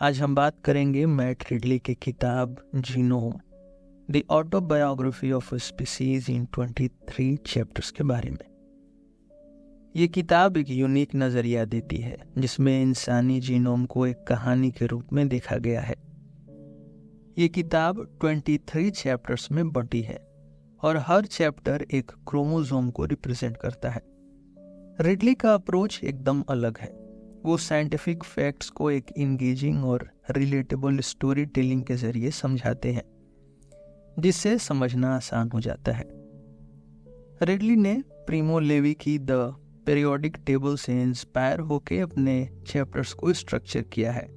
आज हम बात करेंगे मैट रिडले की किताब genome the autobiography of a species in 23 chapters के बारे में। ये किताब एक यूनिक नज़रिया देती है जिसमें इंसानी जीनोम को एक कहानी के रूप में देखा गया है। ये किताब 23 चैप्टर्स में बंटी है और हर चैप्टर एक क्रोमोसोम को रिप्रेजेंट करता है। रिडले का अप्रोच एकदम अलग है। वो साइंटिफिक फैक्ट्स को एक इंगेजिंग और रिलेटेबल स्टोरी टेलिंग के जरिए समझाते हैं, जिससे समझना आसान हो जाता है। रिडले ने प्रिमो लेवी की द पीरियोडिक टेबल से इंस्पायर होकर अपने चैप्टर्स को स्ट्रक्चर किया है।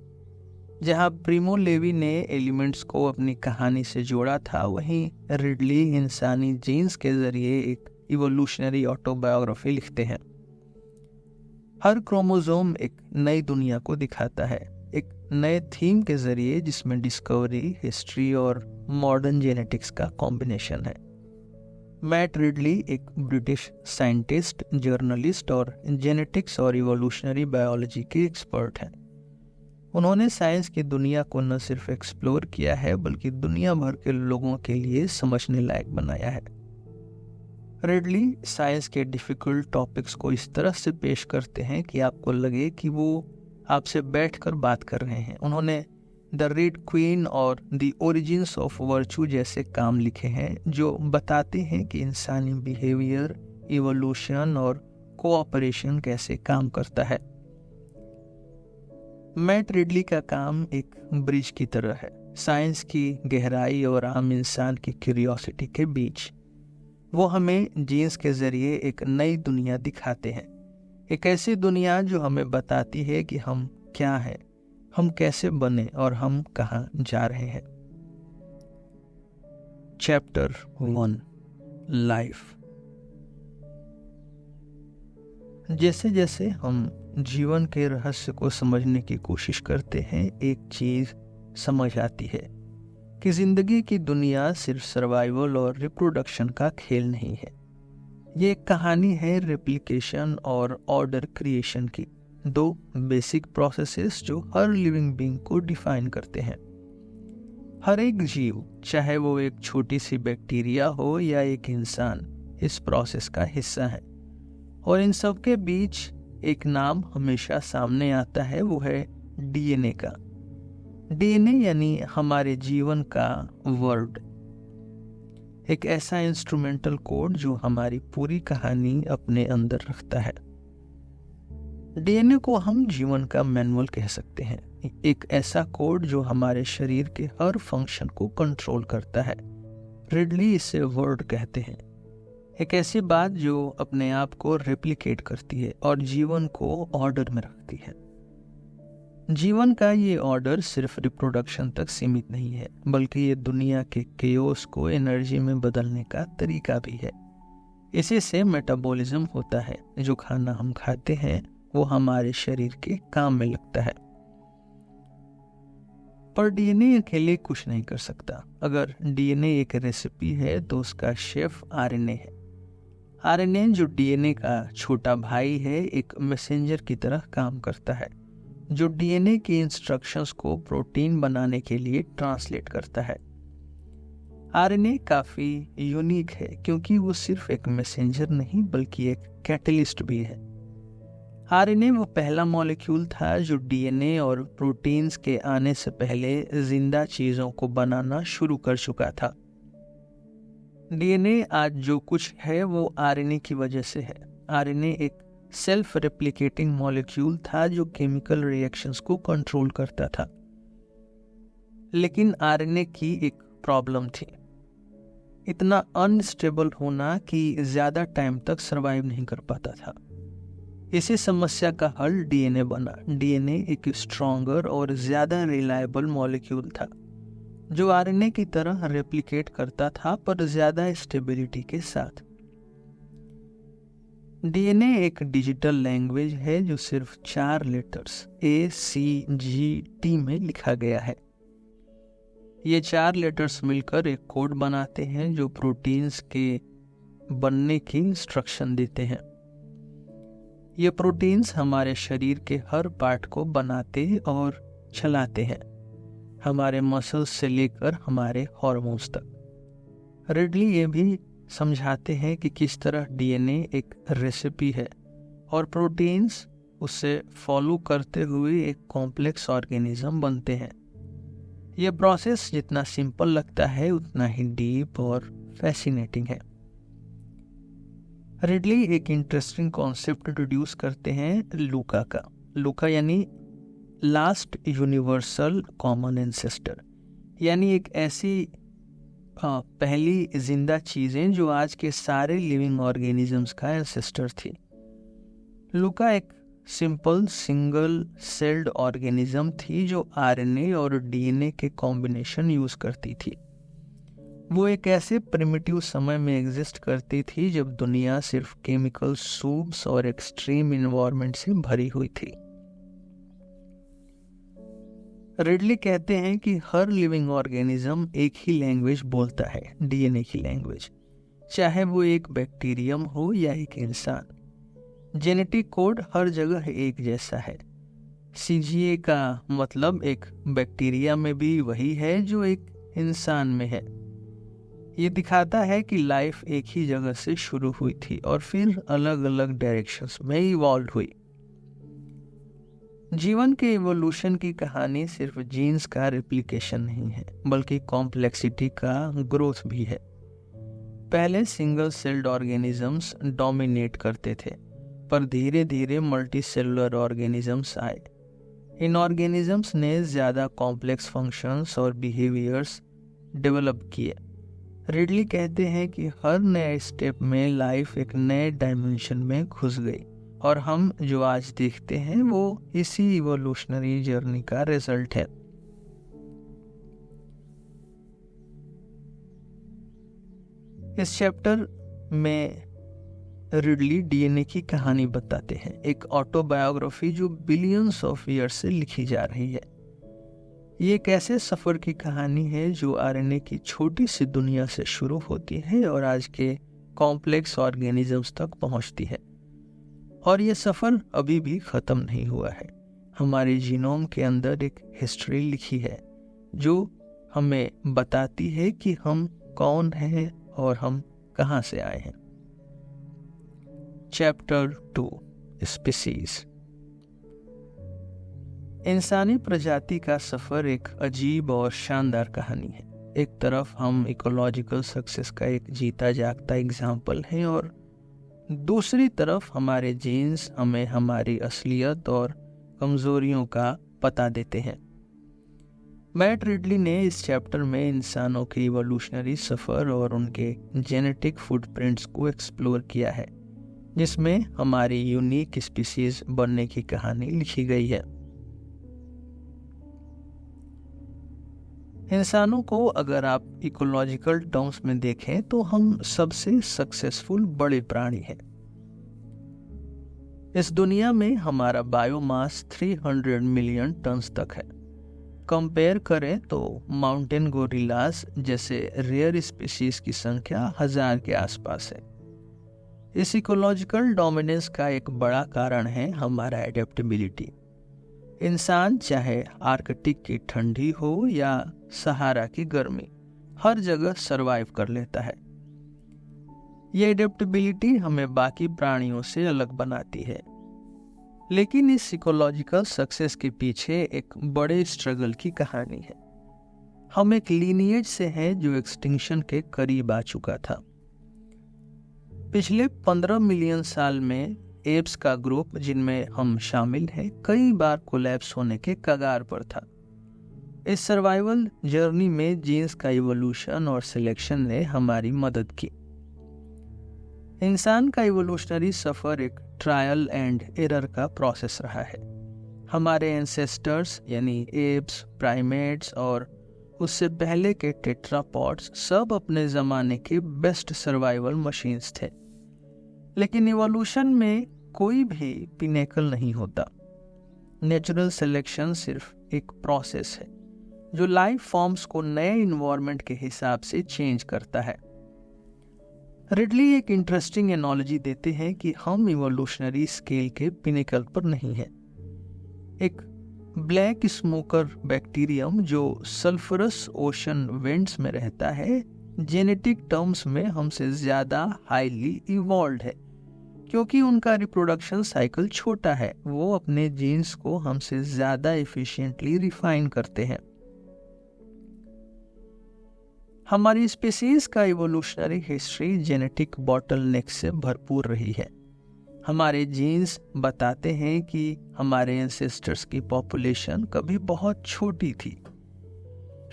जहां प्रिमो लेवी ने एलिमेंट्स को अपनी कहानी से जोड़ा था, वहीं रिडले इंसानी जीन्स के जरिए एक इवोल्यूशनरी ऑटोबायोग्राफी लिखते हैं। हर क्रोमोसोम एक नई दुनिया को दिखाता है, एक नए थीम के जरिए जिसमें डिस्कवरी, हिस्ट्री और मॉडर्न जेनेटिक्स का कॉम्बिनेशन है। मैट रिडले एक ब्रिटिश साइंटिस्ट, जर्नलिस्ट और जेनेटिक्स और इवोल्यूशनरी बायोलॉजी के एक्सपर्ट हैं। उन्होंने साइंस की दुनिया को न सिर्फ एक्सप्लोर किया है बल्कि दुनिया भर के लोगों के लिए समझने लायक बनाया है। रिडले साइंस के डिफिकल्ट टॉपिक्स को इस तरह से पेश करते हैं कि आपको लगे कि वो आपसे बैठकर बात कर रहे हैं। उन्होंने द रेड क्वीन और द ओरिजिन्स ऑफ वर्चू जैसे काम लिखे हैं जो बताते हैं कि इंसानी बिहेवियर, इवोल्यूशन और कोऑपरेशन कैसे काम करता है। मैट रिडले का काम एक ब्रिज की तरह है, साइंस की गहराई और आम इंसान की क्यूरियोसिटी के बीच। वो हमें जीन्स के जरिए एक नई दुनिया दिखाते हैं, एक ऐसी दुनिया जो हमें बताती है कि हम क्या हैं, हम कैसे बने और हम कहाँ जा रहे हैं। Chapter 1 life. जैसे जैसे हम जीवन के रहस्य को समझने की कोशिश करते हैं, एक चीज समझ आती है कि जिंदगी की दुनिया सिर्फ सर्वाइवल और रिप्रोडक्शन का खेल नहीं है। ये एक कहानी है रेप्लिकेशन और ऑर्डर क्रिएशन की, दो बेसिक प्रोसेसेस जो हर लिविंग बीइंग को डिफाइन करते हैं। हर एक जीव, चाहे वो एक छोटी सी बैक्टीरिया हो या एक इंसान, इस प्रोसेस का हिस्सा है। और इन सब के बीच एक नाम हमेशा सामने आता है, वो है डीएनए का। डीएनए यानी हमारे जीवन का वर्ड, एक ऐसा इंस्ट्रूमेंटल कोड जो हमारी पूरी कहानी अपने अंदर रखता है। डीएनए को हम जीवन का मैनुअल कह सकते हैं, एक ऐसा कोड जो हमारे शरीर के हर फंक्शन को कंट्रोल करता है। रिडले इसे वर्ड कहते हैं, एक ऐसी बात जो अपने आप को रेप्लिकेट करती है और जीवन को ऑर्डर में रखती है। जीवन का ये ऑर्डर सिर्फ रिप्रोडक्शन तक सीमित नहीं है, बल्कि ये दुनिया के केओस को एनर्जी में बदलने का तरीका भी है। इसी से मेटाबॉलिज्म होता है, जो खाना हम खाते हैं वो हमारे शरीर के काम में लगता है। पर डीएनए अकेले कुछ नहीं कर सकता। अगर डीएनए एक रेसिपी है तो उसका शेफ आरएनए है। आरएनए जो डीएनए का छोटा भाई है, एक मैसेंजर की तरह काम करता है जो डीएनए की इंस्ट्रक्शंस को प्रोटीन बनाने के लिए ट्रांसलेट करता है। आरएनए काफी यूनिक है क्योंकि वो सिर्फ एक मैसेंजर नहीं बल्कि एक कैटलिस्ट भी है। आरएनए वो पहला मॉलिक्यूल था जो डीएनए और प्रोटीन्स के आने से पहले जिंदा चीजों को बनाना शुरू कर चुका था। डीएनए आज जो कुछ है वो आरएनए की वजह से है। आरएनए एक सेल्फ रेप्लिकेटिंग मॉलिक्यूल था जो केमिकल रिएक्शंस को कंट्रोल करता था। लेकिन आरएनए की एक प्रॉब्लम थी, इतना अनस्टेबल होना कि ज्यादा टाइम तक सरवाइव नहीं कर पाता था। इसी समस्या का हल डीएनए बना। डीएनए एक स्ट्रॉन्गर और ज्यादा रिलायबल मॉलिक्यूल था जो आरएनए की तरह रेप्लिकेट करता था, पर ज्यादा स्टेबिलिटी के साथ। डीएनए एक डिजिटल लैंग्वेज है जो सिर्फ 4 लेटर्स ACGT में लिखा गया है। ये 4 लेटर्स मिलकर एक कोड बनाते हैं जो प्रोटीन्स के बनने की इंस्ट्रक्शन देते हैं। ये प्रोटीन्स हमारे शरीर के हर पार्ट को बनाते और चलाते हैं, हमारे मसल्स से लेकर हमारे हार्मोन्स तक। रिडली ये भी समझाते हैं कि किस तरह डीएनए एक रेसिपी है और प्रोटीन्स उससे फॉलो करते हुए एक कॉम्प्लेक्स ऑर्गेनिज्म बनते हैं। यह प्रोसेस जितना सिंपल लगता है उतना ही डीप और फैसिनेटिंग है। रिडली एक इंटरेस्टिंग कॉन्सेप्ट इंट्रोड्यूस करते हैं लूका का। लूका यानी लास्ट यूनिवर्सल कॉमन एंसेस्टर, यानी एक ऐसी पहली जिंदा चीजें जो आज के सारे लिविंग ऑर्गेनिजम्स का एंसेस्टर थी। लूका एक सिंपल सिंगल सेल्ड ऑर्गेनिज्म थी जो आरएनए और डीएनए के कॉम्बिनेशन यूज करती थी। वो एक ऐसे प्रिमिटिव समय में एग्जिस्ट करती थी जब दुनिया सिर्फ केमिकल सूप्स और एक्सट्रीम इन्वायरमेंट से भरी हुई थी। रिडली कहते हैं कि हर लिविंग ऑर्गेनिज्म एक ही लैंग्वेज बोलता है, डीएनए की लैंग्वेज, चाहे वो एक बैक्टीरियम हो या एक इंसान। जेनेटिक कोड हर जगह एक जैसा है। सीजीए का मतलब एक बैक्टीरिया में भी वही है जो एक इंसान में है। ये दिखाता है कि लाइफ एक ही जगह से शुरू हुई थी और फिर अलग अलग डायरेक्शंस में इवॉल्व हुई। जीवन के इवोल्यूशन की कहानी सिर्फ जीन्स का रेप्लिकेशन नहीं है, बल्कि कॉम्प्लेक्सिटी का ग्रोथ भी है। पहले सिंगल सेल्ड ऑर्गेनिजम्स डोमिनेट करते थे, पर धीरे धीरे मल्टी सेलुलर ऑर्गेनिजम्स आए। इन ऑर्गेनिजम्स ने ज़्यादा कॉम्प्लेक्स फंक्शंस और बिहेवियर्स डेवलप किए। रिडली कहते हैं कि हर नए स्टेप में लाइफ एक नए डायमेंशन में घुस गई और हम जो आज देखते हैं वो इसी इवोल्यूशनरी जर्नी का रिजल्ट है। इस चैप्टर में रिडली डीएनए की कहानी बताते हैं, एक ऑटोबायोग्राफी जो बिलियंस ऑफ ईयर्स से लिखी जा रही है। ये एक ऐसे सफ़र की कहानी है जो आरएनए की छोटी सी दुनिया से शुरू होती है और आज के कॉम्प्लेक्स ऑर्गेनिजम्स तक पहुंचती है। और ये सफ़र अभी भी ख़त्म नहीं हुआ है। हमारे जीनोम के अंदर एक हिस्ट्री लिखी है जो हमें बताती है कि हम कौन हैं और हम कहाँ से आए हैं। Chapter 2, species. इंसानी प्रजाति का सफ़र एक अजीब और शानदार कहानी है। एक तरफ हम इकोलॉजिकल सक्सेस का एक जीता जागता एग्जाम्पल हैं और दूसरी तरफ हमारे जीन्स हमें हमारी असलियत और कमज़ोरियों का पता देते हैं। मैट रिडली ने इस चैप्टर में इंसानों के इवोल्यूशनरी सफ़र और उनके जेनेटिक फुटप्रिंट्स को एक्सप्लोर किया है, जिसमें हमारी यूनिक स्पीसीज बनने की कहानी लिखी गई है। इंसानों को अगर आप इकोलॉजिकल टर्म्स में देखें तो हम सबसे सक्सेसफुल बड़े प्राणी हैं। इस दुनिया में हमारा बायोमास 300 मिलियन टन्स तक है। कंपेयर करें तो माउंटेन गोरिल्लास जैसे रेयर स्पीशीज की संख्या 1000 के आसपास है। इस इकोलॉजिकल डोमिनेंस का एक बड़ा कारण है हमारा एडेप्टेबिलिटी। इंसान चाहे आर्कटिक की ठंडी हो या सहारा की गर्मी, हर जगह सरवाइव कर लेता है। ये एडेप्टेबिलिटी हमें बाकी प्राणियों से अलग बनाती है। लेकिन इस इकोलॉजिकल सक्सेस के पीछे एक बड़े स्ट्रगल की कहानी है। हम एक लीनिएज से हैं जो एक्सटिंक्शन के करीब आ चुका था। पिछले 15 मिलियन साल में एप्स का ग्रुप, जिनमें हम शामिल हैं, कई बार कोलैप्स होने के कगार पर था। इस सर्वाइवल जर्नी में जीन्स का इवोल्यूशन और सिलेक्शन ने हमारी मदद की। इंसान का इवोल्यूशनरी सफ़र एक ट्रायल एंड एरर का प्रोसेस रहा है। हमारे एंसेस्टर्स यानी एप्स, प्राइमेट्स और उससे पहले के टेट्रापॉड्स सब अपने ज़माने के बेस्ट सर्वाइवल मशीन्स थे। लेकिन इवोल्यूशन में कोई भी पिनेकल नहीं होता। नेचुरल सिलेक्शन सिर्फ एक प्रोसेस है जो लाइफ फॉर्म्स को नए इन्वायरमेंट के हिसाब से चेंज करता है। रिडली एक इंटरेस्टिंग एनालॉजी देते हैं कि हम इवोल्यूशनरी स्केल के पिनेकल पर नहीं हैं। एक ब्लैक स्मोकर बैक्टीरियम जो सल्फरस ओशन वेंट्स में रहता है, जेनेटिक टर्म्स में हमसे ज़्यादा हाईली इवॉल्व्ड है, क्योंकि उनका रिप्रोडक्शन साइकिल छोटा है। वो अपने जीन्स को हमसे ज़्यादा एफिशिएंटली रिफाइन करते हैं। हमारी स्पीसीज का इवोल्यूशनरी हिस्ट्री जेनेटिक बॉटलनेक से भरपूर रही है। हमारे जीन्स बताते हैं कि हमारे एंसेस्टर्स की पॉपुलेशन कभी बहुत छोटी थी।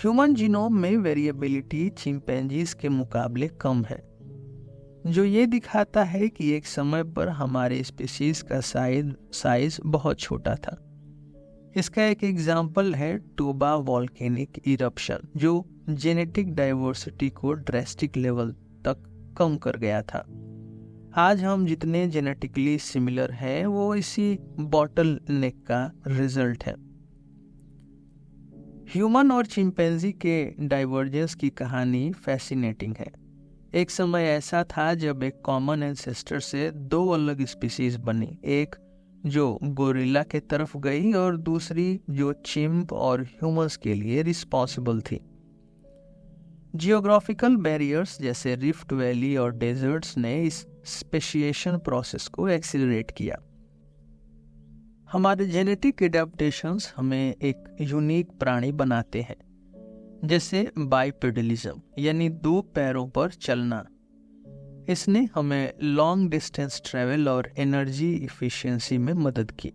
ह्यूमन जीनोम में वेरिएबिलिटी चिंपैंजीज के मुकाबले कम है, जो ये दिखाता है कि एक समय पर हमारे स्पीसीज का साइज बहुत छोटा था। इसका एक एग्जाम्पल है टोबा वॉल्केनिक इरप्शन, जो जेनेटिक डाइवर्सिटी को ड्रेस्टिक लेवल तक कम कर गया था। आज हम जितने जेनेटिकली सिमिलर हैं वो इसी बॉटल नेक का रिजल्ट है। ह्यूमन और चिंपैंजी के डाइवर्जेंस की कहानी फैसिनेटिंग है। एक समय ऐसा था जब एक कॉमन एंसेस्टर से दो अलग स्पीसीज बनी, एक जो गोरिल्ला के तरफ गई और दूसरी जो चिंप और ह्यूमंस के लिए रिस्पॉन्सिबल थी। जियोग्राफिकल बैरियर्स जैसे रिफ्ट वैली और डेजर्ट्स ने इस स्पेशिएशन प्रोसेस को एक्सीलरेट किया। हमारे जेनेटिक एडेप्टेशंस हमें एक यूनिक प्राणी बनाते हैं, जैसे बाइपेडलिज्म यानी दो पैरों पर चलना। इसने हमें लॉन्ग डिस्टेंस ट्रैवल और एनर्जी इफिशिएंसी में मदद की।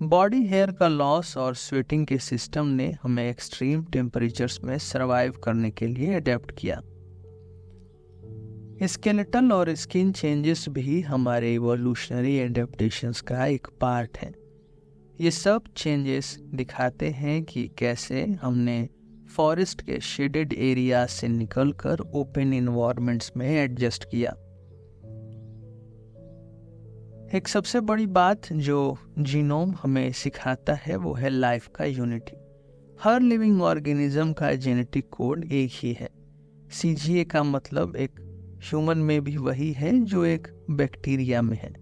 बॉडी हेयर का लॉस और स्वेटिंग के सिस्टम ने हमें एक्सट्रीम टेम्परेचर्स में सरवाइव करने के लिए अडेप्ट किया। स्केलेटल और स्किन चेंजेस भी हमारे इवोल्यूशनरी एडेप्टेशंस का एक पार्ट है। ये सब चेंजेस दिखाते हैं कि कैसे हमने फॉरेस्ट के शेडेड एरिया से निकलकर ओपन इन्वायरमेंट्स में एडजस्ट किया। एक सबसे बड़ी बात जो जीनोम हमें सिखाता है वो है लाइफ का यूनिटी। हर लिविंग ऑर्गेनिज्म का जेनेटिक कोड एक ही है। CGA का मतलब एक ह्यूमन में भी वही है जो एक बैक्टीरिया में है।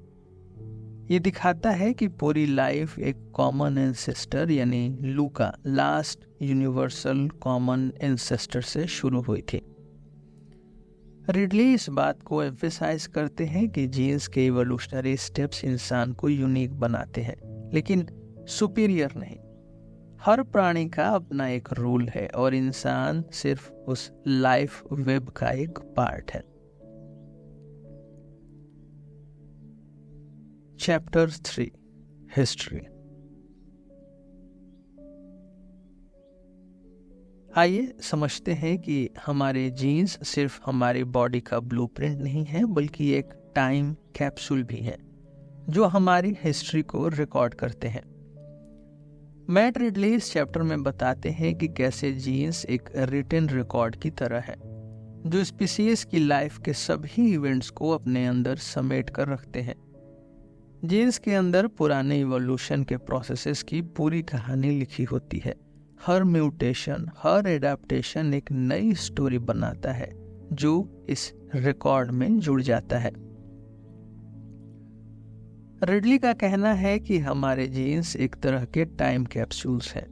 ये दिखाता है कि पूरी लाइफ एक कॉमन एंसेस्टर यानी लूका, लास्ट यूनिवर्सल कॉमन एंसेस्टर से शुरू हुई थी। रिडली इस बात को एम्फेसाइज करते हैं कि जीन्स के इवोल्यूशनरी स्टेप्स इंसान को यूनिक बनाते हैं, लेकिन सुपीरियर नहीं। हर प्राणी का अपना एक रूल है और इंसान सिर्फ उस लाइफ वेब का एक पार्ट है। Chapter 3 history. आइए समझते हैं कि हमारे जीन्स सिर्फ हमारी बॉडी का ब्लूप्रिंट नहीं है, बल्कि एक टाइम कैप्सूल भी है जो हमारी हिस्ट्री को रिकॉर्ड करते हैं। मैट रिडली इस चैप्टर में बताते हैं कि कैसे जीन्स एक रिटन रिकॉर्ड की तरह है, जो स्पीसीज की लाइफ के सभी इवेंट्स को अपने अंदर समेट कर रखते हैं। जीन्स के अंदर पुराने इवोल्यूशन के प्रोसेसेस की पूरी कहानी लिखी होती है। हर म्यूटेशन, हर एडाप्टेशन एक नई स्टोरी बनाता है जो इस रिकॉर्ड में जुड़ जाता है। रिडली का कहना है कि हमारे जीन्स एक तरह के टाइम कैप्सूल्स हैं।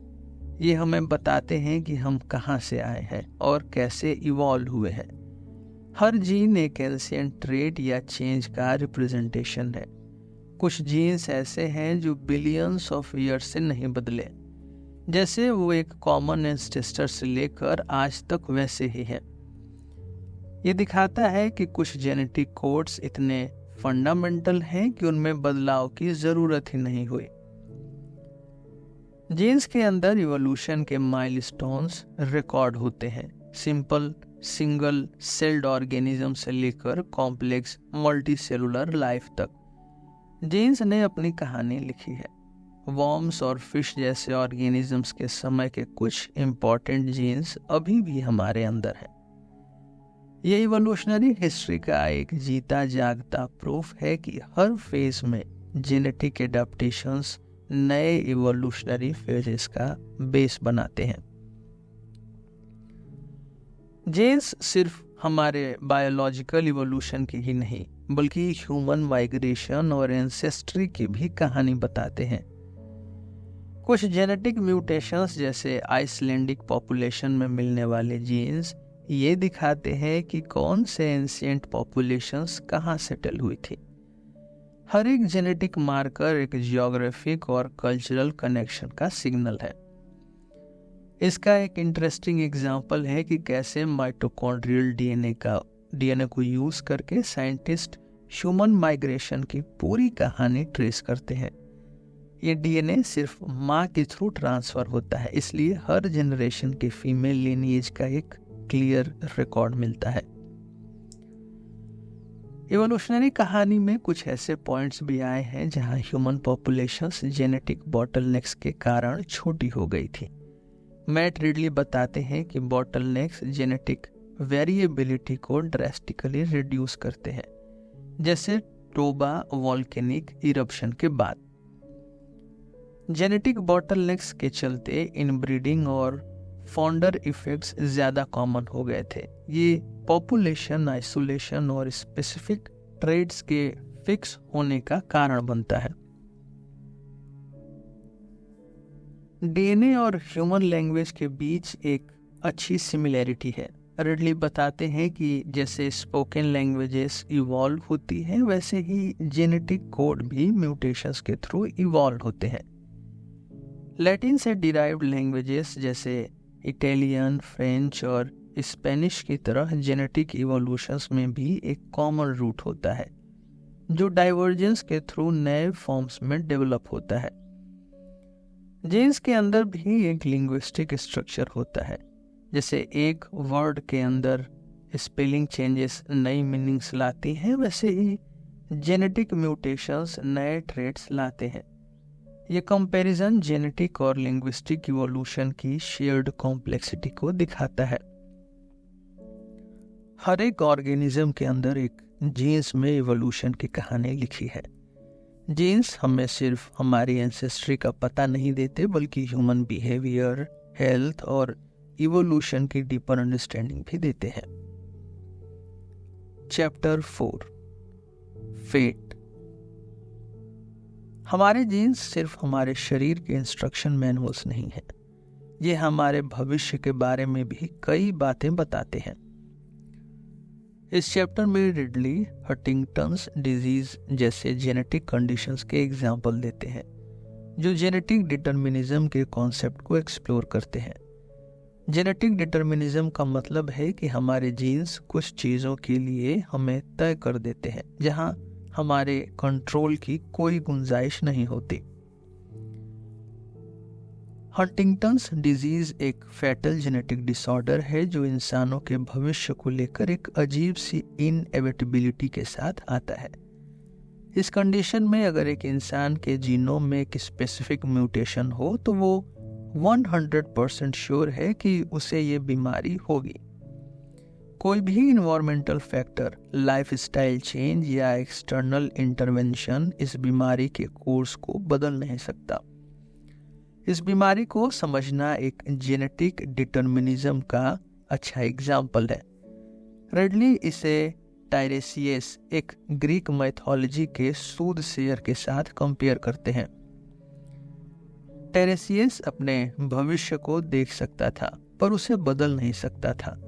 ये हमें बताते हैं कि हम कहाँ से आए हैं और कैसे इवॉल्व हुए हैं। हर जीन एक एंशिएंट ट्रेट या चेंज का रिप्रेजेंटेशन है। कुछ जीन्स ऐसे हैं जो बिलियंस ऑफ ईयर्स से नहीं बदले, जैसे वो एक कॉमन एंसेस्टर से लेकर आज तक वैसे ही हैं। ये दिखाता है कि कुछ जेनेटिक कोड्स इतने फंडामेंटल हैं कि उनमें बदलाव की जरूरत ही नहीं हुई। जीन्स के अंदर इवोल्यूशन के माइलस्टोन्स रिकॉर्ड होते हैं, सिंपल सिंगल सेल्ड ऑर्गेनिज्म से लेकर कॉम्प्लेक्स मल्टीसेलुलर लाइफ तक जीन्स ने अपनी कहानी लिखी है। वॉर्म्स और फिश जैसे ऑर्गेनिजम्स के समय के कुछ इम्पॉर्टेंट जीन्स अभी भी हमारे अंदर हैं। ये इवोल्यूशनरी हिस्ट्री का एक जीता जागता प्रूफ है कि हर फेज में जेनेटिक एडाप्टेशंस नए इवोल्यूशनरी फेजेस का बेस बनाते हैं। जीन्स सिर्फ हमारे बायोलॉजिकल इवोल्यूशन की ही नहीं, बल्कि ह्यूमन माइग्रेशन और एंसेस्ट्री की भी कहानी बताते हैं। कुछ जेनेटिक म्यूटेशंस जैसे आइसलैंडिक पॉपुलेशन में मिलने वाले जीन्स ये दिखाते हैं कि कौन से एंशिएंट पॉपुलेशंस कहाँ सेटल हुई थी। हर एक जेनेटिक मार्कर एक जियोग्राफिक और कल्चरल कनेक्शन का सिग्नल है। इसका एक इंटरेस्टिंग एग्जांपल है कि कैसे माइटोकॉन्ड्रियल डीएनए को यूज करके साइंटिस्ट ह्यूमन माइग्रेशन की पूरी कहानी ट्रेस करते हैं। ये डीएनए सिर्फ माँ के थ्रू ट्रांसफर होता है, इसलिए हर जनरेशन के फीमेल लिनिएज का एक क्लियर रिकॉर्ड मिलता है। इवोल्यूशनरी कहानी में कुछ ऐसे पॉइंट्स भी आए हैं जहां ह्यूमन पॉपुलेशंस जेनेटिक बॉटलनेक्स के कारण छोटी हो गई थी। मैट रिडली बताते हैं कि बॉटलनेक्स जेनेटिक वेरिएबिलिटी को ड्रास्टिकली रिड्यूस करते हैं, जैसे टोबा वॉल्केनिक इरप्शन के बाद। जेनेटिक बॉटलनेक्स के चलते इनब्रीडिंग और फाउंडर इफेक्ट्स ज़्यादा कॉमन हो गए थे। ये पॉपुलेशन आइसोलेशन और स्पेसिफिक ट्रेड्स के फिक्स होने का कारण बनता है। डीएनए और ह्यूमन लैंग्वेज के बीच एक अच्छी सिमिलैरिटी है। रिडली बताते हैं कि जैसे स्पोकन लैंग्वेजेस इवॉल्व होती हैं, वैसे ही जेनेटिक कोड भी म्यूटेशंस के थ्रू इवॉल्व होते हैं। लैटिन से डिराइव्ड लैंग्वेजेस जैसे इटालियन, फ्रेंच और स्पेनिश की तरह जेनेटिक इवोल्यूशंस में भी एक कॉमन रूट होता है, जो डाइवर्जेंस के थ्रू नए फॉर्म्स में डेवलप होता है। जीन्स के अंदर भी एक लिंग्विस्टिक स्ट्रक्चर होता है। जैसे एक वर्ड के अंदर स्पेलिंग चेंजेस नई मीनिंग्स लाती हैं, वैसे ही जेनेटिक म्यूटेशंस नए ट्रेड्स लाते हैं। ये कंपैरिजन जेनेटिक और लिंग्विस्टिक इवोल्यूशन की शेयर्ड कॉम्प्लेक्सिटी को दिखाता है। हर एक ऑर्गेनिज्म के अंदर एक जीन्स में इवोल्यूशन की कहानी लिखी है। जीन्स हमें सिर्फ हमारी एंसेस्ट्री का पता नहीं देते, बल्कि ह्यूमन बिहेवियर, हेल्थ और इवोल्यूशन की डीपर अंडरस्टैंडिंग भी देते हैं। Chapter 4 fate. हमारे जीन्स सिर्फ हमारे शरीर के इंस्ट्रक्शन मैनुअल्स नहीं है, ये हमारे भविष्य के बारे में भी कई बातें बताते हैं। इस चैप्टर में रिडली हंटिंगटन्स डिजीज जैसे जेनेटिक कंडीशंस के एग्जाम्पल देते हैं, जो जेनेटिक डिटर्मिनिज्म के कॉन्सेप्ट को एक्सप्लोर करते हैं। जेनेटिक डिटर्मिनिज्म का मतलब है कि हमारे जीन्स कुछ चीज़ों के लिए हमें तय कर देते हैं, जहां हमारे कंट्रोल की कोई गुंजाइश नहीं होती। हंटिंगटन्स डिजीज एक फैटल जेनेटिक डिसऑर्डर है जो इंसानों के भविष्य को लेकर एक अजीब सी इनएविटेबिलिटी के साथ आता है। इस कंडीशन में अगर एक इंसान के जीनोम में एक स्पेसिफिक म्यूटेशन हो तो वो 100% श्योर है कि उसे ये बीमारी होगी। कोई भी इन्वायरमेंटल फैक्टर, लाइफस्टाइल चेंज या एक्सटर्नल इंटरवेंशन इस बीमारी के कोर्स को बदल नहीं सकता। इस बीमारी को समझना एक जेनेटिक डिटर्मिनिज्म का अच्छा एग्जाम्पल है। रिडली इसे टायरेसियस, एक ग्रीक मैथोलॉजी के सूदसेयर के साथ कंपेयर करते हैं। टायरेसियस अपने भविष्य को देख सकता था, पर उसे बदल नहीं सकता था।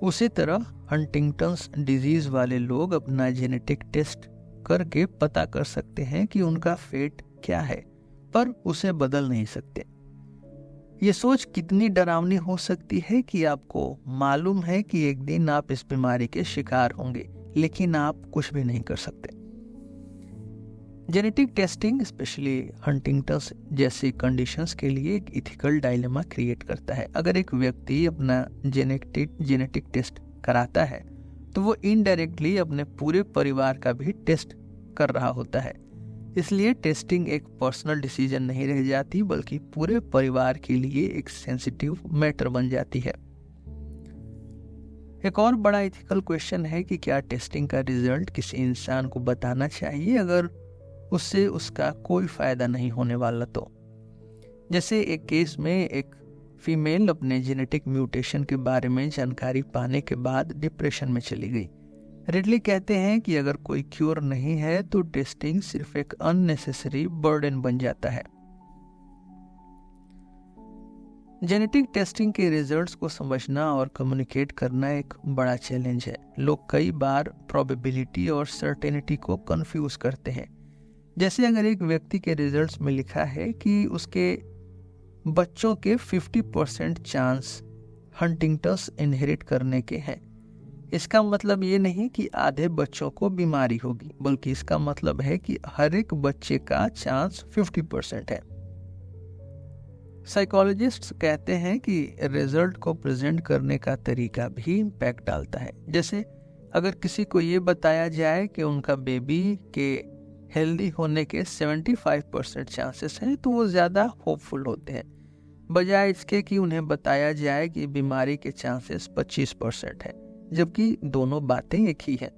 उसी तरह हंटिंगटन्स डिजीज वाले लोग अपना जेनेटिक टेस्ट करके पता कर सकते हैं कि उनका फेट क्या है, पर उसे बदल नहीं सकते। ये सोच कितनी डरावनी हो सकती है कि आपको मालूम है कि एक दिन आप इस बीमारी के शिकार होंगे, लेकिन आप कुछ भी नहीं कर सकते। जेनेटिक टेस्टिंग स्पेशली हंटिंगटन्स जैसी कंडीशंस के लिए एक इथिकल डायलेमा क्रिएट करता है। अगर एक व्यक्ति अपना जेनेटिक टेस्ट कराता है तो वो इनडायरेक्टली अपने पूरे परिवार का भी टेस्ट कर रहा होता है। इसलिए टेस्टिंग एक पर्सनल डिसीजन नहीं रह जाती, बल्कि पूरे परिवार के लिए एक सेंसिटिव मैटर बन जाती है। एक और बड़ा इथिकल क्वेश्चन है कि क्या टेस्टिंग का रिजल्ट किसी इंसान को बताना चाहिए अगर उससे उसका कोई फायदा नहीं होने वाला तो। जैसे एक केस में एक फीमेल अपने जेनेटिक म्यूटेशन के बारे में जानकारी पाने के बाद डिप्रेशन में चली गई। रिडली कहते हैं कि अगर कोई क्योर नहीं है तो टेस्टिंग सिर्फ एक अननेसेसरी बर्डन बन जाता है। जेनेटिक टेस्टिंग के रिजल्ट्स को समझना और कम्युनिकेट करना एक बड़ा चैलेंज है। लोग कई बार प्रोबेबिलिटी और सर्टेनिटी को कंफ्यूज करते हैं। जैसे अगर एक व्यक्ति के रिजल्ट्स में लिखा है कि उसके बच्चों के 50% चांस हंटिंगटन्स इनहेरिट करने के हैं, इसका मतलब ये नहीं कि आधे बच्चों को बीमारी होगी, बल्कि इसका मतलब है कि हर एक बच्चे का चांस 50% है। साइकोलॉजिस्ट्स कहते हैं कि रिजल्ट को प्रेजेंट करने का तरीका भी इम्पैक्ट डालता है। जैसे अगर किसी को ये बताया जाए कि उनका बेबी के हेल्दी होने के 75% चांसेस हैं, तो वो ज़्यादा होपफुल होते हैं, बजाय इसके कि उन्हें बताया जाए कि बीमारी के चांसेस 25% है, जबकि दोनों बातें एक ही हैं।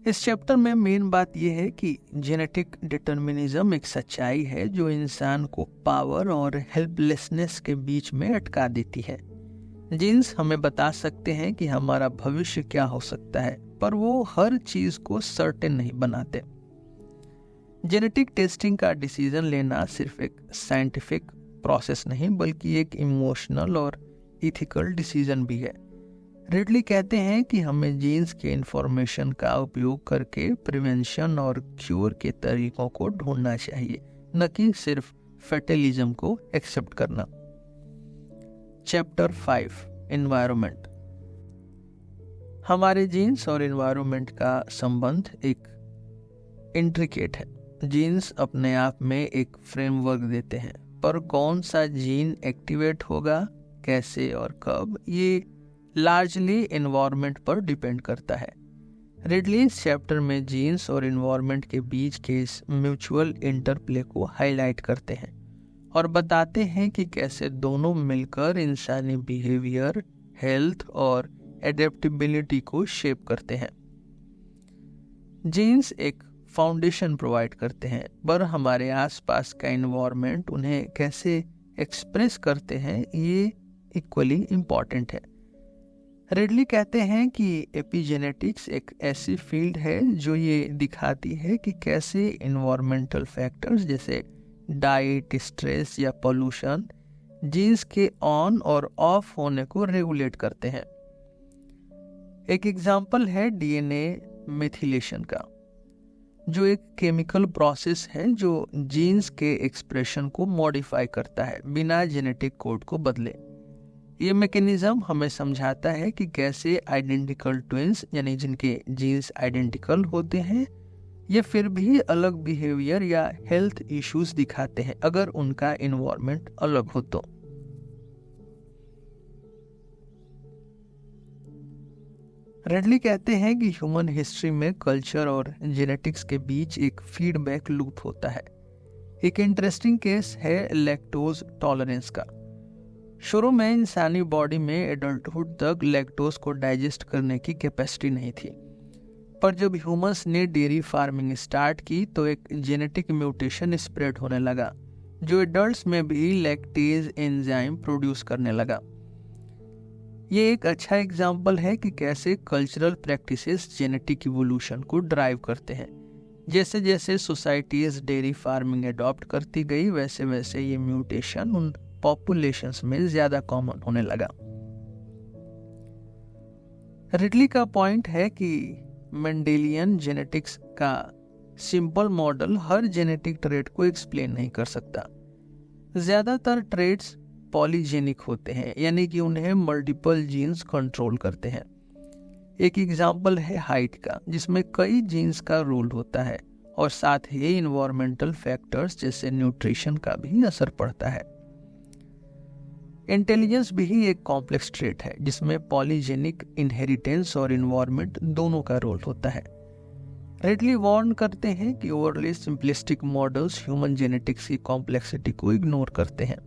इस चैप्टर में मेन बात यह है कि जेनेटिक डिटर्मिनिज्म एक सच्चाई है जो इंसान को पावर और हेल्पलेसनेस के बीच में अटका देती है। जीन्स हमें बता सकते हैं कि हमारा भविष्य क्या हो सकता है, पर वो हर चीज को सर्टेन नहीं बनाते। जेनेटिक टेस्टिंग का डिसीजन लेना सिर्फ एक साइंटिफिक प्रोसेस नहीं, बल्कि एक इमोशनल और इथिकल डिसीजन भी है। रिडली कहते हैं कि हमें जीन्स के इंफॉर्मेशन का उपयोग करके प्रिवेंशन और क्यूर के तरीकों को ढूंढना चाहिए, न कि सिर्फ फेटलिज्म को एक्सेप्ट करना। Chapter 5 environment. हमारे जीन्स और एनवायरनमेंट का संबंध एक इंट्रिकेट है। जीन्स अपने आप में एक फ्रेमवर्क देते हैं, पर कौन सा जीन एक्टिवेट होगा, कैसे और कब, ये लार्जली एनवायरनमेंट पर डिपेंड करता है। रिडली इस चैप्टर में जीन्स और एनवायरनमेंट के बीच के इस म्यूचुअल इंटरप्ले को हाईलाइट करते हैं और बताते हैं कि कैसे दोनों मिलकर इंसानी बिहेवियर, हेल्थ और एडेप्टेबिलिटी को शेप करते हैं। जीन्स एक फाउंडेशन प्रोवाइड करते हैं, पर हमारे आसपास का एनवायरनमेंट उन्हें कैसे एक्सप्रेस करते हैं, ये इक्वली इम्पॉर्टेंट है। रिडली कहते हैं कि एपिजेनेटिक्स एक ऐसी फील्ड है जो ये दिखाती है कि कैसे एनवायरमेंटल फैक्टर्स जैसे डाइट, स्ट्रेस या पोल्यूशन जीन्स के ऑन और ऑफ होने को रेगुलेट करते हैं। एक एग्जांपल है डीएनए मेथिलेशन का, जो एक केमिकल प्रोसेस है जो जीन्स के एक्सप्रेशन को मॉडिफाई करता है बिना जेनेटिक कोड को बदले। ये मैकेनिज्म हमें समझाता है कि कैसे आइडेंटिकल ट्विंस, यानी जिनके जीन्स आइडेंटिकल होते हैं, ये फिर भी अलग बिहेवियर या हेल्थ इश्यूज दिखाते हैं अगर उनका एनवायरनमेंट अलग हो तो। रेडली कहते हैं कि ह्यूमन हिस्ट्री में कल्चर और जेनेटिक्स के बीच एक फीडबैक लूप होता है। एक इंटरेस्टिंग केस है लैक्टोज टॉलरेंस का। शुरू में इंसानी बॉडी में एडल्टहुड तक लैक्टोज को डाइजेस्ट करने की कैपेसिटी नहीं थी, पर जब ह्यूमंस ने डेयरी फार्मिंग स्टार्ट की तो एक जेनेटिक म्यूटेशन स्प्रेड होने लगा जो एडल्ट्स में भी लैक्टेज एंजाइम प्रोड्यूस करने लगा। ये एक अच्छा एग्जाम्पल है कि कैसे कल्चरल प्रैक्टिसेस जेनेटिक इवोल्यूशन को ड्राइव करते हैं। जैसे जैसे सोसाइटीज डेयरी फार्मिंग अडॉप्ट करती गई, वैसे वैसे ये म्यूटेशन उन पॉपुलेशंस में ज्यादा कॉमन होने लगा। रिडली का पॉइंट है कि मेंडेलियन जेनेटिक्स का सिंपल मॉडल हर जेनेटिक ट्रेट को एक्सप्लेन नहीं कर सकता। ज्यादातर ट्रेट्स पॉलीजेनिक होते हैं, यानी कि उन्हें मल्टीपल जीन्स कंट्रोल करते हैं। एक एग्जाम्पल है हाइट का, जिसमें कई जीन्स का रोल होता है और साथ ही इन्वायरमेंटल फैक्टर्स जैसे न्यूट्रिशन का भी असर पड़ता है। इंटेलिजेंस भी एक कॉम्प्लेक्स ट्रेट है जिसमें पॉलीजेनिक, इनहेरिटेंस और इन्वायरमेंट दोनों का रोल होता है। रिडली वार्न करते हैं कि overly simplistic models human genetics की कॉम्प्लेक्सिटी को इग्नोर करते हैं।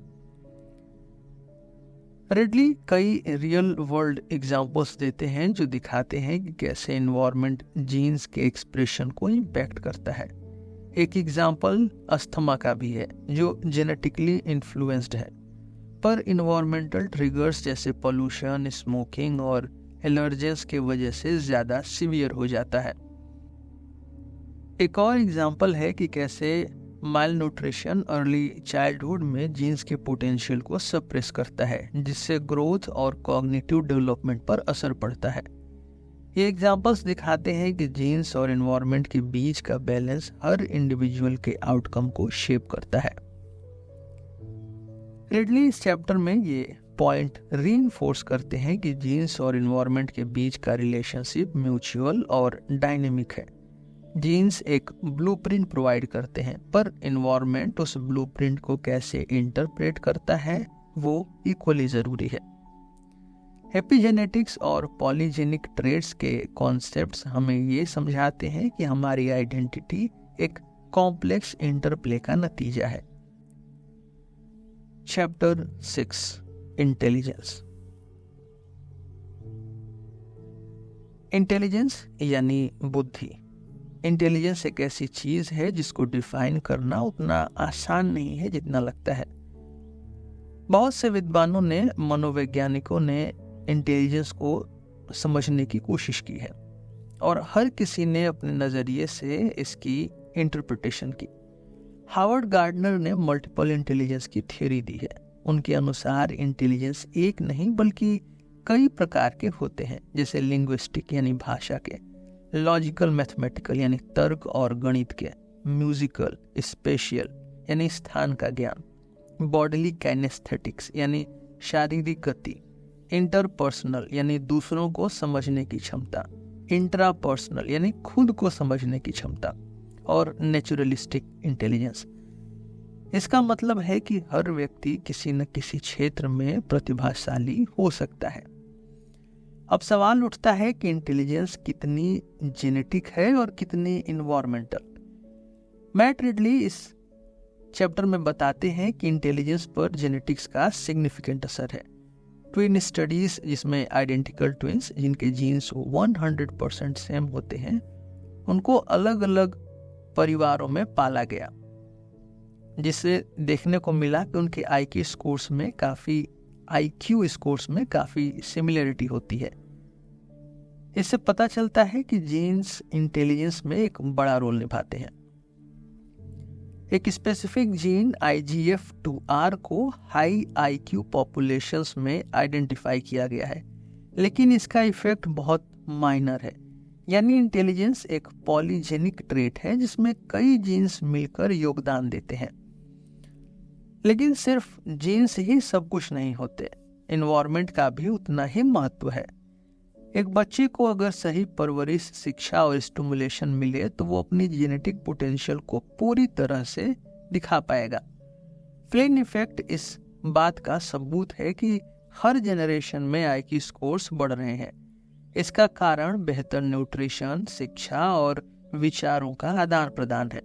रिडली कई रियल वर्ल्ड एग्जाम्पल्स देते हैं जो दिखाते हैं कि कैसे इन्वायरमेंट जीन्स के एक्सप्रेशन को इम्पैक्ट करता है। एक एग्जाम्पल अस्थमा का भी है जो जेनेटिकली इन्फ्लुएंस्ड है, पर इन्वायरमेंटल ट्रिगर्स जैसे पोल्यूशन, स्मोकिंग और एलर्जेंस के वजह से ज़्यादा सीवियर हो जाता है। एक और एग्जाम्पल है कि कैसे माइल न्यूट्रिशन अर्ली चाइल्डहुड में जीन्स के पोटेंशियल को सप्रेस करता है, जिससे ग्रोथ और कॉग्निटिव डेवलपमेंट पर असर पड़ता है। ये एग्जाम्पल्स दिखाते हैं कि जीन्स और एनवायरनमेंट के बीच का बैलेंस हर इंडिविजुअल के आउटकम को शेप करता है। रिडली इस चैप्टर में ये पॉइंट रीइंफोर्स करते हैं कि जीन्स और एनवायरनमेंट के बीच का रिलेशनशिप म्यूचुअल और डायनेमिक है। जीन्स एक ब्लूप्रिंट प्रोवाइड करते हैं, पर एनवायरनमेंट उस ब्लूप्रिंट को कैसे इंटरप्रेट करता है वो इक्वली जरूरी है। एपिजेनेटिक्स और पॉलीजेनिक ट्रेड्स के कॉन्सेप्ट्स हमें ये समझाते हैं कि हमारी आइडेंटिटी एक कॉम्प्लेक्स इंटरप्ले का नतीजा है। Chapter 6 intelligence. इंटेलिजेंस यानी बुद्धि। इंटेलिजेंस एक ऐसी चीज है जिसको डिफाइन करना उतना आसान नहीं है जितना लगता है। बहुत से विद्वानों ने, मनोवैज्ञानिकों ने इंटेलिजेंस को समझने की कोशिश की है और हर किसी ने अपने नजरिए से इसकी इंटरप्रिटेशन की। हावर्ड गार्डनर ने मल्टीपल इंटेलिजेंस की थ्योरी दी है। उनके अनुसार इंटेलिजेंस एक नहीं बल्कि कई प्रकार के होते हैं, जैसे लिंग्विस्टिक यानी भाषा के, लॉजिकल मैथमेटिकल यानी तर्क और गणित के, म्यूजिकल स्पेशियल यानी स्थान का ज्ञान, बॉडीली काइनेस्थेटिक्स यानी शारीरिक गति, इंटरपर्सनल यानी दूसरों को समझने की क्षमता, इंट्रापर्सनल यानी खुद को समझने की क्षमता, और नेचुरलिस्टिक इंटेलिजेंस। इसका मतलब है कि हर व्यक्ति किसी न किसी क्षेत्र में प्रतिभाशाली हो सकता है। अब सवाल उठता है कि इंटेलिजेंस कितनी जेनेटिक है और कितनी इन्वायरमेंटल। मैट रिडली इस चैप्टर में बताते हैं कि इंटेलिजेंस पर जेनेटिक्स का सिग्निफिकेंट असर है। ट्विन स्टडीज, जिसमें आइडेंटिकल ट्विंस जिनके जीन्स 100% सेम होते हैं, उनको अलग अलग परिवारों में पाला गया, जिससे देखने को मिला कि उनके IQ स्कोर्स में काफी सिमिलरिटी होती है। इससे पता चलता है कि जीन्स इंटेलिजेंस में एक बड़ा रोल निभाते हैं। एक स्पेसिफिक जीन IGF2R को हाई IQ पॉपुलेशंस में आइडेंटिफाई किया गया है, लेकिन इसका इफेक्ट बहुत माइनर है। यानी इंटेलिजेंस एक पॉलीजेनिक ट्रेट है जिसमें कई जीन्स मिलकर योगदान देते हैं। लेकिन सिर्फ जीन्स ही सब कुछ नहीं होते, एनवायरनमेंट का भी उतना ही महत्व है। एक बच्चे को अगर सही परवरिश, शिक्षा और स्टिमुलेशन मिले तो वो अपनी जेनेटिक पोटेंशियल को पूरी तरह से दिखा पाएगा। फ्लिन इफेक्ट इस बात का सबूत है कि हर जनरेशन में IQ स्कोर्स बढ़ रहे हैं। इसका कारण बेहतर न्यूट्रिशन, शिक्षा और विचारों का आदान प्रदान है।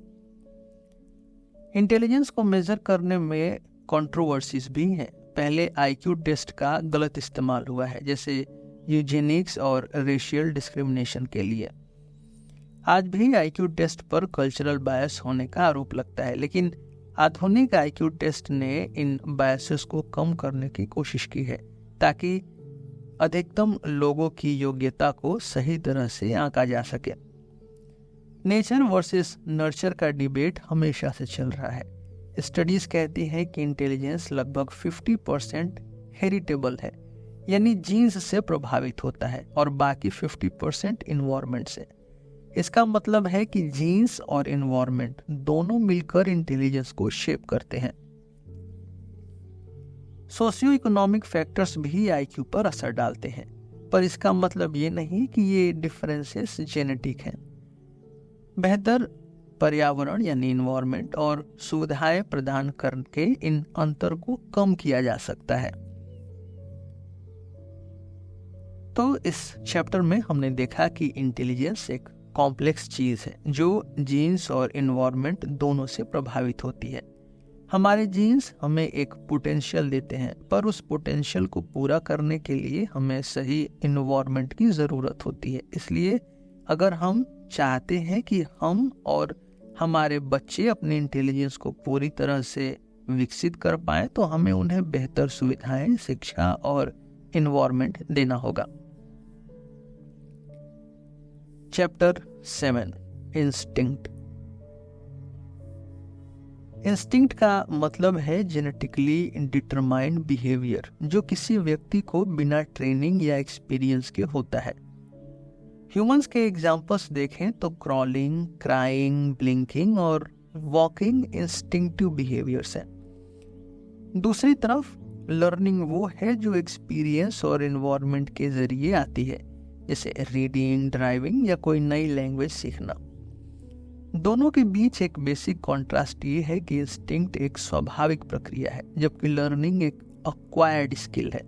इंटेलिजेंस को मेजर करने में कंट्रोवर्सीज भी हैं। पहले IQ टेस्ट का गलत इस्तेमाल हुआ है, जैसे यूजेनिक्स और रेशियल डिस्क्रिमिनेशन के लिए। आज भी IQ टेस्ट पर कल्चरल बायस होने का आरोप लगता है, लेकिन आधुनिक IQ टेस्ट ने इन बायसेस को कम करने की कोशिश की है ताकि अधिकतम लोगों की योग्यता को सही तरह से आंका जा सके। नेचर वर्सेस नर्चर का डिबेट हमेशा से चल रहा है। स्टडीज कहती हैं कि इंटेलिजेंस लगभग 50% हेरिटेबल है, यानी जीन्स से प्रभावित होता है, और बाकी 50% इन्वायरमेंट से। इसका मतलब है कि जीन्स और इन्वायरमेंट दोनों मिलकर इंटेलिजेंस को शेप करते हैं। सोशियो इकोनॉमिक फैक्टर्स भी IQ पर असर डालते हैं, पर इसका मतलब ये नहीं कि ये डिफरेंसेस जेनेटिक हैं। बेहतर पर्यावरण यानी इन्वायरमेंट और सुविधाएं प्रदान करके इन अंतर को कम किया जा सकता है। तो इस चैप्टर में हमने देखा कि इंटेलिजेंस एक कॉम्प्लेक्स चीज है जो जीन्स और इन्वायरमेंट दोनों से प्रभावित होती है। हमारे जीन्स हमें एक पोटेंशियल देते हैं, पर उस पोटेंशियल को पूरा करने के लिए हमें सही इन्वायरमेंट की ज़रूरत होती है। इसलिए अगर हम चाहते हैं कि हम और हमारे बच्चे अपने इंटेलिजेंस को पूरी तरह से विकसित कर पाएं, तो हमें उन्हें बेहतर सुविधाएं, शिक्षा और इन्वायरमेंट देना होगा। Chapter 7 instinct. इंस्टिंक्ट का मतलब है जेनेटिकली डिटरमाइंड बिहेवियर जो किसी व्यक्ति को बिना ट्रेनिंग या एक्सपीरियंस के होता है। ह्यूमंस के एग्जाम्पल्स देखें तो क्रॉलिंग, क्राइंग, ब्लिंकिंग और वॉकिंग इंस्टिंक्टिव बिहेवियर्स हैं। दूसरी तरफ लर्निंग वो है जो एक्सपीरियंस और एनवायरनमेंट के जरिए आती है, जैसे रीडिंग, ड्राइविंग या कोई नई लैंग्वेज सीखना। दोनों के बीच एक बेसिक कॉन्ट्रास्ट ये है कि इंस्टिंक्ट एक स्वाभाविक प्रक्रिया है जबकि लर्निंग एक अक्वायर्ड स्किल है।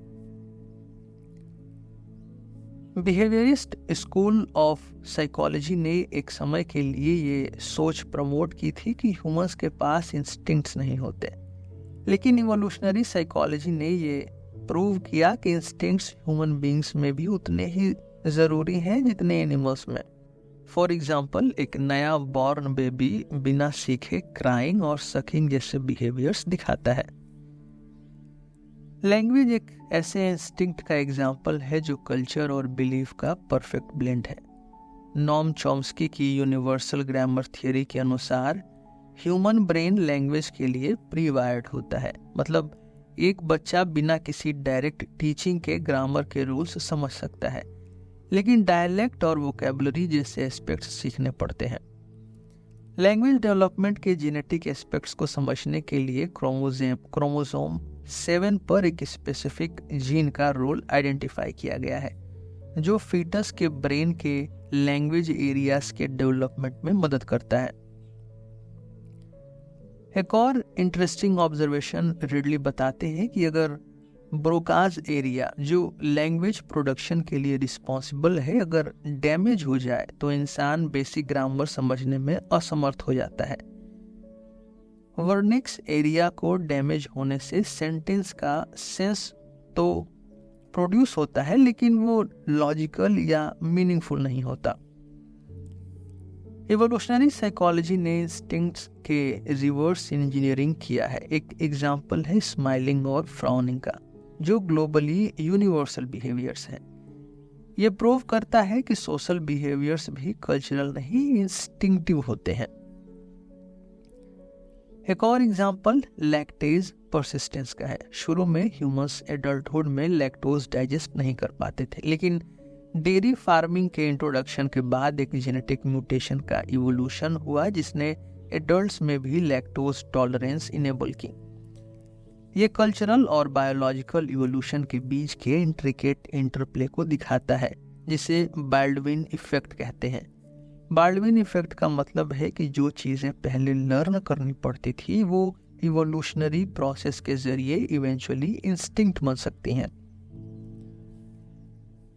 बिहेवियरिस्ट स्कूल ऑफ साइकोलॉजी ने एक समय के लिए ये सोच प्रमोट की थी कि ह्यूमंस के पास इंस्टिंक्ट्स नहीं होते, लेकिन इवोल्यूशनरी साइकोलॉजी ने ये प्रूव किया कि इंस्टिंक्ट्स ह्यूमन बीइंग्स में भी उतने ही ज़रूरी हैं जितने एनिमल्स में। फॉर एग्जाम्पल, एक नया बॉर्न बेबी बिना सीखे क्राइंग और सकिंग जैसे बिहेवियर्स दिखाता है। लैंग्वेज एक ऐसे इंस्टिंक्ट का एग्जाम्पल है जो कल्चर और बिलीफ का परफेक्ट ब्लेंड है। नॉम चॉम्स्की की यूनिवर्सल ग्रामर थियरी के अनुसार ह्यूमन ब्रेन लैंग्वेज के लिए प्री वायर्ड होता है, मतलब एक बच्चा बिना किसी डायरेक्ट टीचिंग के ग्रामर के रूल्स समझ सकता है, लेकिन डायलेक्ट और वोकेबलरी जैसे एस्पेक्ट्स सीखने पड़ते हैं। लैंग्वेज डेवलपमेंट के जेनेटिक एस्पेक्ट्स को समझने के लिए क्रोमोसोम 7 पर एक स्पेसिफिक जीन का रोल आइडेंटिफाई किया गया है जो फीटस के ब्रेन के लैंग्वेज एरियाज के डेवलपमेंट में मदद करता है। एक और इंटरेस्टिंग ऑब्जर्वेशन रिडली बताते हैं कि अगर ब्रोकाज एरिया जो लैंग्वेज प्रोडक्शन के लिए रिस्पॉन्सिबल है अगर डैमेज हो जाए तो इंसान बेसिक ग्रामर समझने में असमर्थ हो जाता है। वर्निक्स एरिया को डैमेज होने से सेंटेंस का सेंस तो प्रोड्यूस होता है लेकिन वो लॉजिकल या मीनिंगफुल नहीं होता। इवोल्यूशनरी साइकोलॉजी ने इंस्टिंक्ट्स के रिवर्स इंजीनियरिंग किया है। एक एग्जाम्पल है स्माइलिंग और फ्राउनिंग का जो ग्लोबली यूनिवर्सल बिहेवियर्स हैं। ये प्रूव करता है कि सोशल बिहेवियर्स भी कल्चरल नहीं इंस्टिंक्टिव होते हैं। एक और एग्जाम्पल लैक्टेज परसिस्टेंस का है। शुरू में ह्यूमंस एडल्टहुड में लैक्टोज डाइजेस्ट नहीं कर पाते थे, लेकिन डेयरी फार्मिंग के इंट्रोडक्शन के बाद एक जेनेटिक म्यूटेशन का इवोल्यूशन हुआ जिसने एडल्ट्स में भी लैक्टोज टॉलरेंस इनेबल की। ये कल्चरल और बायोलॉजिकल इवोल्यूशन के बीच के इंट्रिकेट इंटरप्ले को दिखाता है जिसे बाल्डविन इफेक्ट कहते हैं। बाल्डविन इफेक्ट का मतलब है कि जो चीज़ें पहले लर्न करनी पड़ती थी वो इवोल्यूशनरी प्रोसेस के जरिए इवेंचुअली इंस्टिंक्ट बन सकती हैं।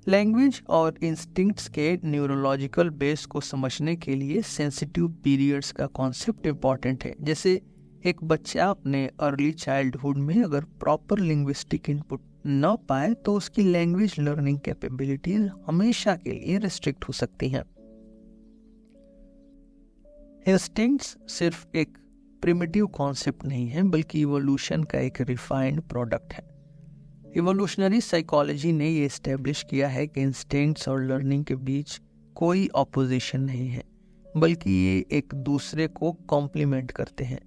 लैंग्वेज और इंस्टिंक्ट्स के न्यूरोलॉजिकल बेस को समझने के लिए सेंसिटिव पीरियड्स का कॉन्सेप्ट इम्पॉर्टेंट है। जैसे एक बच्चा अपने अर्ली चाइल्डहुड में अगर प्रॉपर लिंग्विस्टिक इनपुट न पाए तो उसकी लैंग्वेज लर्निंग कैपेबिलिटीज हमेशा के लिए रिस्ट्रिक्ट हो सकती हैं। इंस्टिंक्ट्स सिर्फ एक प्रिमिटिव कॉन्सेप्ट नहीं है बल्कि इवोल्यूशन का एक रिफाइंड प्रोडक्ट है। इवोल्यूशनरी साइकोलॉजी ने ये एस्टेब्लिश किया है कि इंस्टिंक्ट्स और लर्निंग के बीच कोई ऑपोजिशन नहीं है बल्कि ये एक दूसरे को कॉम्प्लीमेंट करते हैं।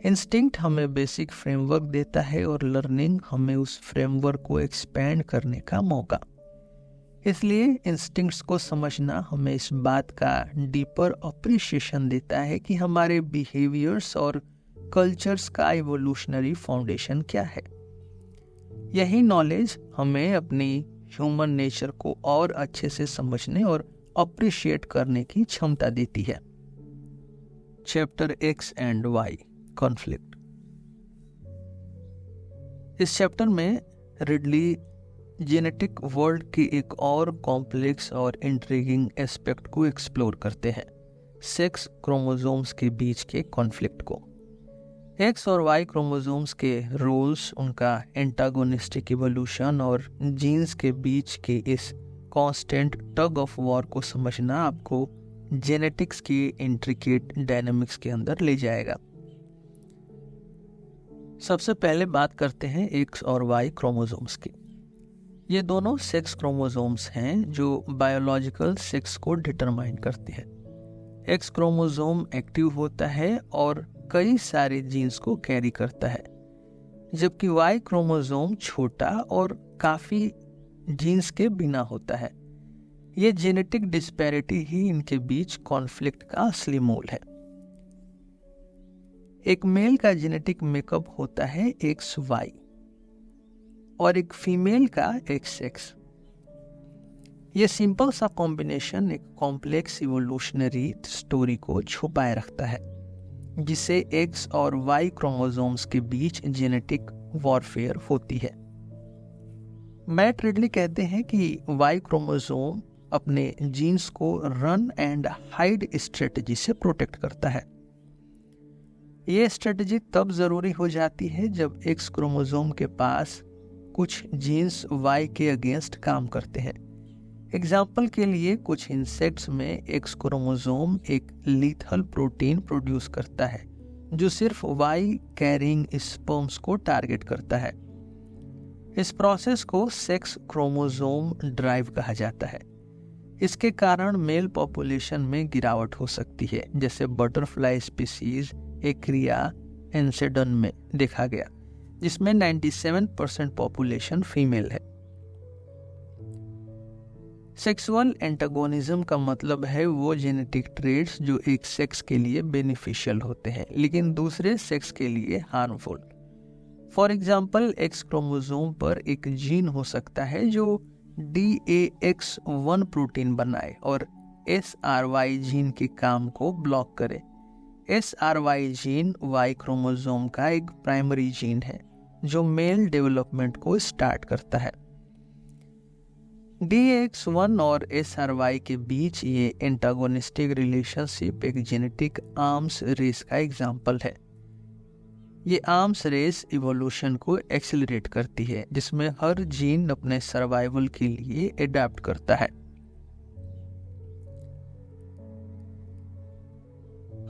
इंस्टिंक्ट हमें बेसिक फ्रेमवर्क देता है और लर्निंग हमें उस फ्रेमवर्क को एक्सपैंड करने का मौका। इसलिए इंस्टिंक्ट्स को समझना हमें इस बात का डीपर अप्रिशिएशन देता है कि हमारे बिहेवियर्स और कल्चर्स का इवोल्यूशनरी फाउंडेशन क्या है। यही नॉलेज हमें अपनी ह्यूमन नेचर को और अच्छे से समझने और अप्रिशिएट करने की क्षमता देती है। Chapter X and Y conflict. इस चैप्टर में रिडली जेनेटिक वर्ल्ड की एक और कॉम्प्लेक्स और इंट्रिगिंग एस्पेक्ट को एक्सप्लोर करते हैं, सेक्स क्रोमोसोम्स के बीच के कॉन्फ्लिक्ट को। एक्स और वाई क्रोमोसोम्स के रोल्स, उनका एंटागोनिस्टिक इवोल्यूशन और जीन्स के बीच के इस कांस्टेंट टग ऑफ वॉर को समझना आपको जेनेटिक्स की इंट्रिकेट डायनामिक्स के अंदर ले जाएगा। सबसे पहले बात करते हैं एक्स और वाई क्रोमोसोम्स की। ये दोनों सेक्स क्रोमोसोम्स हैं जो बायोलॉजिकल सेक्स को डिटरमाइन करते हैं। एक्स क्रोमोसोम एक्टिव होता है और कई सारे जीन्स को कैरी करता है, जबकि वाई क्रोमोसोम छोटा और काफी जीन्स के बिना होता है। ये जेनेटिक डिस्पैरिटी ही इनके बीच कॉन्फ्लिक्ट का असली मूल है। एक मेल का जेनेटिक मेकअप होता है XY और एक फीमेल का XX। ये सिंपल सा कॉम्बिनेशन एक कॉम्प्लेक्स इवोल्यूशनरी स्टोरी को छुपाए रखता है, जिसे X और Y क्रोमोसोम्स के बीच जेनेटिक वॉरफेयर होती है। मैट रिडली कहते हैं कि Y क्रोमोसोम अपने जीन्स को रन एंड हाइड स्ट्रेटजी से प्रोटेक्ट करता है। ये स्ट्रेटजी तब जरूरी हो जाती है जब X क्रोमोसोम के पास कुछ जीन्स Y के अगेंस्ट काम करते हैं। एग्जाम्पल के लिए कुछ इंसेक्ट्स में X क्रोमोसोम एक लीथल प्रोटीन प्रोड्यूस करता है जो सिर्फ Y कैरिंग स्पर्म्स को टारगेट करता है। इस प्रोसेस को सेक्स क्रोमोसोम ड्राइव कहा जाता है। इसके कारण मेल पॉपुलेशन में गिरावट हो सकती है, जैसे बटरफ्लाई स्पीसीज एक्रिया एंसेडन में देखा गया, जिसमें 97% पॉपुलेशन फीमेल है। सेक्सुअल एंटागोनिज्म का मतलब है वो जेनेटिक ट्रेड्स जो एक सेक्स के लिए बेनिफिशियल होते हैं लेकिन दूसरे सेक्स के लिए harmful. For example, X chromosome पर एक जीन हो सकता है जो DAX1 प्रोटीन बनाए और SRY जीन के काम को ब्लॉक करे। SRY जीन Y क्रोमोसोम का एक प्राइमरी जीन है जो मेल डेवलपमेंट को स्टार्ट करता है। DAX1 और SRY के बीच ये एंटागोनिस्टिक रिलेशनशिप एक जेनेटिक आर्म्स रेस का एग्जाम्पल है। ये आर्म्स रेस इवोल्यूशन को एक्सेलरेट करती है, जिसमें हर जीन अपने सर्वाइवल के लिए अडैप्ट करता है।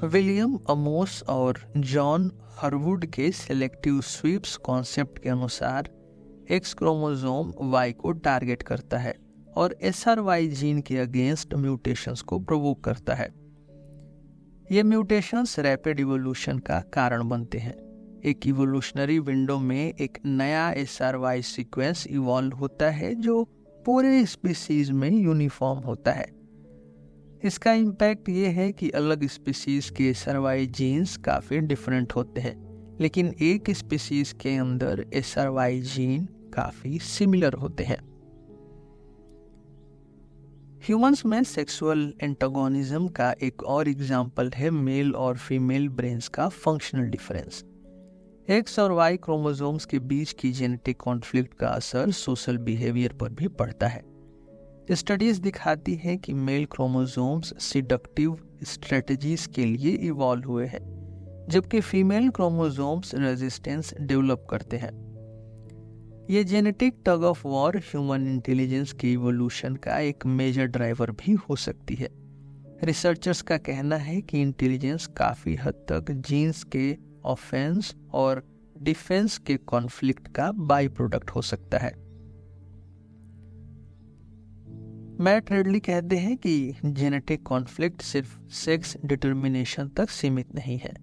विलियम अमोस और जॉन हरवुड के सिलेक्टिव स्वीप्स कॉन्सेप्ट के अनुसार X क्रोमोसोम Y को टारगेट करता है और SRY जीन के अगेंस्ट म्यूटेशंस को प्रोवोक करता है। ये म्यूटेशंस रैपिड इवोल्यूशन का कारण बनते हैं। एक इवोल्यूशनरी विंडो में एक नया SRY सीक्वेंस इवॉल्व होता है जो पूरे स्पीसीज में यूनिफॉर्म होता है। इसका इम्पैक्ट ये है कि अलग स्पीसीज के SRY जीन्स काफ़ी डिफरेंट होते हैं, लेकिन एक स्पीसीज के अंदर SRY जीन काफ़ी सिमिलर होते हैं। ह्यूमंस में सेक्सुअल एंटागोनिज्म का एक और एग्जाम्पल है मेल और फीमेल ब्रेन्स का फंक्शनल डिफरेंस। X और Y क्रोमोसोम्स के बीच की जेनेटिक कॉन्फ्लिक्ट का असर सोशल बिहेवियर पर भी पड़ता है। स्टडीज दिखाती हैं कि मेल क्रोमोसोम्स सिडक्टिव स्ट्रेटजीज के लिए इवॉल्व हुए हैं, जबकि फीमेल क्रोमोसोम्स रेजिस्टेंस डेवलप करते हैं। ये genetic tug of war human intelligence के इवोल्यूशन का एक मेजर ड्राइवर भी हो सकती है। रिसर्चर्स का कहना है कि इंटेलिजेंस काफ़ी हद तक जीन्स के ऑफेंस और डिफेंस के कॉन्फ्लिक्ट का बाई प्रोडक्ट हो सकता है। मैट रिडली कहते हैं कि जेनेटिक कॉन्फ्लिक्ट सिर्फ सेक्स डिटर्मिनेशन तक सीमित नहीं है।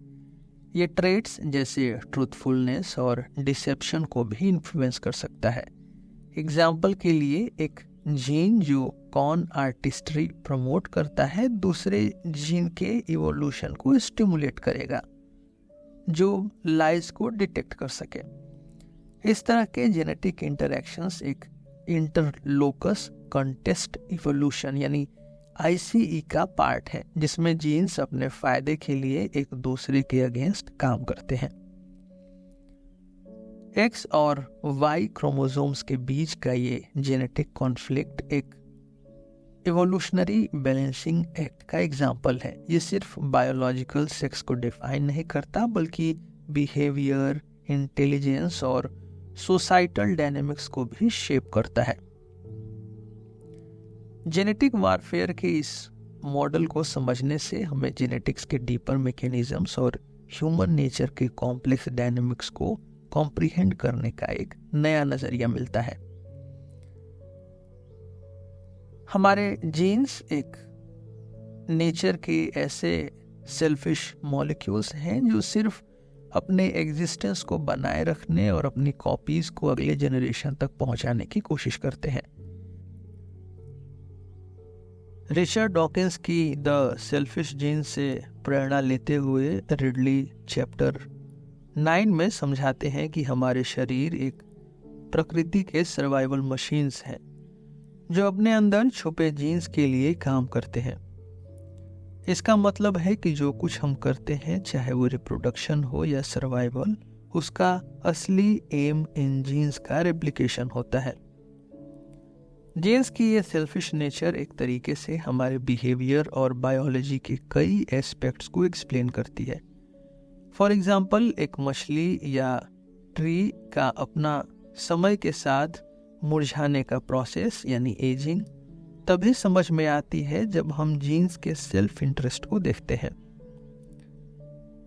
ये ट्रेट्स जैसे ट्रूथफुलनेस और डिसेप्शन को भी इन्फ्लुएंस कर सकता है। एग्जाम्पल के लिए, एक जीन जो कॉन आर्टिस्ट्री प्रमोट करता है दूसरे जीन के इवोल्यूशन को स्टिमुलेट करेगा जो लाइज को डिटेक्ट कर सके। इस तरह के जेनेटिक इंटरैक्शंस एक इंटरलोकस कंटेस्ट इवोल्यूशन यानी ICE का पार्ट है, जिसमें जीन्स अपने फायदे के लिए एक दूसरे के अगेंस्ट काम करते हैं। X और Y क्रोमोसोम्स के बीच का ये जेनेटिक कॉन्फ्लिक्ट एक इवोल्यूशनरी बैलेंसिंग एक्ट का एग्जाम्पल है। ये सिर्फ बायोलॉजिकल सेक्स को डिफाइन नहीं करता, बल्कि बिहेवियर, इंटेलिजेंस और सोसाइटल डायनेमिक्स को भी शेप करता है। जेनेटिक वारफेयर के इस मॉडल को समझने से हमें जेनेटिक्स के डीपर मैकेनिज्म्स और ह्यूमन नेचर के कॉम्प्लेक्स डायनेमिक्स को कॉम्प्रिहेंड करने का एक नया नजरिया मिलता है। हमारे जीन्स एक नेचर के ऐसे सेल्फिश मॉलिक्यूल्स हैं जो सिर्फ अपने एग्जिस्टेंस को बनाए रखने और अपनी कॉपीज को अगले जनरेशन तक पहुंचाने की कोशिश करते हैं। रिचर्ड डॉकिंस की द सेल्फिश जीन से प्रेरणा लेते हुए रिडली चैप्टर 9 में समझाते हैं कि हमारे शरीर एक प्रकृति के सर्वाइवल मशीन्स हैं जो अपने अंदर छुपे जीन्स के लिए काम करते हैं। इसका मतलब है कि जो कुछ हम करते हैं, चाहे वो रिप्रोडक्शन हो या सर्वाइवल, उसका असली एम इन जीन्स का रेप्लिकेशन होता है। जीन्स की ये सेल्फिश नेचर एक तरीके से हमारे बिहेवियर और बायोलॉजी के कई एस्पेक्ट्स को एक्सप्लेन करती है। फॉर एग्जाम्पल, एक मछली या ट्री का अपना समय के साथ मुरझाने का प्रोसेस यानी एजिंग तभी समझ में आती है जब हम जीन्स के सेल्फ इंटरेस्ट को देखते हैं।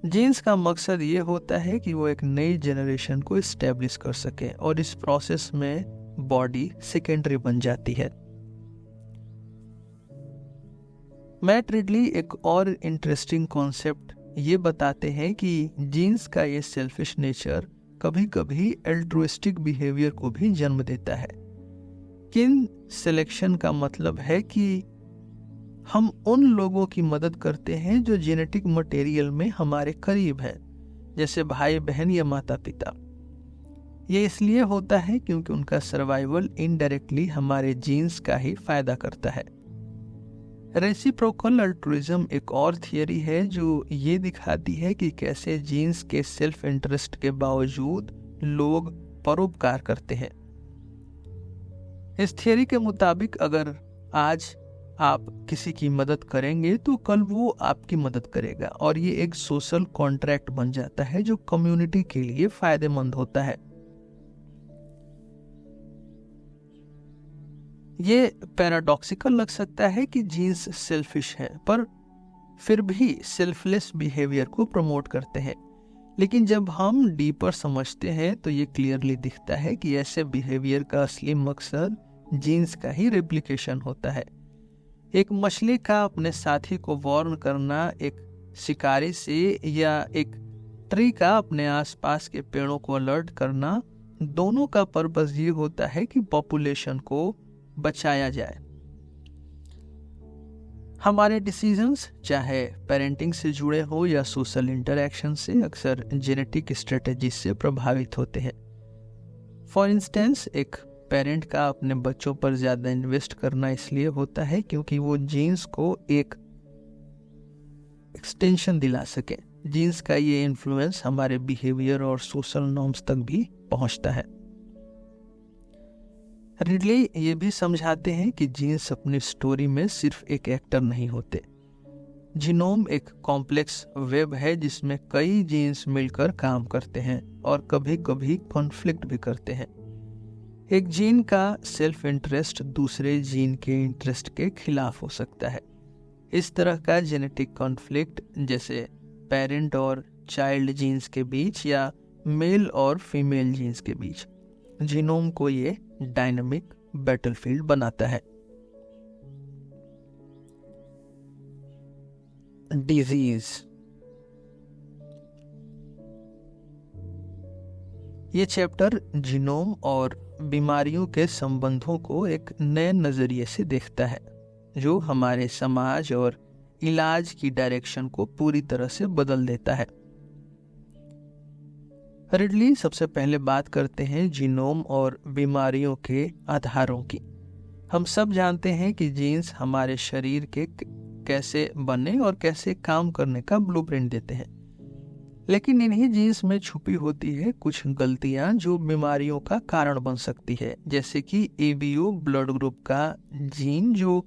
जीन्स का मकसद ये होता है कि वो एक नई जनरेशन को एस्टेब्लिश कर सके और इस प्रोसेस में बॉडी सेकेंडरी बन जाती है। मैट रिडली एक और इंटरेस्टिंग कॉन्सेप्ट ये बताते हैं कि जीन्स का ये सेल्फिश नेचर कभी कभी एल्ट्रुइस्टिक बिहेवियर को भी जन्म देता है। किन सिलेक्शन का मतलब है कि हम उन लोगों की मदद करते हैं जो जेनेटिक मटेरियल में हमारे करीब हैं, जैसे भाई बहन या माता पिता। ये इसलिए होता है क्योंकि उनका सर्वाइवल इनडायरेक्टली हमारे जीन्स का ही फायदा करता है। रेसिप्रोकल अल्ट्रुइज्म एक और थियरी है जो ये दिखाती है कि कैसे जीन्स के सेल्फ इंटरेस्ट के बावजूद लोग परोपकार करते हैं। इस थियरी के मुताबिक अगर आज आप किसी की मदद करेंगे तो कल वो आपकी मदद करेगा और ये एक सोशल कॉन्ट्रैक्ट बन जाता है जो कम्युनिटी के लिए फायदेमंद होता है। ये पैराडॉक्सिकल लग सकता है कि जीन्स सेल्फिश है, पर फिर भी सेल्फलेस बिहेवियर को प्रमोट करते हैं। लेकिन जब हम डीपर समझते हैं तो ये क्लियरली दिखता है कि ऐसे बिहेवियर का असली मकसद जीन्स का ही रेप्लिकेशन होता है। एक मछली का अपने साथी को वार्न करना एक शिकारी से या एक ट्री का अपने आसपास के पेड़ों को अलर्ट करना, दोनों का पर्पस ये होता है कि पॉपुलेशन को बचाया जाए। हमारे डिसीजंस चाहे पेरेंटिंग से जुड़े हो या सोशल इंटरैक्शन से अक्सर जेनेटिक स्ट्रेटजी से प्रभावित होते हैं। फॉर इंस्टेंस, एक पेरेंट का अपने बच्चों पर ज्यादा इन्वेस्ट करना इसलिए होता है क्योंकि वो जीन्स को एक एक्सटेंशन दिला सके। जीन्स का ये इन्फ्लुएंस हमारे बिहेवियर और सोशल नॉर्म्स तक भी पहुंचता है। रिडली ये भी समझाते हैं कि जीन्स अपनी स्टोरी में सिर्फ एक एक्टर नहीं होते। जीनोम एक कॉम्प्लेक्स वेब है जिसमें कई जीन्स मिलकर काम करते हैं और कभी कभी कॉन्फ्लिक्ट भी करते हैं। एक जीन का सेल्फ इंटरेस्ट दूसरे जीन के इंटरेस्ट के खिलाफ हो सकता है। इस तरह का जेनेटिक कॉन्फ्लिक्ट, जैसे पेरेंट और चाइल्ड जीन्स के बीच या मेल और फीमेल जीन्स के बीच, जीनोम को ये डायनामिक बैटलफील्ड बनाता है। डिजीज, ये चैप्टर जीनोम और बीमारियों के संबंधों को एक नए नजरिए से देखता है जो हमारे समाज और इलाज की डायरेक्शन को पूरी तरह से बदल देता है। रिडली सबसे पहले बात करते हैं जीनोम और बीमारियों के आधारों की। हम सब जानते हैं कि जीन्स हमारे शरीर के कैसे बनने और कैसे काम करने का ब्लूप्रिंट देते हैं, लेकिन इन्हीं जीन्स में छुपी होती है कुछ गलतियां जो बीमारियों का कारण बन सकती है, जैसे कि एबीओ ब्लड ग्रुप का जीन जो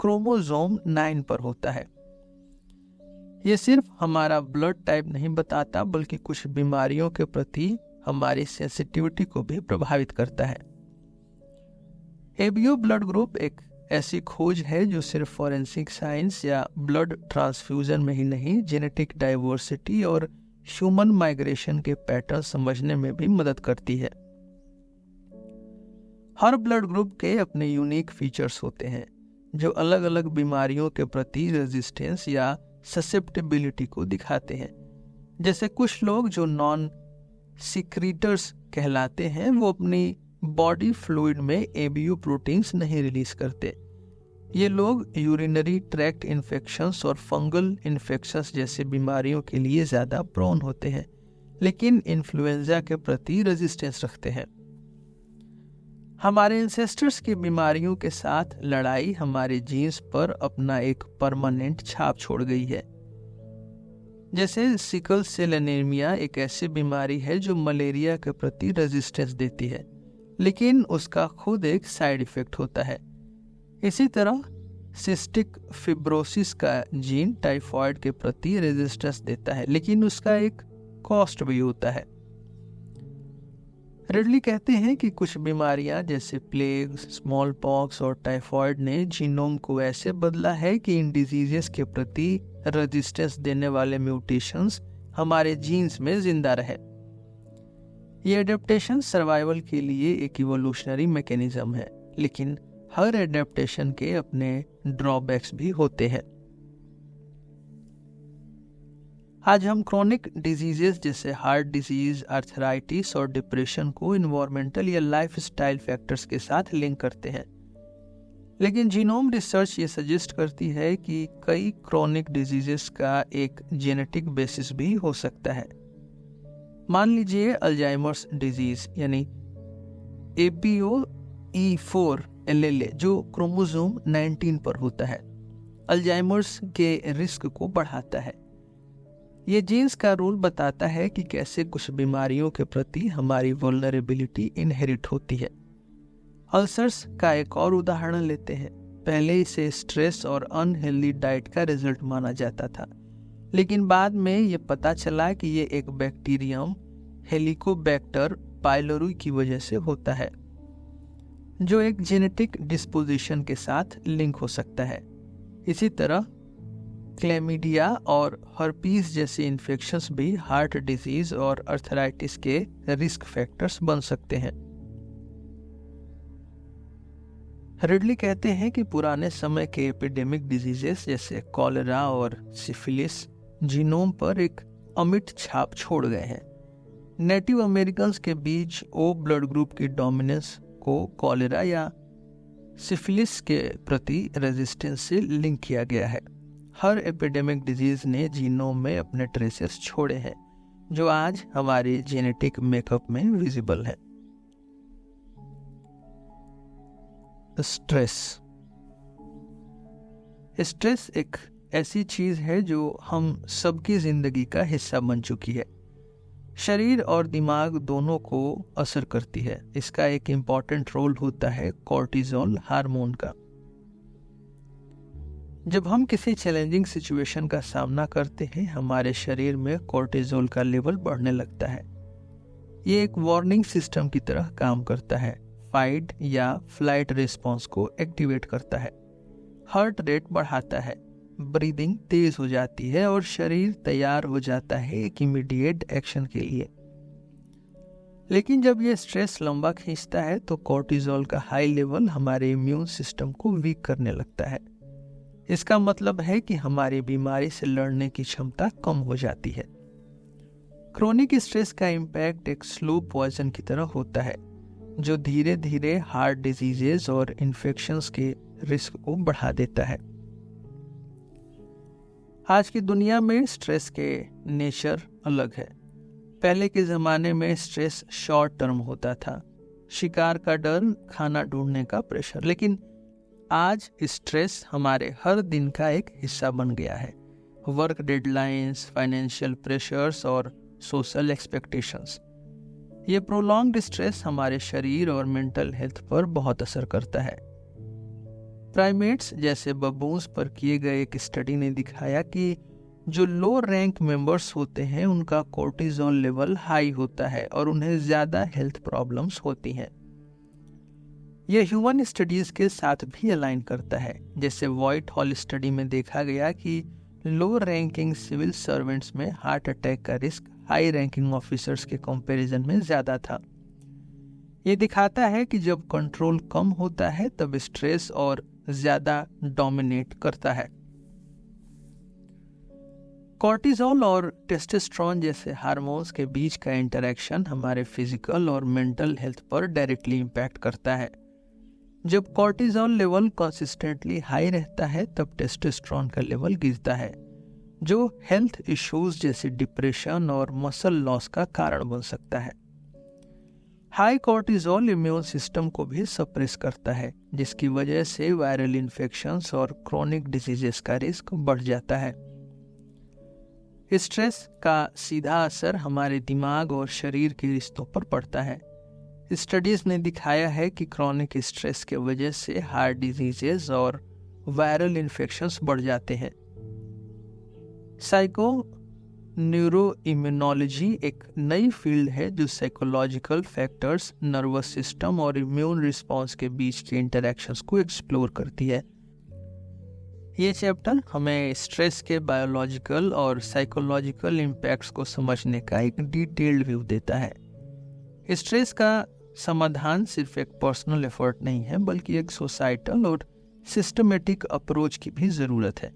क्रोमोसोम 9 पर होता है। ये सिर्फ हमारा ब्लड टाइप नहीं बताता बल्कि कुछ बीमारियों के प्रति हमारी सेंसिटिविटी को भी प्रभावित करता है। एबीओ ब्लड ग्रुप एक ऐसी खोज है जो सिर्फ फॉरेंसिक साइंस या ब्लड ट्रांसफ्यूजन में ही नहीं, जेनेटिक डाइवर्सिटी और ह्यूमन माइग्रेशन के पैटर्न समझने में भी मदद करती है। हर ब्लड ग्रुप के अपने यूनिक फीचर्स होते हैं जो अलग अलग बीमारियों के प्रति रेजिस्टेंस या ससेप्टेबिलिटी को दिखाते हैं। जैसे कुछ लोग जो नॉन सिक्रीटर्स कहलाते हैं वो अपनी बॉडी फ्लूइड में एबीयू प्रोटीन्स नहीं रिलीज करते। ये लोग यूरिनरी ट्रैक्ट इन्फेक्शंस और फंगल इन्फेक्शंस जैसे बीमारियों के लिए ज़्यादा प्रोन होते हैं, लेकिन इन्फ्लुएंजा के प्रति रेजिस्टेंस रखते हैं। हमारे एंसेस्टर्स की बीमारियों के साथ लड़ाई हमारे जीन्स पर अपना एक परमानेंट छाप छोड़ गई है। जैसे सिकल सेल एनीमिया एक ऐसी बीमारी है जो मलेरिया के प्रति रेजिस्टेंस देती है, लेकिन उसका खुद एक साइड इफेक्ट होता है। इसी तरह सिस्टिक फिब्रोसिस का जीन टाइफॉइड के प्रति रेजिस्टेंस देता है, लेकिन उसका एक कॉस्ट भी होता है। रिडली कहते हैं कि कुछ बीमारियां जैसे प्लेग, स्मॉल पॉक्स और टाइफॉइड ने जीनोम को ऐसे बदला है कि इन डिजीजेस के प्रति रेजिस्टेंस देने वाले म्यूटेशंस हमारे जीन्स में जिंदा रहे। ये एडेप्टेशन सर्वाइवल के लिए एक इवोल्यूशनरी मैकेनिज्म है, लेकिन हर एडेप्टेशन के अपने ड्रॉबैक्स भी होते हैं। आज हम क्रोनिक डिजीजेस जैसे हार्ट डिजीज, आर्थराइटिस और डिप्रेशन को इन्वायरमेंटल या लाइफस्टाइल फैक्टर्स के साथ लिंक करते हैं, लेकिन जीनोम रिसर्च ये सजेस्ट करती है कि कई क्रोनिक डिजीजेस का एक जेनेटिक बेसिस भी हो सकता है। मान लीजिए अल्जाइमर्स डिजीज यानी APOE4 LLA जो क्रोमोसोम 19 पर होता है, अल्जाइमर्स के रिस्क को बढ़ाता है। ये जीन्स का रोल बताता है कि कैसे कुछ बीमारियों के प्रति हमारी वल्नरेबिलिटी इनहेरिट होती है। अल्सर्स का एक और उदाहरण लेते हैं। पहले इसे स्ट्रेस और अनहेल्दी डाइट का रिजल्ट माना जाता था, लेकिन बाद में ये पता चला कि ये एक बैक्टीरियम हेलिकोबैक्टर पाइलोरी की वजह से होता है, जो एक जेनेटिक डिस्पोजिशन के साथ लिंक हो सकता है। इसी तरह क्लेमिडिया और हर्पीस जैसे इन्फेक्शंस भी हार्ट डिजीज और आर्थराइटिस के रिस्क फैक्टर्स बन सकते हैं। रिडली कहते हैं कि पुराने समय के एपिडेमिक डिजीजेस जैसे कॉलेरा और सिफिलिस जीनोम पर एक अमिट छाप छोड़ गए हैं। नेटिव अमेरिकन्स के बीच ओ ब्लड ग्रुप की डोमिनेंस को कॉलेरा या सिफिलिस के प्रति रेजिस्टेंस से लिंक किया गया है। हर एपिडेमिक डिजीज ने जीनोम में अपने ट्रेसेस छोड़े हैं, जो आज हमारे जेनेटिक मेकअप में विजिबल है। स्ट्रेस एक ऐसी चीज है जो हम सबकी जिंदगी का हिस्सा बन चुकी है। शरीर और दिमाग दोनों को असर करती है। इसका एक इम्पॉर्टेंट रोल होता है कॉर्टिजोल हार्मोन का। जब हम किसी चैलेंजिंग सिचुएशन का सामना करते हैं, हमारे शरीर में कॉर्टिजोल का लेवल बढ़ने लगता है। ये एक वार्निंग सिस्टम की तरह काम करता है। फाइट या फ्लाइट रिस्पॉन्स को एक्टिवेट करता है, हार्ट रेट बढ़ाता है, ब्रीदिंग तेज हो जाती है और शरीर तैयार हो जाता है एक इमीडिएट एक्शन के लिए। लेकिन जब ये स्ट्रेस लंबा खींचता है तो कॉर्टिजोल का हाई लेवल हमारे इम्यून सिस्टम को वीक करने लगता है। इसका मतलब है कि हमारी बीमारी से लड़ने की क्षमता कम हो जाती है। क्रोनिक स्ट्रेस का इम्पैक्ट एक स्लो पॉइजन की तरह होता है, जो धीरे धीरे हार्ट डिजीजेस और इन्फेक्शंस के रिस्क को बढ़ा देता है। आज की दुनिया में स्ट्रेस के नेचर अलग है। पहले के ज़माने में स्ट्रेस शॉर्ट टर्म होता था, शिकार का डर, खाना ढूंढने का प्रेशर, लेकिन आज स्ट्रेस हमारे हर दिन का एक हिस्सा बन गया है। वर्क डेडलाइंस, फाइनेंशियल प्रेशर्स और सोशल एक्सपेक्टेशंस। ये प्रोलॉन्ग्ड स्ट्रेस हमारे शरीर और मेंटल हेल्थ पर बहुत असर करता है। प्राइमेट्स जैसे बबून्स पर किए गए एक स्टडी ने दिखाया कि जो लो रैंक मेंबर्स होते हैं उनका कोर्टिजोल लेवल हाई होता है और उन्हें ज़्यादा हेल्थ प्रॉब्लम्स होती हैं। यह ह्यूमन स्टडीज़ के साथ भी अलाइन करता है। जैसे व्हाइट हॉल स्टडी में देखा गया कि लो रैंकिंग सिविल सर्वेंट्स में हार्ट अटैक का रिस्क हाई रैंकिंग ऑफिसर्स के कंपैरिजन में ज़्यादा था। ये दिखाता है कि जब कंट्रोल कम होता है तब स्ट्रेस और ज़्यादा डोमिनेट करता है। कॉर्टिसोल और टेस्टोस्टेरोन जैसे हार्मोन्स के बीच का इंटरेक्शन हमारे फिजिकल और मेंटल हेल्थ पर डायरेक्टली इम्पैक्ट करता है। जब कॉर्टिसोल लेवल कंसिस्टेंटली हाई रहता है तब टेस्टोस्टेरोन का लेवल गिरता है, जो हेल्थ इश्यूज जैसे डिप्रेशन और मसल लॉस का कारण बन सकता है। हाई कॉर्टिसोल इम्यून सिस्टम को भी सप्रेस करता है, जिसकी वजह से वायरल इन्फेक्शंस और क्रोनिक डिजीजेस का रिस्क बढ़ जाता है। स्ट्रेस का सीधा असर हमारे दिमाग और शरीर के रिश्तों पर पड़ता है। स्टडीज ने दिखाया है कि क्रोनिक स्ट्रेस के वजह से हार्ट डिजीजेस और वायरल इन्फेक्शंस बढ़ जाते हैं। साइको न्यूरोइम्यूनोलॉजी एक नई फील्ड है जो साइकोलॉजिकल फैक्टर्स, नर्वस सिस्टम और इम्यून रिस्पॉन्स के बीच के इंटरैक्शंस को एक्सप्लोर करती है। ये चैप्टर हमें स्ट्रेस के बायोलॉजिकल और साइकोलॉजिकल इम्पैक्ट्स को समझने का एक डिटेल्ड व्यू देता है। स्ट्रेस का समाधान सिर्फ एक पर्सनल एफर्ट नहीं है, बल्कि एक सोसाइटल और सिस्टमेटिक अप्रोच की भी ज़रूरत है।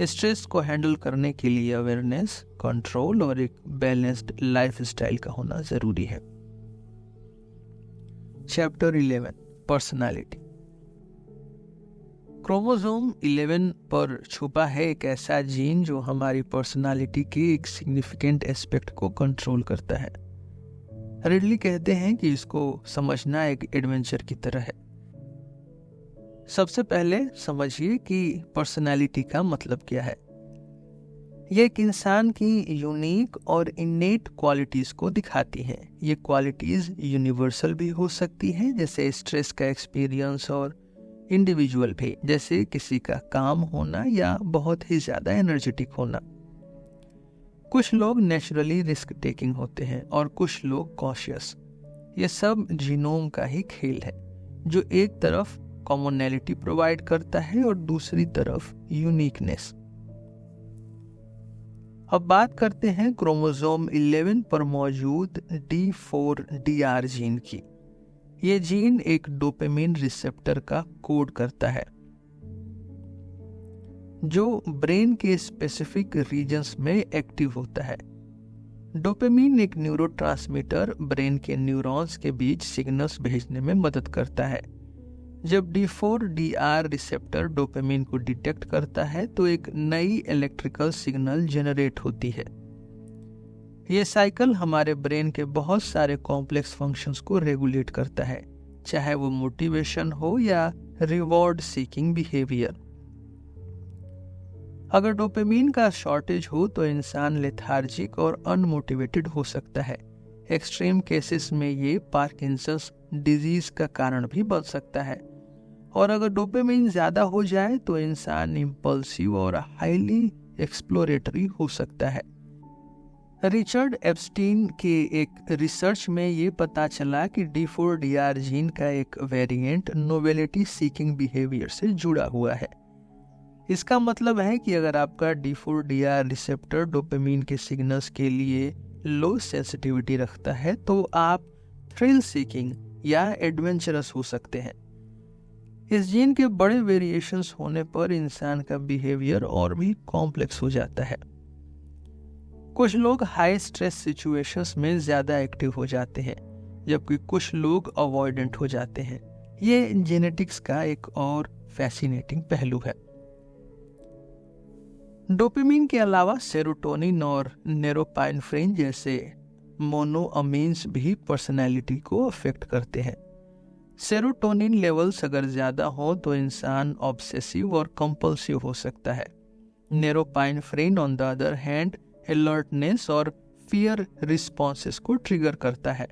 स्ट्रेस को हैंडल करने के लिए अवेयरनेस, कंट्रोल और एक बैलेंस्ड लाइफस्टाइल का होना ज़रूरी है। Chapter 11, personality. क्रोमोसोम 11 पर छुपा है एक ऐसा जीन जो हमारी पर्सनालिटी के एक सिग्निफिकेंट एस्पेक्ट को कंट्रोल करता है। रिडली कहते हैं कि इसको समझना एक एडवेंचर की तरह है। सबसे पहले समझिए कि पर्सनालिटी का मतलब क्या है। ये एक इंसान की यूनिक और इनेट क्वालिटीज़ को दिखाती हैं। ये क्वालिटीज़ यूनिवर्सल भी हो सकती हैं, जैसे स्ट्रेस का एक्सपीरियंस, और इंडिविजुअल भी, जैसे किसी का काम होना या बहुत ही ज़्यादा एनर्जेटिक होना। कुछ लोग नेचुरली रिस्क टेकिंग होते हैं और कुछ लोग कॉशियस। ये सब जीनोम का ही खेल है, जो एक तरफ कॉमनैलिटी प्रोवाइड करता है और दूसरी तरफ यूनिकनेस। अब बात करते हैं क्रोमोसोम 11 पर मौजूद D4DR जीन की। ये जीन एक डोपामिन रिसेप्टर का कोड करता है, जो ब्रेन के स्पेसिफिक रीजन्स में एक्टिव होता है। डोपामिन एक न्यूरोट्रांसमीटर ब्रेन के न्यूरॉन्स के बीच सिग्नल्स भेजने में मदद करता है। जब D4DR रिसेप्टर डोपामिन को डिटेक्ट करता है तो एक नई इलेक्ट्रिकल सिग्नल जनरेट होती है। ये साइकिल हमारे ब्रेन के बहुत सारे कॉम्प्लेक्स फंक्शंस को रेगुलेट करता है, चाहे वो मोटिवेशन हो या रिवॉर्ड सीकिंग बिहेवियर। अगर डोपामिन का शॉर्टेज हो तो इंसान लेथार्जिक और अनमोटिवेटेड हो सकता है। एक्सट्रीम केसेस में ये पार्किंसंस डिजीज का कारण भी बन सकता है। और अगर डोपामिन ज़्यादा हो जाए तो इंसान इम्पल्सिव और हाईली एक्सप्लोरेटरी हो सकता है। रिचर्ड एप्स्टीन के एक रिसर्च में ये पता चला कि D4DR जीन का एक वेरिएंट नोवेलिटी सीकिंग बिहेवियर से जुड़ा हुआ है। इसका मतलब है कि अगर आपका D4DR रिसेप्टर डोपामिन के सिग्नल्स के लिए लो सेंसिटिविटी रखता है तो आप थ्रिल सीकिंग या एडवेंचरस हो सकते हैं। इस जीन के बड़े वेरिएशंस होने पर इंसान का बिहेवियर और भी कॉम्प्लेक्स हो जाता है। कुछ लोग हाई स्ट्रेस सिचुएशंस में ज़्यादा एक्टिव हो जाते हैं, जबकि कुछ लोग अवॉइडेंट हो जाते हैं। ये जेनेटिक्स का एक और फैसिनेटिंग पहलू है। डोपामिन के अलावा सेरोटोनिन और नेरोपाइनेफ्रिन जैसे मोनोअमीन्स भी पर्सनैलिटी को अफेक्ट करते हैं। सेरोटोनिन लेवल्स अगर ज़्यादा हो तो इंसान ऑब्सेसिव और कंपल्सिव हो सकता है। Norepinephrine on the other hand alertness और फियर रिस्पॉन्सेस को ट्रिगर करता है।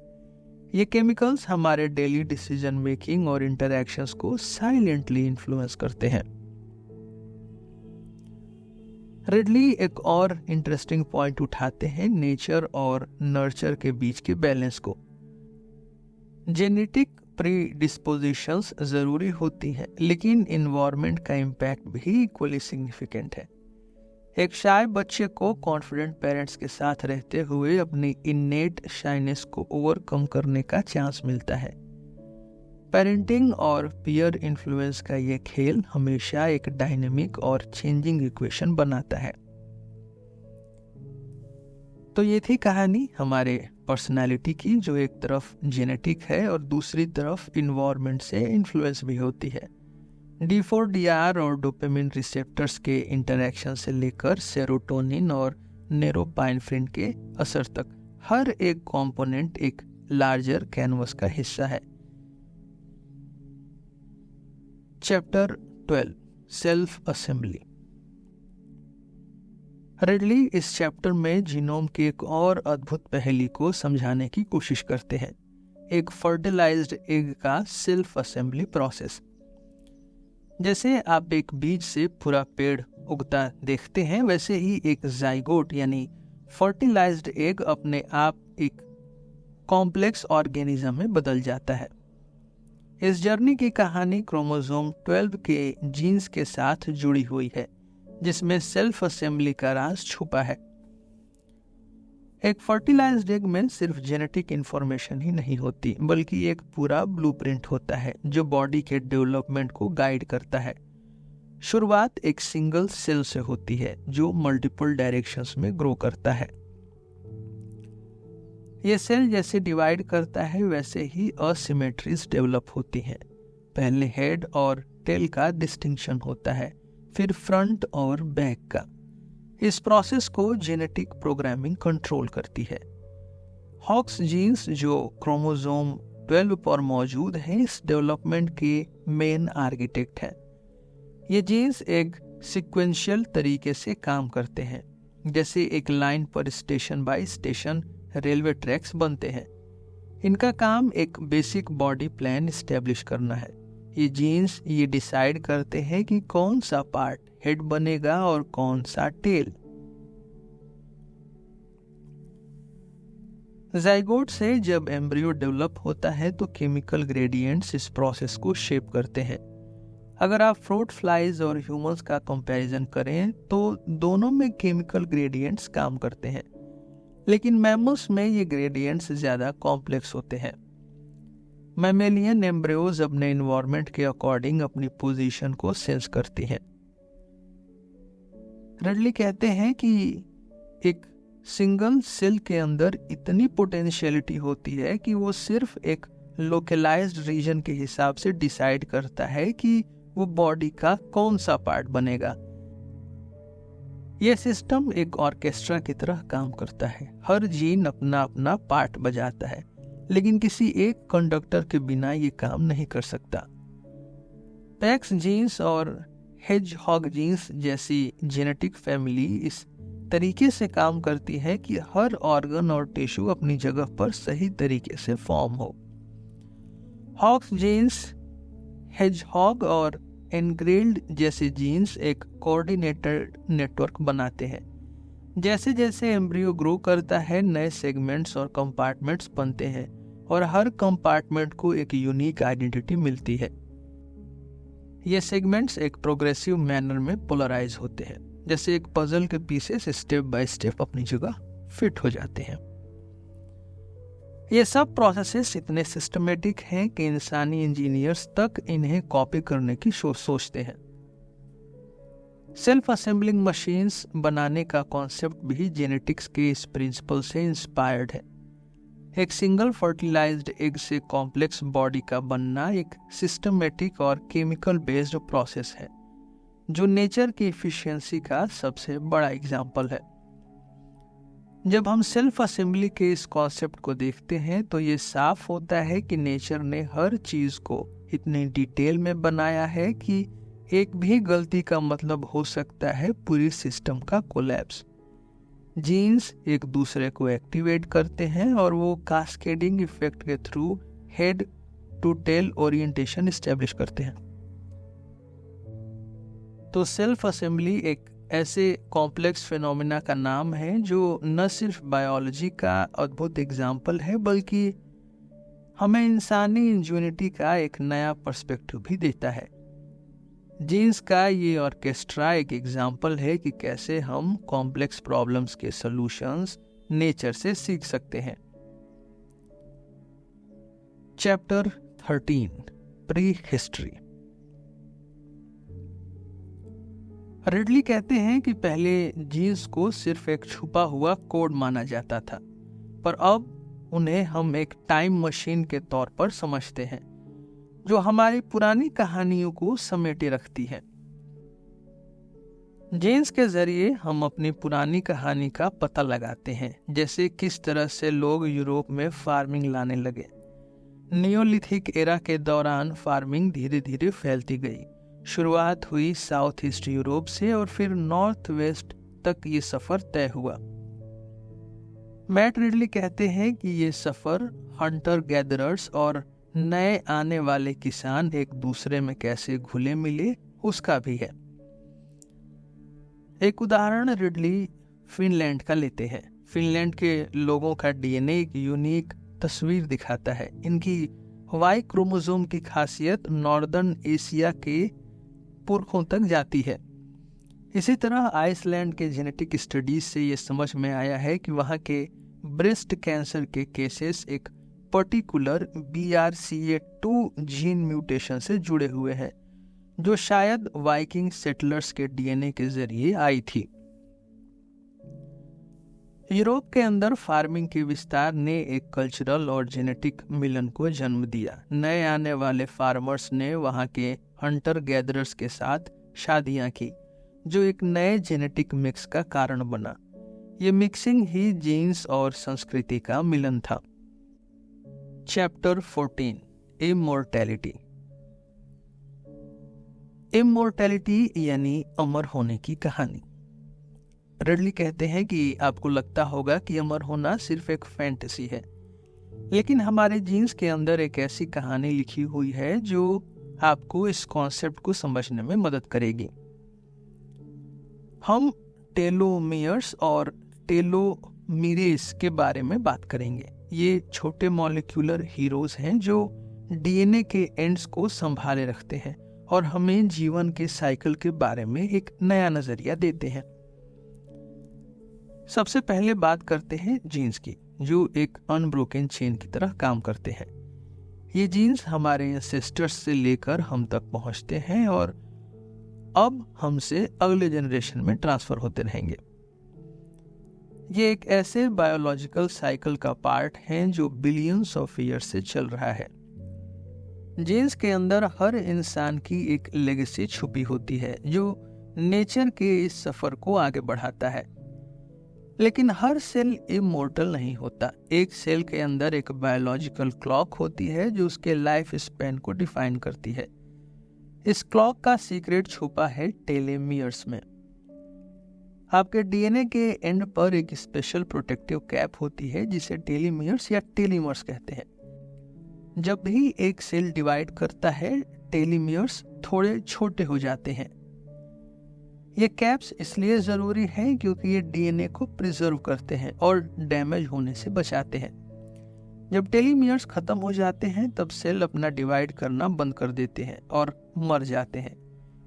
ये केमिकल्स हमारे डेली डिसीजन मेकिंग और इंटरैक्शंस को साइलेंटली इन्फ्लुएंस करते हैं। रिडली एक और इंटरेस्टिंग पॉइंट उठाते हैं नेचर और नर्चर के बीच के बैलेंस को। जेनेटिक प्रीडिस्पोजिशंस ज़रूरी होती हैं, लेकिन इन्वायरमेंट का इम्पैक्ट भी इक्वली सिग्निफिकेंट है। एक शाय बच्चे को कॉन्फिडेंट पेरेंट्स के साथ रहते हुए अपनी इन्नेट शाइनेस को ओवरकम करने का चांस मिलता है। पेरेंटिंग और पीयर इन्फ्लुएंस का ये खेल हमेशा एक डायनेमिक और चेंजिंग इक्वेशन बनाता है। तो ये थी कहानी हमारे पर्सनालिटी की, जो एक तरफ जेनेटिक है और दूसरी तरफ इन्वायरमेंट से इन्फ्लुएंस भी होती है। D4DR और डोपामिन रिसेप्टर्स के इंटरैक्शन से लेकर सेरोटोनिन और नेरोपाइनफ्रिन के असर तक हर एक कंपोनेंट एक लार्जर कैनवस का हिस्सा है। Chapter 12 self assembly. रिडली इस चैप्टर में जीनोम की एक और अद्भुत पहेली को समझाने की कोशिश करते हैं, एक फर्टिलाइज्ड एग का सेल्फ असेंबली प्रोसेस। जैसे आप एक बीज से पूरा पेड़ उगता देखते हैं, वैसे ही एक जाइगोट यानी फर्टिलाइज्ड एग अपने आप एक कॉम्प्लेक्स ऑर्गेनिज्म में बदल जाता है। इस जर्नी की कहानी क्रोमोसोम 12 के जीन्स के साथ जुड़ी हुई है, जिसमें सेल्फ असेंबली का राज छुपा है। एक फर्टिलाइज्ड एग में सिर्फ जेनेटिक इंफॉर्मेशन ही नहीं होती, बल्कि एक पूरा ब्लूप्रिंट होता है जो बॉडी के डेवलपमेंट को गाइड करता है। शुरुआत एक सिंगल सेल से होती है जो मल्टीपल डायरेक्शंस में ग्रो करता है। यह सेल जैसे डिवाइड करता है वैसे ही असिमेट्रीज डेवलप होती हैं। पहले हेड और टेल का डिस्टिंक्शन होता है, फिर फ्रंट और बैक का। इस प्रोसेस को जेनेटिक प्रोग्रामिंग कंट्रोल करती है। हॉक्स जीन्स जो क्रोमोसोम 12 पर मौजूद है, इस डेवलपमेंट के मेन आर्किटेक्ट हैं। ये जीन्स एक सीक्वेंशियल तरीके से काम करते हैं, जैसे एक लाइन पर station bye station railway tracks बनते हैं। इनका काम एक बेसिक बॉडी प्लान एस्टेब्लिश करना है। ये जीन्स ये डिसाइड करते हैं कि कौन सा पार्ट हेड बनेगा और कौन सा टेल। जाइगोट से जब एम्ब्रियो डेवलप होता है तो केमिकल ग्रेडियंट्स इस प्रोसेस को शेप करते हैं। अगर आप फ्रूट फ्लाइज और ह्यूमंस का कंपैरिजन करें तो दोनों में केमिकल ग्रेडियंट्स काम करते हैं, लेकिन मैमल्स में ये ग्रेडियंट्स ज्यादा कॉम्प्लेक्स होते हैं। मैमेलियन एम्ब्रियोज अपने एनवायरनमेंट के अकॉर्डिंग अपनी पोजीशन को सेंस करती हैं। रिडली कहते हैं कि एक सिंगल सेल के अंदर इतनी पोटेंशियलिटी होती है कि वो सिर्फ एक लोकलाइज्ड रीजन के हिसाब से डिसाइड करता है कि वो बॉडी का कौन सा पार्ट बनेगा। यह सिस्टम एक ऑर्केस्ट्रा की तरह काम करता है। हर जीन अपना अपना पार्ट बजाता है, लेकिन किसी एक कंडक्टर के बिना ये काम नहीं कर सकता। पैक्स जीन्स और हेजहॉग जीन्स जैसी जेनेटिक फैमिली इस तरीके से काम करती है कि हर ऑर्गन और टिश्यू अपनी जगह पर सही तरीके से फॉर्म हो। हॉक्स जीन्स, हेजहॉग और एनग्रेल्ड जैसे जीन्स एक कोऑर्डिनेटेड नेटवर्क बनाते हैं। जैसे जैसे एम्ब्रियो ग्रो करता है, नए सेगमेंट्स और कंपार्टमेंट्स बनते हैं और हर कंपार्टमेंट को एक यूनिक आइडेंटिटी मिलती है। ये सेगमेंट्स एक प्रोग्रेसिव मैनर में पोलराइज होते हैं, जैसे एक पजल के पीसेस स्टेप बाय स्टेप अपनी जगह फिट हो जाते हैं। ये सब प्रोसेसेस इतने सिस्टमेटिक हैं कि इंसानी इंजीनियर्स तक इन्हें कॉपी करने की सोचते हैं। सेल्फ असेंबलिंग मशीन्स बनाने का कॉन्सेप्ट भी जेनेटिक्स के इस प्रिंसिपल से इंस्पायर्ड है। एक सिंगल फर्टिलाइज्ड एग से कॉम्प्लेक्स बॉडी का बनना एक सिस्टमेटिक और केमिकल बेस्ड प्रोसेस है, जो नेचर की एफिशिएंसी का सबसे बड़ा एग्जाम्पल है। जब हम सेल्फ असेंबली के इस कॉन्सेप्ट को देखते हैं तो ये साफ होता है कि नेचर ने हर चीज को इतनी डिटेल में बनाया है कि एक भी गलती का मतलब हो सकता है पूरी सिस्टम का कोलैप्स। जीन्स एक दूसरे को एक्टिवेट करते हैं और वो कास्केडिंग इफेक्ट के through head to tail orientation establish करते हैं। तो सेल्फ असेंबली एक ऐसे कॉम्प्लेक्स फिनोमिना का नाम है जो न सिर्फ बायोलॉजी का अद्भुत एग्जाम्पल है, बल्कि हमें इंसानी इंजेन्युइटी का एक नया पर्सपेक्टिव भी देता है। जीन्स का ये ऑर्केस्ट्रा एक एग्जाम्पल है कि कैसे हम कॉम्प्लेक्स प्रॉब्लम्स के सॉल्यूशंस नेचर से सीख सकते हैं। Chapter 13 pre history. रिडली कहते हैं कि पहले जीन्स को सिर्फ एक छुपा हुआ कोड माना जाता था, पर अब उन्हें हम एक टाइम मशीन के तौर पर समझते हैं जो हमारी पुरानी कहानियों को समेटे रखती है। जीन्स के जरिए हम अपनी पुरानी कहानी का पता लगाते हैं, जैसे किस तरह से लोग यूरोप में फार्मिंग लाने लगे। नियोलिथिक एरा के दौरान फार्मिंग धीरे धीरे फैलती गई। शुरुआत हुई साउथ ईस्ट यूरोप से और फिर नॉर्थ वेस्ट तक ये सफर तय हुआ। मैट रिडली कहते हैं कि ये सफर हंटर गैदरर्स और नए आने वाले किसान एक दूसरे में कैसे घुले मिले उसका भी है। एक उदाहरण रिडली फिनलैंड का लेते हैं। फिनलैंड के लोगों का डीएनए एक यूनिक तस्वीर दिखाता है। इनकी वाई क्रोमोसोम की खासियत नॉर्दर्न एशिया के पुरखों तक जाती है। इसी तरह आइसलैंड के जेनेटिक स्टडीज से ये समझ में आया है कि वहाँ के ब्रेस्ट कैंसर के केसेस एक पर्टिकुलर BRCA2 जीन म्यूटेशन से जुड़े हुए हैं, जो शायद वाइकिंग सेटलर्स के डीएनए के जरिए आई थी। यूरोप के अंदर फार्मिंग के विस्तार ने एक कल्चरल और जेनेटिक मिलन को जन्म दिया। नए आने वाले फार्मर्स ने वहां के हंटर गैदरर्स के साथ शादियां की, जो एक नए जेनेटिक मिक्स का कारण बना। ये मिक्सिंग ही जीन्स और संस्कृति का मिलन था। Chapter 14 immortality. इमॉर्टैलिटी यानी अमर होने की कहानी। रिडली कहते हैं कि आपको लगता होगा कि अमर होना सिर्फ एक फैंटेसी है, लेकिन हमारे जीन्स के अंदर एक ऐसी कहानी लिखी हुई है जो आपको इस कॉन्सेप्ट को समझने में मदद करेगी। हम टेलोमियर्स और टेलोमीरेज के बारे में बात करेंगे। ये छोटे मॉलिक्यूलर हीरोज हैं जो डीएनए के एंड्स को संभाले रखते हैं और हमें जीवन के साइकिल के बारे में एक नया नजरिया देते हैं। सबसे पहले बात करते हैं जीन्स की, जो एक अनब्रोकन चेन की तरह काम करते हैं। ये जीन्स हमारे एंसेस्टर्स से लेकर हम तक पहुंचते हैं और अब हमसे अगले जनरेशन में ट्रांसफर होते रहेंगे। ये एक ऐसे बायोलॉजिकल साइकिल का पार्ट है जो बिलियंस ऑफ ईयर से चल रहा है। जीन्स के अंदर हर इंसान की एक लेगेसी छुपी होती है जो नेचर के इस सफर को आगे बढ़ाता है। लेकिन हर सेल इमॉर्टल नहीं होता। एक सेल के अंदर एक बायोलॉजिकल क्लॉक होती है जो उसके लाइफ स्पैन को डिफाइन करती है। इस क्लॉक का सीक्रेट छुपा है टेलोमियर्स में। आपके डीएनए के एंड पर एक स्पेशल प्रोटेक्टिव कैप होती है जिसे टेलोमियर्स या टेलोमर्स कहते हैं। जब भी एक सेल डिवाइड करता है, टेलोमियर्स थोड़े छोटे हो जाते हैं। ये कैप्स इसलिए जरूरी हैं क्योंकि ये डीएनए को प्रिजर्व करते हैं और डैमेज होने से बचाते हैं। जब टेलोमियर्स खत्म हो जाते हैं तब सेल अपना डिवाइड करना बंद कर देते हैं और मर जाते हैं।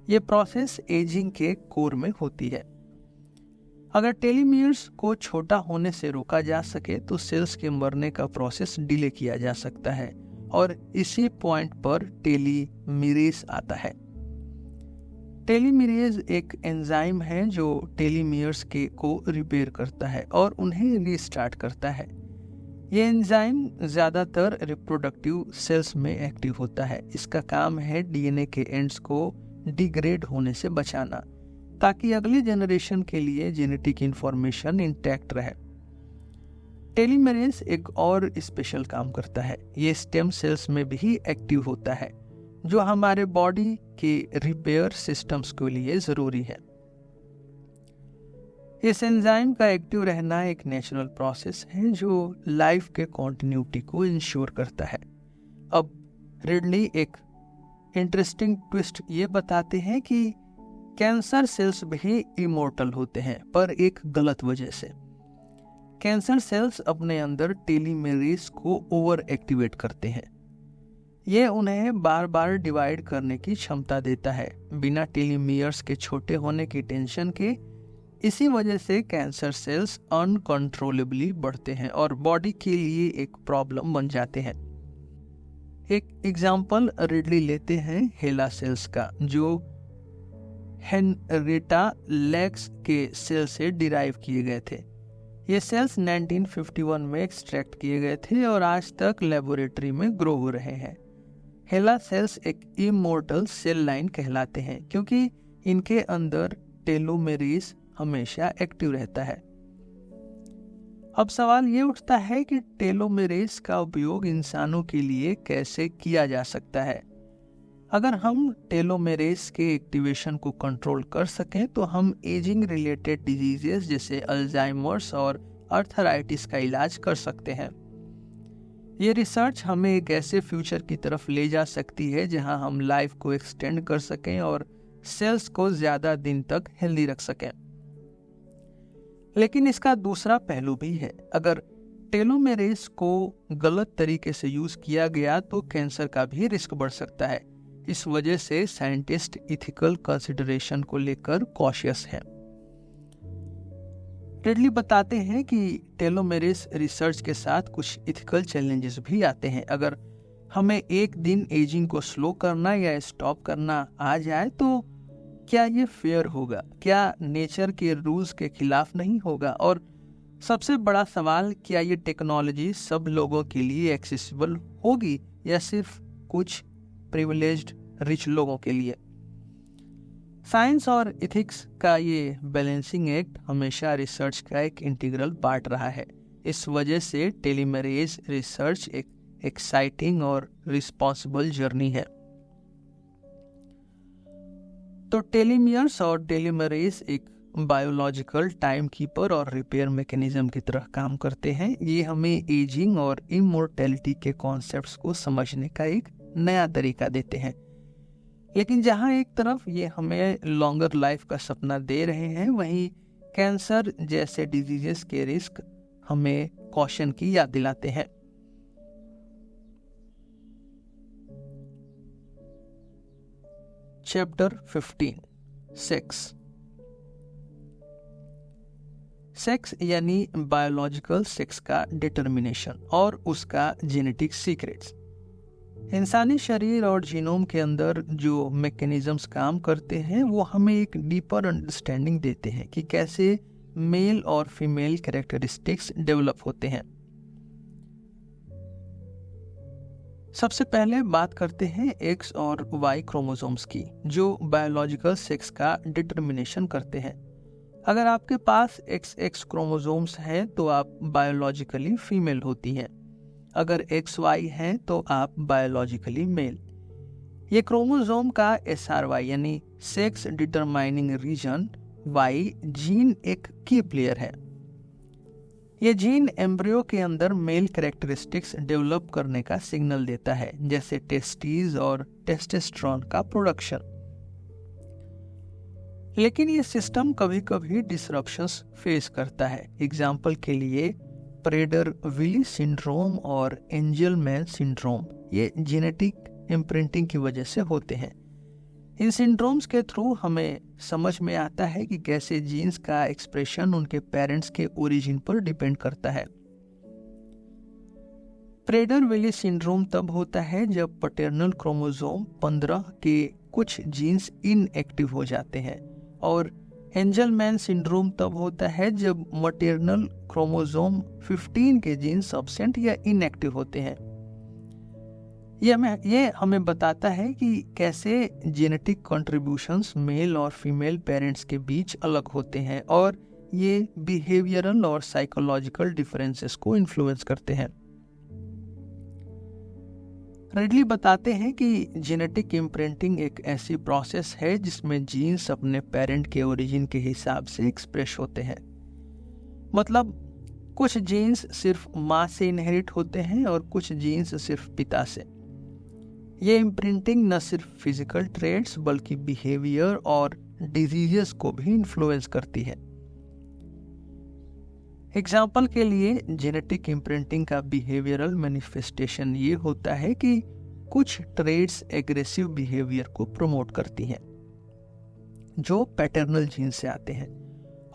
ये प्रोसेस एजिंग के कोर में होती है। अगर टेलोमियर्स को छोटा होने से रोका जा सके तो सेल्स के मरने का प्रोसेस डिले किया जा सकता है और इसी पॉइंट पर टेलोमेरेज आता है। टेलोमेरेज एक एंजाइम है जो टेलोमियर्स को रिपेयर करता है और उन्हें रीस्टार्ट करता है। ये एंजाइम ज़्यादातर रिप्रोडक्टिव सेल्स में एक्टिव होता है। इसका काम है डीएनए के एंड्स को डिग्रेड होने से बचाना ताकि अगले जनरेशन के लिए जेनेटिक इंफॉर्मेशन इंटैक्ट रहे। टेलोमेरेज एक और स्पेशल काम करता है। ये स्टेम सेल्स में भी एक्टिव होता है जो हमारे बॉडी के रिपेयर सिस्टम्स के लिए ज़रूरी है। इस एंजाइम का एक्टिव रहना एक नेचुरल प्रोसेस है जो लाइफ के कॉन्टिन्यूटी को इंश्योर करता है। अब रिडली एक इंटरेस्टिंग ट्विस्ट ये बताते हैं कि कैंसर सेल्स भी इमॉर्टल होते हैं, पर एक गलत वजह से। कैंसर सेल्स अपने अंदर टेलोमेरेज को ओवर एक्टिवेट करते हैं। ये उन्हें बार बार डिवाइड करने की क्षमता देता है बिना टेलोमियर्स के छोटे होने की टेंशन के। इसी वजह से कैंसर सेल्स अनकंट्रोलेबली बढ़ते हैं और बॉडी के लिए एक प्रॉब्लम बन जाते हैं। एक एग्जाम्पल रिडली लेते हैं हेला सेल्स का, जो हेनरिटा लैक्स के सेल से डिराइव किए गए थे। ये सेल्स 1951 में एक्सट्रैक्ट किए गए थे और आज तक लेबोरेटरी में ग्रो हो रहे हैं। हेला सेल्स एक इमोर्टल सेल लाइन कहलाते हैं क्योंकि इनके अंदर टेलोमेरेज हमेशा एक्टिव रहता है। अब सवाल ये उठता है कि टेलोमेरेज का उपयोग इंसानों के लिए कैसे किया जा सकता है। अगर हम टेलोमेरेज के एक्टिवेशन को कंट्रोल कर सकें तो हम एजिंग रिलेटेड डिजीजेस जैसे अल्जाइमर्स और आर्थराइटिस का इलाज कर सकते हैं। ये रिसर्च हमें एक ऐसे फ्यूचर की तरफ ले जा सकती है जहां हम लाइफ को एक्सटेंड कर सकें और सेल्स को ज्यादा दिन तक हेल्दी रख सकें। लेकिन इसका दूसरा पहलू भी है। अगर टेलोमेरेज को गलत तरीके से यूज किया गया तो कैंसर का भी रिस्क बढ़ सकता है। इस वजह से साइंटिस्ट इथिकल कंसिडरेशन को लेकर कॉशियस हैं। रिडली बताते हैं कि टेलोमेरेज रिसर्च के साथ कुछ इथिकल चैलेंजेस भी आते हैं। अगर हमें एक दिन एजिंग को स्लो करना या स्टॉप करना आ जाए तो क्या ये फेयर होगा? क्या नेचर के रूल्स के खिलाफ नहीं होगा? और सबसे बड़ा सवाल, क्या ये टेक्नोलॉजी सब लोगों के लिए एक्सेसिबल होगी या सिर्फ कुछ प्रिविलेज्ड रिच लोगों के लिए? साइंस और इथिक्स का ये बैलेंसिंग एक्ट हमेशा रिसर्च का एक इंटीग्रल पार्ट रहा है। इस वजह से टेलोमेरेज रिसर्च एक एक्साइटिंग और रिस्पॉन्सिबल जर्नी है। तो टेलोमियर्स और टेलोमेरेज एक बायोलॉजिकल टाइम कीपर और रिपेयर मैकेनिज्म की तरह काम करते हैं। ये हमें एजिंग और इमोर्टेलिटी के कॉन्सेप्ट्स को समझने का एक नया तरीका देते हैं। लेकिन जहां एक तरफ ये हमें लॉन्गर लाइफ का सपना दे रहे हैं, वहीं कैंसर जैसे डिजीजेस के रिस्क हमें कॉशन की याद दिलाते हैं। Chapter 15, sex. सेक्स यानी बायोलॉजिकल सेक्स का डिटर्मिनेशन और उसका जेनेटिक सीक्रेट्स। इंसानी शरीर और जीनोम के अंदर जो मैकेनिज्म्स काम करते हैं वो हमें एक डीपर अंडरस्टैंडिंग देते हैं कि कैसे मेल और फीमेल कैरेक्टरिस्टिक्स डेवलप होते हैं। सबसे पहले बात करते हैं एक्स और वाई क्रोमोसोम्स की, जो बायोलॉजिकल सेक्स का डिटर्मिनेशन करते हैं। अगर आपके पास XX क्रोमोसोम्स हैं तो आप बायोलॉजिकली फीमेल होती हैं। अगर XY हैं तो आप बायोलॉजिकली मेल। ये क्रोमोसोम का SRY यानी sex determining reason Y gene एक की प्लेयर है। ये जीन एम्ब्रियो के अंदर मेल कैरेक्टरिस्टिक्स डेवलप करने का सिग्नल देता है, जैसे टेस्टीज और टेस्टोस्टेरोन का प्रोडक्शन। लेकिन ये सिस्टम कभी कभी डिसरप्शंस फेस करता है। एग्जाम्पल के लिए प्रेडर-विली सिंड्रोम और एंजलमैन सिंड्रोम ये जेनेटिक इम्प्रिंटिंग की वजह से होते हैं। इन सिंड्रोम्स के थ्रू हमें समझ में आता है कि कैसे जीन्स का एक्सप्रेशन उनके पेरेंट्स के ओरिजिन पर डिपेंड करता है। प्रेडर-विली सिंड्रोम तब होता है जब पैटर्नल क्रोमोसोम 15 के कुछ जीन्स इनएक्टिव हो जाते हैं, और एंजलमैन सिंड्रोम तब होता है जब मैटरनल क्रोमोसोम 15 के जीन्स एब्सेंट या इनएक्टिव होते हैं। ये हमें बताता है कि कैसे जेनेटिक कंट्रीब्यूशंस मेल और फीमेल पेरेंट्स के बीच अलग होते हैं और ये बिहेवियरल और साइकोलॉजिकल डिफरेंसेस को इन्फ्लुएंस करते हैं। रिडली बताते हैं कि जेनेटिक इम्प्रिंटिंग एक ऐसी प्रोसेस है जिसमें जीन्स अपने पेरेंट के ओरिजिन के हिसाब से एक्सप्रेस होते हैं। मतलब कुछ जीन्स सिर्फ माँ से इनहेरिट होते हैं और कुछ जीन्स सिर्फ पिता से। ये इम्प्रिंटिंग न सिर्फ फिजिकल ट्रेट्स बल्कि बिहेवियर और डिजीजेस को भी इन्फ्लुएंस करती है। एग्जाम्पल के लिए जेनेटिक इम्प्रिंटिंग का बिहेवियरल मैनिफेस्टेशन ये होता है कि कुछ ट्रेट्स एग्रेसिव बिहेवियर को प्रमोट करती हैं जो पैटर्नल जीन से आते हैं,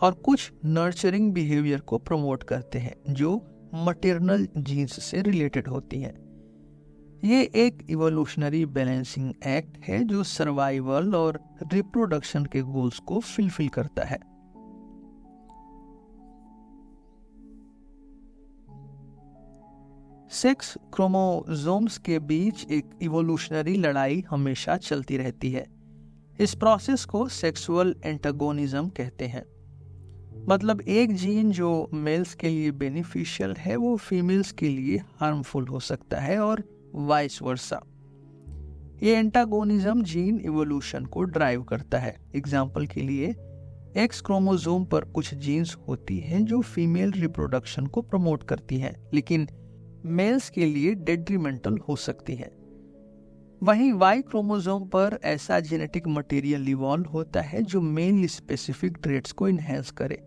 और कुछ नर्चरिंग बिहेवियर को प्रमोट करते हैं जो मैटरनल जीन्स से रिलेटेड होती हैं। ये एक इवोल्यूशनरी बैलेंसिंग एक्ट है जो सर्वाइवल और रिप्रोडक्शन के गोल्स को फुलफिल करता है। सेक्स क्रोमोसोम्स के बीच एक इवोल्यूशनरी लड़ाई हमेशा चलती रहती है। इस प्रोसेस को सेक्सुअल एंटागोनिज्म कहते हैं। मतलब एक जीन जो मेल्स के लिए बेनिफिशियल है वो फीमेल्स के लिए हार्मफुल हो सकता है और वाइस वर्सा। ये एंटागोनिज्म जीन इवोल्यूशन को ड्राइव करता है। एग्जाम्पल के लिए एक्स क्रोमोसोम पर कुछ जीन्स होती हैं जो फीमेल रिप्रोडक्शन को प्रमोट करती हैं, लेकिन मेल्स के लिए डेट्रीमेंटल हो सकती है। वहीं वाई क्रोमोसोम पर ऐसा जेनेटिक मटेरियल इवॉल्व होता है जो मेल स्पेसिफिक ट्रेट्स को इन्हेंस करे।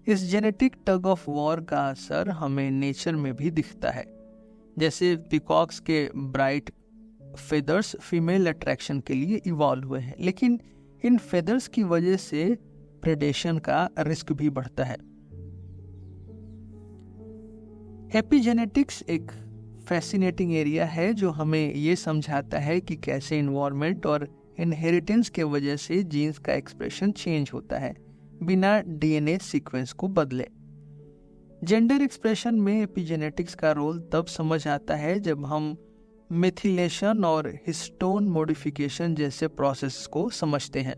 इस जेनेटिक टग ऑफ वॉर का असर हमें नेचर में भी दिखता है। जैसे पिकॉक्स के ब्राइट फेदर्स फीमेल अट्रैक्शन के लिए इवॉल्व हुए हैं, लेकिन इन फेदर्स की वजह से प्रेडेशन का रिस्क भी बढ़ता है। एपिजेनेटिक्स एक फैसिनेटिंग एरिया है जो हमें ये समझाता है कि कैसे इन्वायरमेंट और इनहेरिटेंस के वजह से जीन्स का एक्सप्रेशन चेंज होता है बिना डीएनए सीक्वेंस को बदले। जेंडर एक्सप्रेशन में एपिजेनेटिक्स का रोल तब समझ आता है जब हम मिथिलेशन और हिस्टोन मॉडिफिकेशन जैसे प्रोसेस को समझते हैं।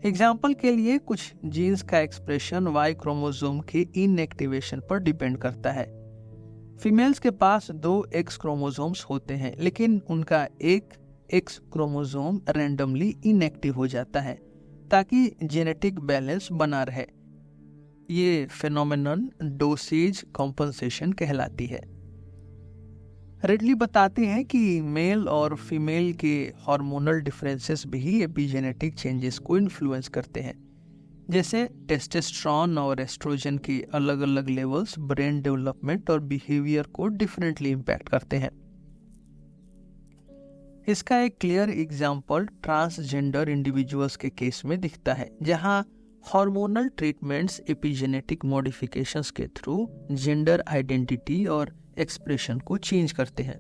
एग्जाम्पल के लिए कुछ जीन्स का एक्सप्रेशन वाई क्रोमोसोम के इनएक्टिवेशन पर डिपेंड करता है। फीमेल्स के पास 2 एक्स क्रोमोसोम्स होते हैं, लेकिन उनका एक एक्स क्रोमोसोम रैंडमली इनएक्टिव हो जाता है ताकि जेनेटिक बैलेंस बना रहे। ये फेनोमेनन डोसेज कॉम्पनसेशन कहलाती है। रिडली बताते हैं कि मेल और फीमेल के हार्मोनल डिफरेंसेस भी एपिजेनेटिक चेंजेस को इन्फ्लुएंस करते हैं। जैसे टेस्टोस्टेरोन और एस्ट्रोजन के अलग अलग लेवल्स ब्रेन डेवलपमेंट और बिहेवियर को डिफरेंटली इम्पैक्ट करते हैं। इसका एक क्लियर एग्जाम्पल ट्रांसजेंडर इंडिविजुअल्स के केस में दिखता है, जहां हार्मोनल ट्रीटमेंट्स एपिजेनेटिक मॉडिफिकेशंस के थ्रू जेंडर आइडेंटिटी और एक्सप्रेशन को चेंज करते हैं।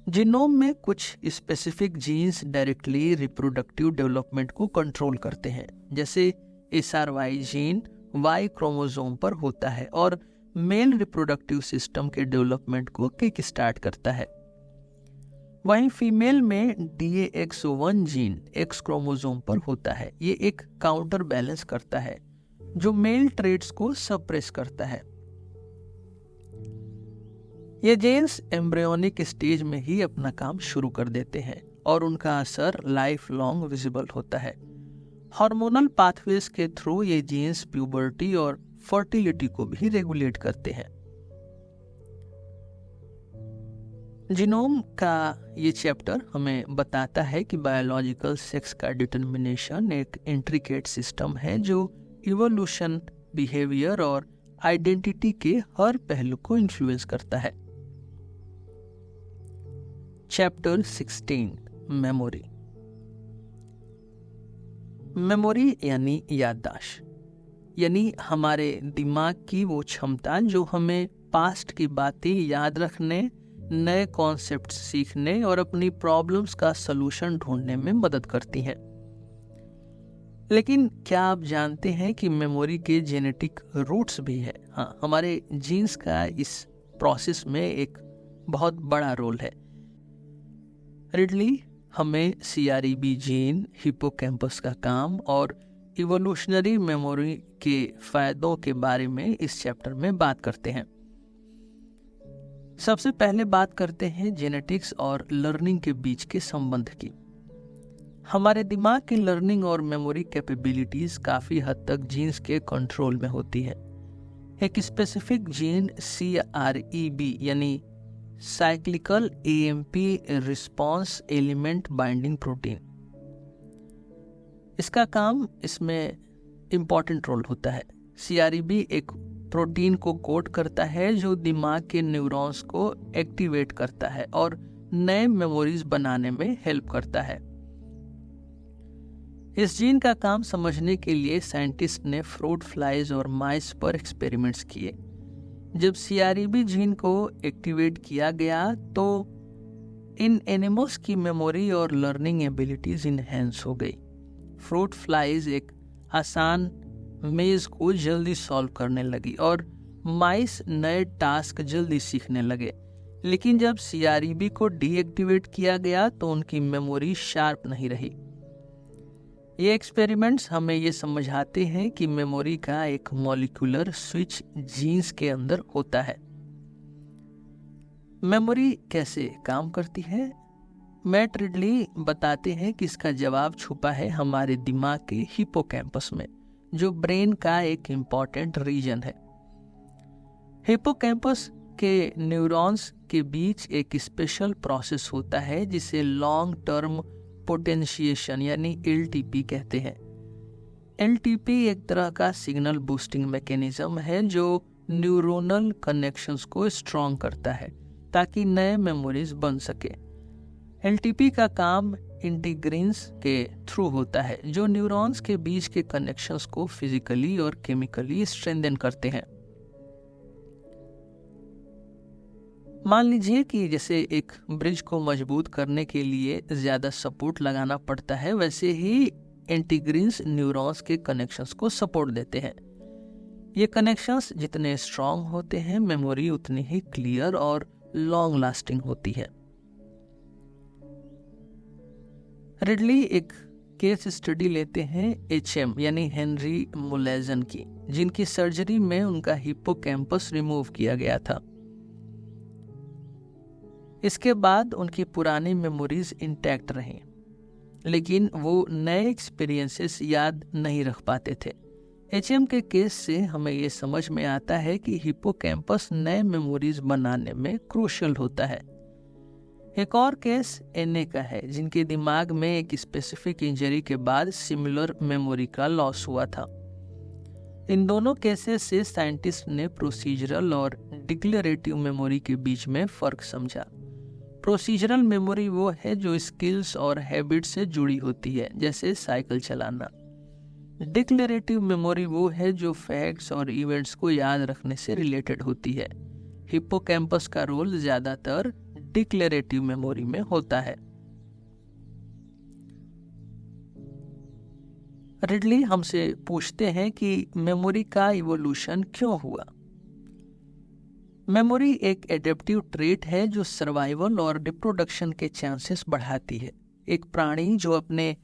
जीनोम में कुछ specific jeans directly reproductive development को कंट्रोल करते हैं। जैसे SRY जीन वाई क्रोमोसोम पर होता है और मेल रिप्रोडक्टिव सिस्टम के डेवलपमेंट को किक स्टार्ट करता है। वहीं फीमेल में DAX1 जीन एक्स क्रोमोसोम पर होता है। ये एक काउंटर बैलेंस करता है जो मेल ट्रेट्स को सप्रेस करता है। ये जीन्स एम्ब्रियोनिक स्टेज में ही अपना काम शुरू कर देते हैं और उनका असर लाइफ लॉन्ग विजिबल होता है। हार्मोनल पाथवेज के थ्रू ये जीन्स प्यूबर्टी और फर्टिलिटी को भी रेगुलेट करते हैं। जीनोम का ये चैप्टर हमें बताता है कि बायोलॉजिकल सेक्स का डिटर्मिनेशन एक इंट्रिकेट सिस्टम है जो इवोल्यूशन, बिहेवियर और आइडेंटिटी के हर पहलू को इन्फ्लुएंस करता है। Chapter 16 memory. मेमोरी यानी याददाश्त, यानी हमारे दिमाग की वो क्षमता जो हमें पास्ट की बातें याद रखने, नए कॉन्सेप्ट सीखने और अपनी प्रॉब्लम्स का सलूशन ढूंढने में मदद करती है। लेकिन क्या आप जानते हैं कि मेमोरी के जेनेटिक रूट्स भी है? हाँ, हमारे जीन्स का इस प्रोसेस में एक बहुत बड़ा रोल है। रिडली हमें CREB जीन, हिप्पोकैम्पस का काम और इवोल्यूशनरी मेमोरी के फायदों के बारे में इस चैप्टर में बात करते हैं। सबसे पहले बात करते हैं जेनेटिक्स और लर्निंग के बीच के संबंध की। हमारे दिमाग की लर्निंग और मेमोरी कैपेबिलिटीज काफ़ी हद तक जीन्स के कंट्रोल में होती है। एक स्पेसिफिक जीन CREB यानी cyclical AMP response element binding protein, इसका काम इसमें इम्पॉर्टेंट रोल होता है। CREB एक प्रोटीन को कोड करता है जो दिमाग के न्यूरॉन्स को एक्टिवेट करता है और नए मेमोरीज बनाने में हेल्प करता है। इस जीन का काम समझने के लिए साइंटिस्ट ने फ्रूट फ्लाइज और माइस पर एक्सपेरिमेंट्स किए। जब CREB जीन को एक्टिवेट किया गया तो इन एनिमल्स की मेमोरी और लर्निंग एबिलिटीज इनहेंस हो गई। फ्रूट फ्लाइज एक आसान मेज को जल्दी सॉल्व करने लगी और माइस नए टास्क जल्दी सीखने लगे। लेकिन जब CREB को डीएक्टिवेट किया गया तो उनकी मेमोरी शार्प नहीं रही। ये एक्सपेरिमेंट्स हमें ये समझाते हैं कि मेमोरी का एक मॉलिक्यूलर स्विच जीन्स के अंदर होता है। मेमोरी कैसे काम करती है? मैट रिडली बताते हैं कि इसका जवाब छुपा है हमारे दिमाग के हिप्पोकैम्पस में, जो ब्रेन का एक इम्पॉर्टेंट रीजन है। हिप्पोकैम्पस के न्यूरॉन्स के बीच एक स्पेशल प्रोसेस होता है जिसे लॉन्ग टर्म पोटेंशिएशन यानी LTP कहते हैं। LTP एक तरह का सिग्नल बूस्टिंग मैकेनिज्म है जो न्यूरोनल कनेक्शंस को स्ट्रॉन्ग करता है ताकि नए मेमोरीज बन सके। LTP का काम इंटीग्रिन्स के थ्रू होता है जो न्यूरॉन्स के बीच के कनेक्शंस को फिजिकली और केमिकली स्ट्रेंथन करते हैं। मान लीजिए कि जैसे एक ब्रिज को मजबूत करने के लिए ज्यादा सपोर्ट लगाना पड़ता है, वैसे ही इंटीग्रिन्स न्यूरॉन्स के कनेक्शंस को सपोर्ट देते हैं। ये कनेक्शंस जितने स्ट्रांग होते हैं, मेमोरी उतनी ही क्लियर और लॉन्ग लास्टिंग होती है। रिडली एक केस स्टडी लेते हैं HM यानी हेनरी मुलेजन की, जिनकी सर्जरी में उनका हिप्पोकैम्पस रिमूव किया गया था। इसके बाद उनकी पुरानी मेमोरीज इंटैक्ट रहीं, लेकिन वो नए एक्सपीरियंसेस याद नहीं रख पाते थे। HM के केस से हमें ये समझ में आता है कि हिप्पोकैम्पस नए मेमोरीज बनाने में क्रूशियल होता है। एक और केस NA का है, जिनके दिमाग में एक स्पेसिफिक इंजरी के बाद सिमिलर मेमोरी का लॉस हुआ था। इन दोनों केसेस से साइंटिस्ट ने प्रोसीजरल और डिक्लेरेटिव मेमोरी के बीच में फर्क समझा। प्रोसीजरल मेमोरी वो है जो स्किल्स और हैबिट से जुड़ी होती है, जैसे साइकिल चलाना। डिक्लेरेटिव मेमोरी वो है जो फैक्ट्स और इवेंट्स को याद रखने से रिलेटेड होती है। हिप्पोकैम्पस का रोल ज्यादातर डिक्लेरेटिव मेमोरी में होता है। रिडली हमसे पूछते हैं कि मेमोरी का इवोल्यूशन क्यों हुआ। मेमोरी एक एडेप्टिव ट्रेट है जो सर्वाइवल और रिप्रोडक्शन के चांसेस बढ़ाती है। एक प्राणी जो अपने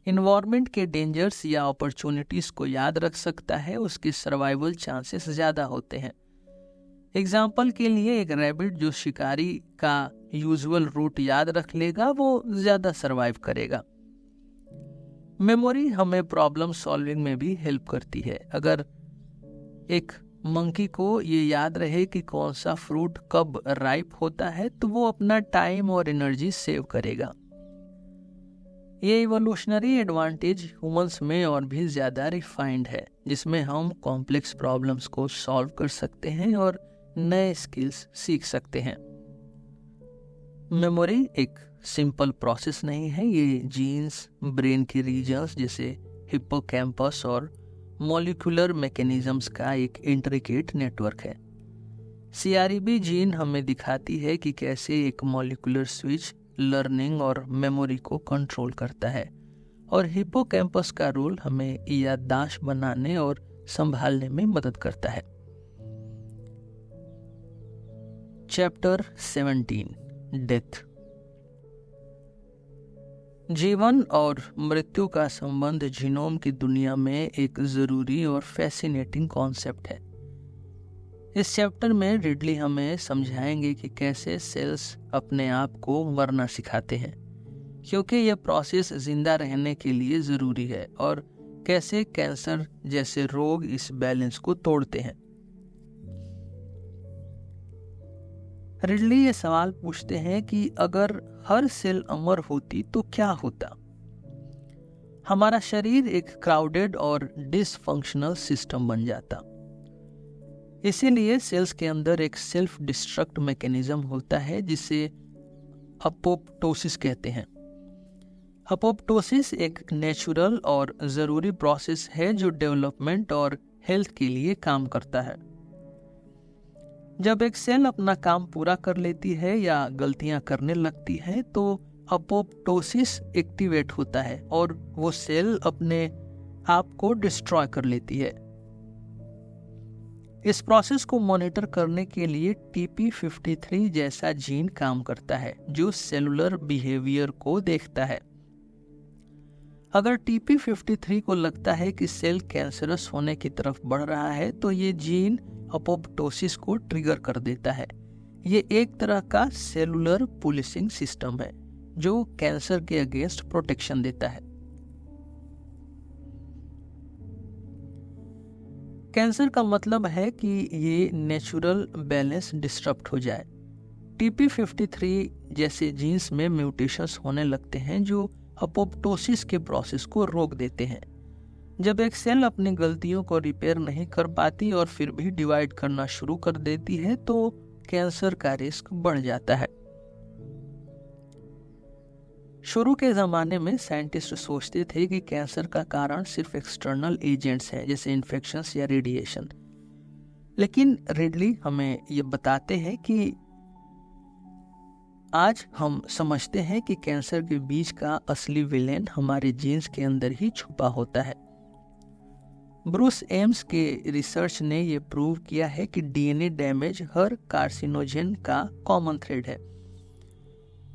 इन्वायरमेंट के डेंजर्स या अपॉर्चुनिटीज को याद रख सकता है, उसके सर्वाइवल चांसेस ज़्यादा होते हैं। एग्जाम्पल के लिए एक रैबिट जो शिकारी का यूजुअल रूट याद रख लेगा, वो ज़्यादा सर्वाइव करेगा। मेमोरी हमें प्रॉब्लम सॉल्विंग में भी हेल्प करती है। अगर एक मंकी को ये याद रहे कि कौन सा फ्रूट कब राइप होता है, तो वो अपना टाइम और एनर्जी सेव करेगा। ये इवोल्यूशनरी एडवांटेज ह्यूमंस में और भी ज़्यादा रिफाइंड है, जिसमें हम कॉम्प्लेक्स प्रॉब्लम्स को सॉल्व कर सकते हैं और नए स्किल्स सीख सकते हैं। मेमोरी एक सिंपल प्रोसेस नहीं है। ये जीन्स, ब्रेन के रीजन्स जैसे हिप्पोकैम्पस और मॉलिक्यूलर मैकेनिज्म्स का एक इंट्रिकेट नेटवर्क है। CREB जीन हमें दिखाती है कि कैसे एक मॉलिक्यूलर स्विच लर्निंग और मेमोरी को कंट्रोल करता है, और हिप्पोकैम्पस का रोल हमें याददाश्त बनाने और संभालने में मदद करता है। Chapter 17 death. जीवन और मृत्यु का संबंध जीनोम की दुनिया में एक जरूरी और फैसिनेटिंग कॉन्सेप्ट है। इस चैप्टर में रिडली हमें समझाएंगे कि कैसे सेल्स अपने आप को मरना सिखाते हैं, क्योंकि यह प्रोसेस जिंदा रहने के लिए जरूरी है, और कैसे कैंसर जैसे रोग इस बैलेंस को तोड़ते हैं। रिडली ये सवाल पूछते हैं कि अगर हर सेल अमर होती तो क्या होता। हमारा शरीर एक क्राउडेड और डिसफंक्शनल सिस्टम बन जाता। इसीलिए सेल्स के अंदर एक सेल्फ डिस्ट्रक्ट मैकेनिज्म होता है जिसे अपोप्टोसिस कहते हैं। अपोप्टोसिस एक नेचुरल और ज़रूरी प्रोसेस है जो डेवलपमेंट और हेल्थ के लिए काम करता है। जब एक सेल अपना काम पूरा कर लेती है या गलतियां करने लगती है तो अपोप्टोसिस एक्टिवेट होता है और वो सेल अपने आप को डिस्ट्रॉय कर लेती है। इस प्रोसेस को मॉनिटर करने के लिए TP53 जैसा जीन काम करता है जो सेलुलर बिहेवियर को देखता है। अगर TP53 को लगता है कि सेल कैंसरस होने की तरफ बढ़ रहा है तो ये जीन अपोप्टोसिस को ट्रिगर कर देता है। ये एक तरह का सेलुलर पुलिसिंग सिस्टम है जो कैंसर के अगेंस्ट प्रोटेक्शन देता है। कैंसर का मतलब है कि ये नेचुरल बैलेंस डिस्टर्ब हो जाए। TP53 जैसे जीन्स में म्यूटेशंस होने लगते हैं जो अपोप्टोसिस के प्रोसेस को रोक देते हैं। जब एक सेल अपनी गलतियों को रिपेयर नहीं कर पाती और फिर भी डिवाइड करना शुरू कर देती है तो कैंसर का रिस्क बढ़ जाता है। शुरू के ज़माने में साइंटिस्ट सोचते थे कि कैंसर का कारण सिर्फ एक्सटर्नल एजेंट्स हैं जैसे इन्फेक्शंस या रेडिएशन, लेकिन रिडली हमें ये बताते हैं कि आज हम समझते हैं कि कैंसर के बीज का असली विलेन हमारे जीन्स के अंदर ही छुपा होता है। ब्रूस एम्स के रिसर्च ने ये प्रूव किया है कि DNA डैमेज हर कार्सिनोजेन का कॉमन थ्रेड है।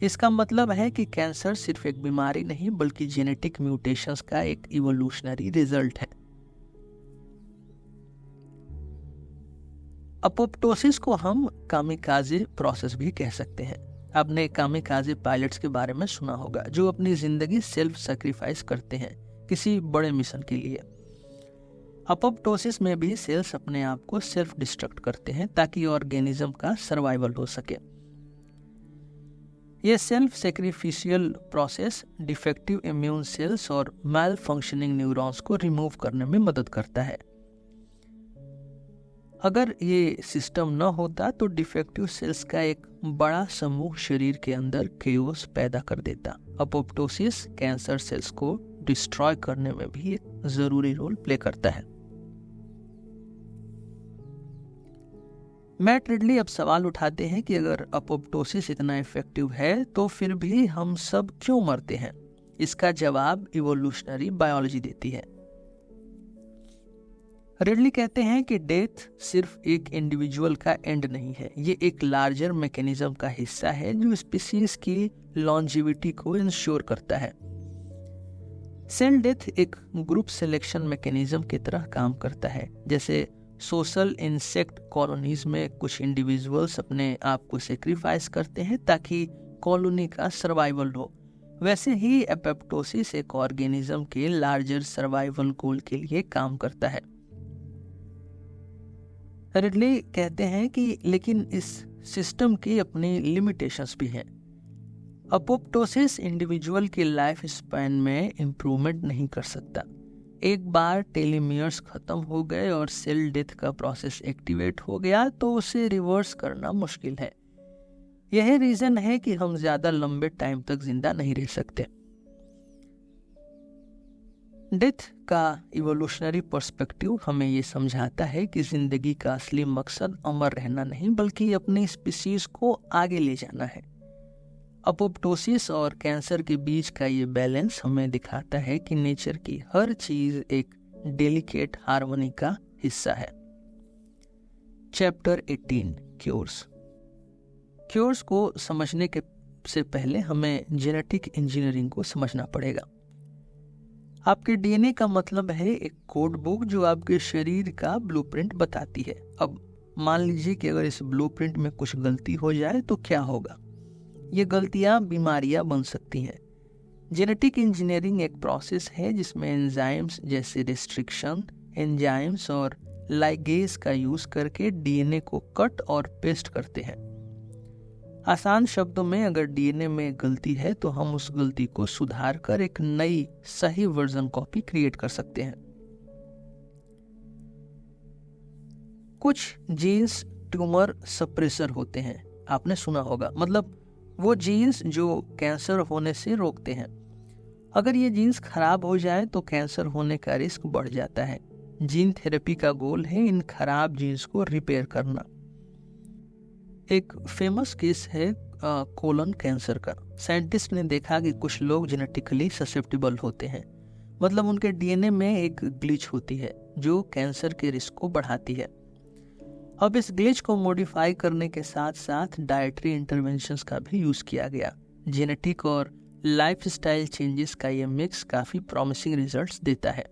इसका मतलब है कि कैंसर सिर्फ एक बीमारी नहीं बल्कि जेनेटिक म्यूटेशंस का एक इवोल्यूशनरी रिजल्ट है। अपोप्टोसिस को हम कामिकाजे प्रोसेस भी कह सकते हैं। आपने कामिकाजे पायलट्स के बारे में सुना होगा जो अपनी जिंदगी सेल्फ सैक्रिफाइस करते हैं किसी बड़े मिशन के लिए। अपोप्टोसिस में भी सेल्स अपने आप को सेल्फ डिस्ट्रक्ट करते हैं ताकि ऑर्गेनिज्म का सर्वाइवल हो सके। यह self sacrificial process defective immune cells और मैल फंक्शनिंग न्यूरॉन्स को रिमूव करने में मदद करता है। अगर ये सिस्टम न होता तो डिफेक्टिव सेल्स का एक बड़ा समूह शरीर के अंदर केओस पैदा कर देता। अपोप्टोसिस कैंसर सेल्स को डिस्ट्रॉय करने में भी एक जरूरी रोल प्ले करता है। मैट रिडली अब सवाल उठाते हैं कि अगर अपोप्टोसिस इतना इफेक्टिव है तो फिर भी हम सब क्यों मरते हैं। इसका जवाब इवोल्यूशनरी बायोलॉजी देती है। रिडली कहते हैं कि डेथ सिर्फ एक इंडिविजुअल का एंड नहीं है, ये एक लार्जर मैकेनिज्म का हिस्सा है जो स्पीसीज की लॉन्जिविटी को इंश्योर करता है। सेल डेथ एक ग्रुप सिलेक्शन मैकेनिज्म की तरह काम करता है। जैसे सोशल इंसेक्ट कॉलोनीज में कुछ इंडिविजुअल्स अपने आप को सेक्रीफाइस करते हैं ताकि कॉलोनी का सर्वाइवल हो, वैसे ही अपोप्टोसिस एक ऑर्गेनिज्म के लार्जर सर्वाइवल गोल के लिए काम करता है। रिडली कहते हैं कि लेकिन इस सिस्टम की अपनी लिमिटेशंस भी हैं। अपोप्टोसिस इंडिविजुअल की लाइफ स्पैन में इम्प्रूवमेंट नहीं कर सकता। एक बार टेलोमियर्स खत्म हो गए और सेल डेथ का प्रोसेस एक्टिवेट हो गया तो उसे रिवर्स करना मुश्किल है। यह रीजन है कि हम ज्यादा लंबे टाइम तक जिंदा नहीं रह सकते। डेथ का इवोल्यूशनरी पर्सपेक्टिव हमें ये समझाता है कि जिंदगी का असली मकसद अमर रहना नहीं बल्कि अपनी स्पीसीज को आगे ले जाना है। अपोप्टोसिस और कैंसर के बीच का ये बैलेंस हमें दिखाता है कि नेचर की हर चीज एक डेलिकेट हार्मनी का हिस्सा है। Chapter 18 cures. क्योर्स को समझने के से पहले हमें जेनेटिक इंजीनियरिंग को समझना पड़ेगा। आपके डीएनए का मतलब है एक कोड बुक जो आपके शरीर का ब्लूप्रिंट बताती है। अब मान लीजिए कि अगर इस ब्लूप्रिंट में कुछ गलती हो जाए तो क्या होगा। ये गलतियां बीमारियां बन सकती हैं। जेनेटिक इंजीनियरिंग एक प्रोसेस है जिसमें एंजाइम्स जैसे रिस्ट्रिक्शन एंजाइम्स और लाइगेज का यूज करके डीएनए को कट और पेस्ट करते हैं। आसान शब्दों में अगर डीएनए में गलती है तो हम उस गलती को सुधार कर एक नई सही वर्जन कॉपी क्रिएट कर सकते हैं। कुछ जीन्स ट्यूमर सप्रेसर होते हैं, आपने सुना होगा, मतलब वो जीन्स जो कैंसर होने से रोकते हैं। अगर ये जीन्स खराब हो जाए तो कैंसर होने का रिस्क बढ़ जाता है। जीन थेरेपी का गोल है इन खराब जीन्स को रिपेयर करना। एक फेमस केस है कोलन कैंसर का। साइंटिस्ट ने देखा कि कुछ लोग जेनेटिकली ससेप्टेबल होते हैं, मतलब उनके डीएनए में एक ग्लिच होती है जो कैंसर के रिस्क को बढ़ाती है। अब इस ग्लिच को मॉडिफाई करने के साथ साथ डाइटरी इंटरवेंशंस का भी यूज किया गया। जेनेटिक और लाइफस्टाइल चेंजेस का ये मिक्स काफी प्रॉमिसिंग रिजल्ट्स देता है।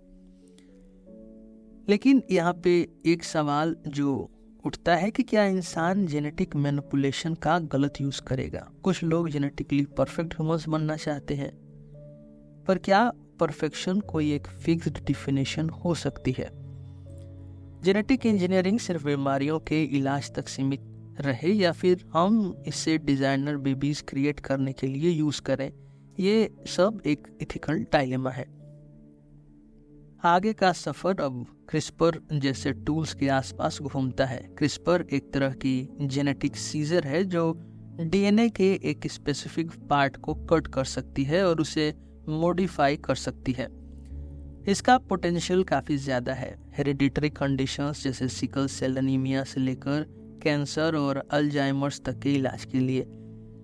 लेकिन यहाँ पे एक सवाल जो उठता है कि क्या इंसान जेनेटिक मैनिपुलेशन का गलत यूज करेगा। कुछ लोग जेनेटिकली परफेक्ट ह्यूमंस बनना चाहते हैं, पर क्या परफेक्शन कोई एक फिक्स्ड डिफिनेशन हो सकती है? जेनेटिक इंजीनियरिंग सिर्फ बीमारियों के इलाज तक सीमित रहे या फिर हम इसे डिजाइनर बेबीज क्रिएट करने के लिए यूज करें, ये सब एक इथिकल डायलेमा है। आगे का सफर अब क्रिस्पर जैसे टूल्स के आसपास घूमता है। क्रिस्पर एक तरह की जेनेटिक सीजर है जो डीएनए के एक स्पेसिफिक पार्ट को कट कर सकती है और उसे मॉडिफाई कर सकती है। इसका पोटेंशियल काफ़ी ज़्यादा है हेरिडिटरी कंडीशंस जैसे सिकल सेल एनीमिया से लेकर कैंसर और अल्जाइमर्स तक के इलाज के लिए।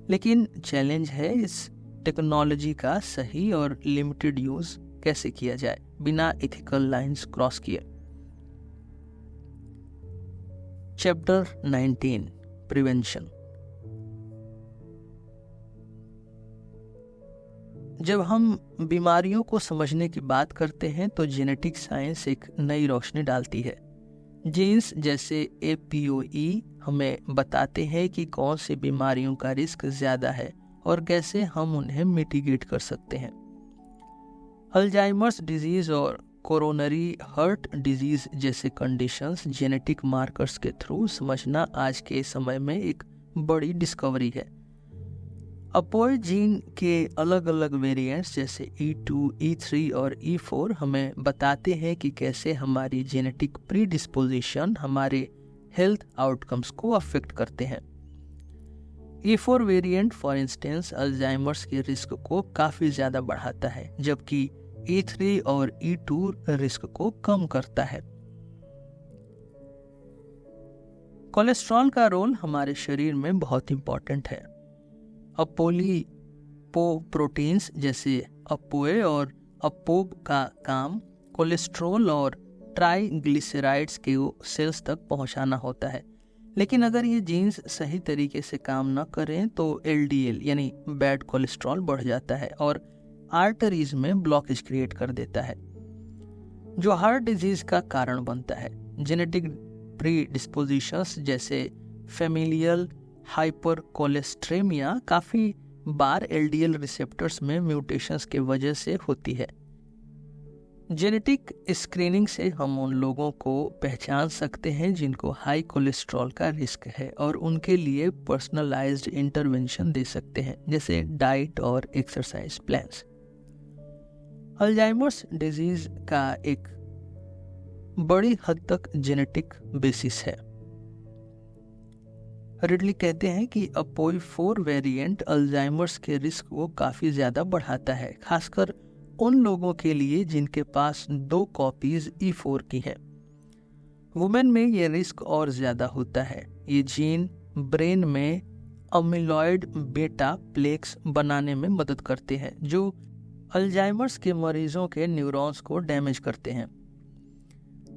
लेकिन चैलेंज है इस टेक्नोलॉजी का सही और लिमिटेड यूज कैसे किया जाए बिना इथिकल लाइंस क्रॉस किए। Chapter 19 prevention. जब हम बीमारियों को समझने की बात करते हैं तो जेनेटिक साइंस एक नई रोशनी डालती है। जीन्स जैसे APOE हमें बताते हैं कि कौन सी बीमारियों का रिस्क ज़्यादा है और कैसे हम उन्हें मिटिगेट कर सकते हैं। अल्जाइमर्स डिजीज और कोरोनरी हार्ट डिजीज जैसे कंडीशंस जेनेटिक मार्कर्स के थ्रू समझना आज के समय में एक बड़ी डिस्कवरी है। अपोए जीन के अलग अलग वेरिएंट्स जैसे E2, E3 और E4 हमें बताते हैं कि कैसे हमारी जेनेटिक प्रीडिस्पोजिशन हमारे हेल्थ आउटकम्स को अफेक्ट करते हैं। E4 variant for instance Alzheimer's के रिस्क को काफ़ी ज़्यादा बढ़ाता है, जबकि E3 और E2 रिस्क को कम करता है। कोलेस्ट्रॉल का रोल हमारे शरीर में बहुत इंपॉर्टेंट है। अपोलिपोप्रोटीन्स जैसे अपोए और अपोब का काम कोलेस्ट्रॉल और ट्राइग्लिसराइड्स के सेल्स तक पहुंचाना होता है। लेकिन अगर ये जीन्स सही तरीके से काम न करें तो LDL यानी बैड कोलेस्ट्रॉल बढ़ जाता है और आर्टरीज में ब्लॉकेज क्रिएट कर देता है, जो हार्ट डिजीज का कारण बनता है। जेनेटिक प्रीडिस्पोजिशंस जैसे फेमिलियल हाइपरकोलेस्ट्रेमिया काफ़ी बार LDL रिसेप्टर्स में म्यूटेशंस के वजह से होती है। जेनेटिक स्क्रीनिंग से हम उन लोगों को पहचान सकते हैं जिनको हाई कोलेस्ट्रॉल का रिस्क है और उनके लिए पर्सनलाइज्ड इंटरवेंशन दे सकते हैं, जैसे डाइट और एक्सरसाइज प्लान्स। अल्जाइमर्स डिजीज का एक बड़ी हद तक जेनेटिक बेसिस है। रिडली कहते हैं कि APOE4 वेरिएंट अल्जाइमर्स के रिस्क को काफ़ी ज़्यादा बढ़ाता है, खासकर उन लोगों के लिए जिनके पास 2 कॉपीज E4 की हैं। वुमेन में ये रिस्क और ज़्यादा होता है। ये जीन ब्रेन में अमिलॉइड बेटा प्लेक्स बनाने में मदद करते हैं, जो अल्जाइमर्स के मरीजों के न्यूरॉन्स को डैमेज करते हैं।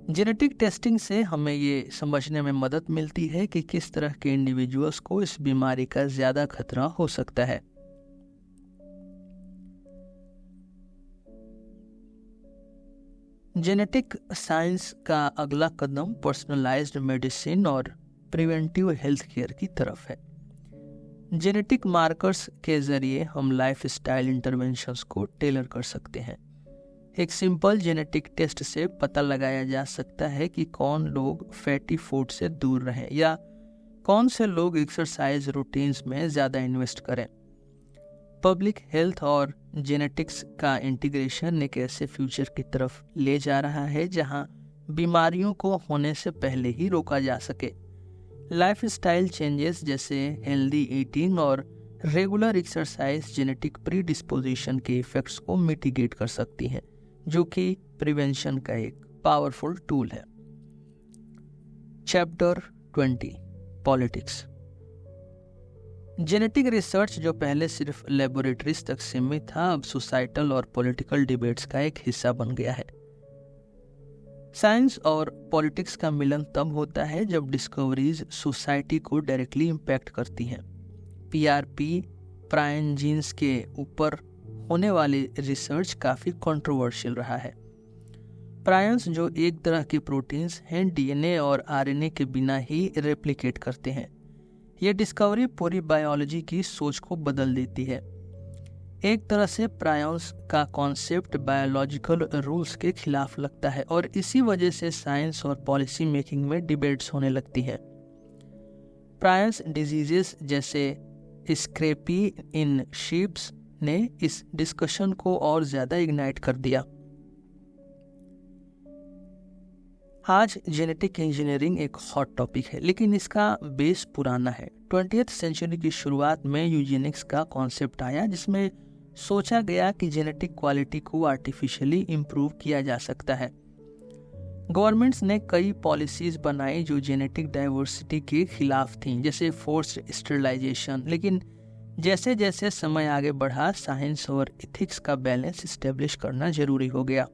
जेनेटिक टेस्टिंग से हमें ये समझने में मदद मिलती है कि किस तरह के इंडिविजुअल्स को इस बीमारी का ज़्यादा खतरा हो सकता है। जेनेटिक साइंस का अगला कदम पर्सनलाइज्ड मेडिसिन और प्रिवेंटिव हेल्थ केयर की तरफ है। जेनेटिक मार्कर्स के जरिए हम लाइफस्टाइल इंटरवेंशंस को टेलर कर सकते हैं। एक सिंपल जेनेटिक टेस्ट से पता लगाया जा सकता है कि कौन लोग फैटी फूड से दूर रहें या कौन से लोग एक्सरसाइज रूटीन्स में ज़्यादा इन्वेस्ट करें। पब्लिक हेल्थ और जेनेटिक्स का इंटीग्रेशन एक ऐसे फ्यूचर की तरफ ले जा रहा है जहां बीमारियों को होने से पहले ही रोका जा सके। लाइफस्टाइल चेंजेस जैसे हेल्दी ईटिंग और रेगुलर एक्सरसाइज जेनेटिक प्रीडिस्पोजिशन के इफेक्ट्स को मिटिगेट कर सकती है, जो कि प्रिवेंशन का एक पावरफुल टूल है। Chapter 20 politics. जेनेटिक रिसर्च जो पहले सिर्फ लेबोरेटरीज तक सीमित था, अब सोसाइटल और पॉलिटिकल डिबेट्स का एक हिस्सा बन गया है। साइंस और पॉलिटिक्स का मिलन तब होता है जब डिस्कवरीज सोसाइटी को डायरेक्टली इम्पैक्ट करती हैं। पीआरपी प्रायन जीन्स के ऊपर होने वाली रिसर्च काफ़ी कंट्रोवर्शियल रहा है। प्रायन्स जो एक तरह के प्रोटीन्स हैं, डीएनए और आरएनए के बिना ही रेप्लिकेट करते हैं। ये डिस्कवरी पूरी बायोलॉजी की सोच को बदल देती है। एक तरह से प्रायन्स का कॉन्सेप्ट बायोलॉजिकल रूल्स के खिलाफ लगता है और इसी वजह से साइंस और पॉलिसी मेकिंग में डिबेट्स होने लगती है। प्रायन्स डिजीजेस जैसे स्क्रैपी इन शीप्स ने इस डिस्कशन को और ज़्यादा इग्नाइट कर दिया। आज जेनेटिक इंजीनियरिंग एक हॉट टॉपिक है, लेकिन इसका बेस पुराना है। 20th सेंचुरी की शुरुआत में यूजेनिक्स का कॉन्सेप्ट आया, जिसमें सोचा गया कि जेनेटिक क्वालिटी को आर्टिफिशियली इम्प्रूव किया जा सकता है। गवर्नमेंट्स ने कई पॉलिसीज बनाई जो जेनेटिक डाइवर्सिटी के खिलाफ थीं, जैसे फोर्स्ड स्टरलाइजेशन। लेकिन जैसे जैसे समय आगे बढ़ा, साइंस और एथिक्स का बैलेंस स्टेब्लिश करना जरूरी हो गया।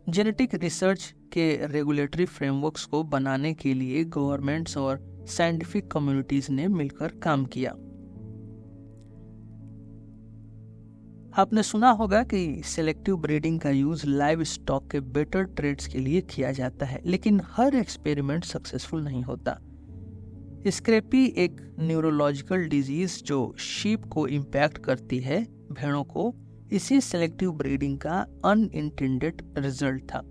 जेनेटिक रिसर्च के रेगुलेटरी फ्रेमवर्क्स को बनाने के लिए गवर्नमेंट्स और साइंटिफिक कम्युनिटीज ने मिलकर काम किया। आपने सुना होगा कि सिलेक्टिव ब्रीडिंग का यूज लाइव स्टॉक के बेटर ट्रेड्स के लिए किया जाता है, लेकिन हर एक्सपेरिमेंट सक्सेसफुल नहीं होता। स्क्रैपी एक न्यूरोलॉजिकल डिजीज जो शीप को इम्पैक्ट करती है, भेड़ों को, इसी सिलेक्टिव ब्रीडिंग का अनइंटेंडेड रिजल्ट था।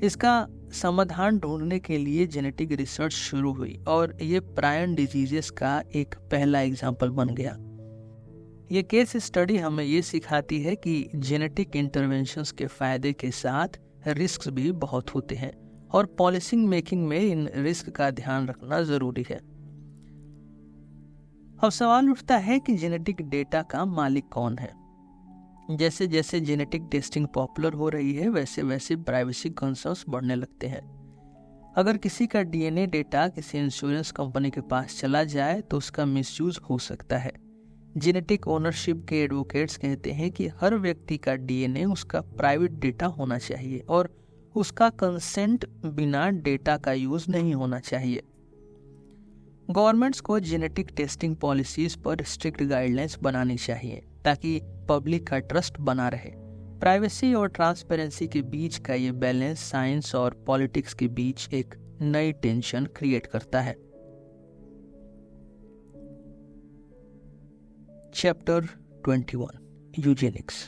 इसका समाधान ढूंढने के लिए जेनेटिक रिसर्च शुरू हुई और ये प्रायन डिजीजेस का एक पहला एग्जाम्पल बन गया। ये केस स्टडी हमें ये सिखाती है कि जेनेटिक इंटरवेंशंस के फायदे के साथ रिस्क भी बहुत होते हैं और पॉलिसी मेकिंग में इन रिस्क का ध्यान रखना जरूरी है। अब सवाल उठता है कि जेनेटिक डेटा का मालिक कौन है। जैसे जैसे जेनेटिक टेस्टिंग पॉपुलर हो रही है, वैसे वैसे प्राइवेसी कंसर्न्स बढ़ने लगते हैं। अगर किसी का डीएनए डेटा किसी इंश्योरेंस कंपनी के पास चला जाए तो उसका मिसयूज हो सकता है। जेनेटिक ओनरशिप के एडवोकेट्स कहते हैं कि हर व्यक्ति का डीएनए उसका प्राइवेट डेटा होना चाहिए और उसका कंसेंट बिना डेटा का यूज नहीं होना चाहिए। गवर्नमेंट्स को जेनेटिक टेस्टिंग पॉलिसीज पर स्ट्रिक्ट गाइडलाइंस बनानी चाहिए ताकि पब्लिक का ट्रस्ट बना रहे। प्राइवेसी और ट्रांसपेरेंसी के बीच का ये बैलेंस साइंस और पॉलिटिक्स के बीच एक नई टेंशन क्रिएट करता है। चैप्टर 21 यूजेनिक्स।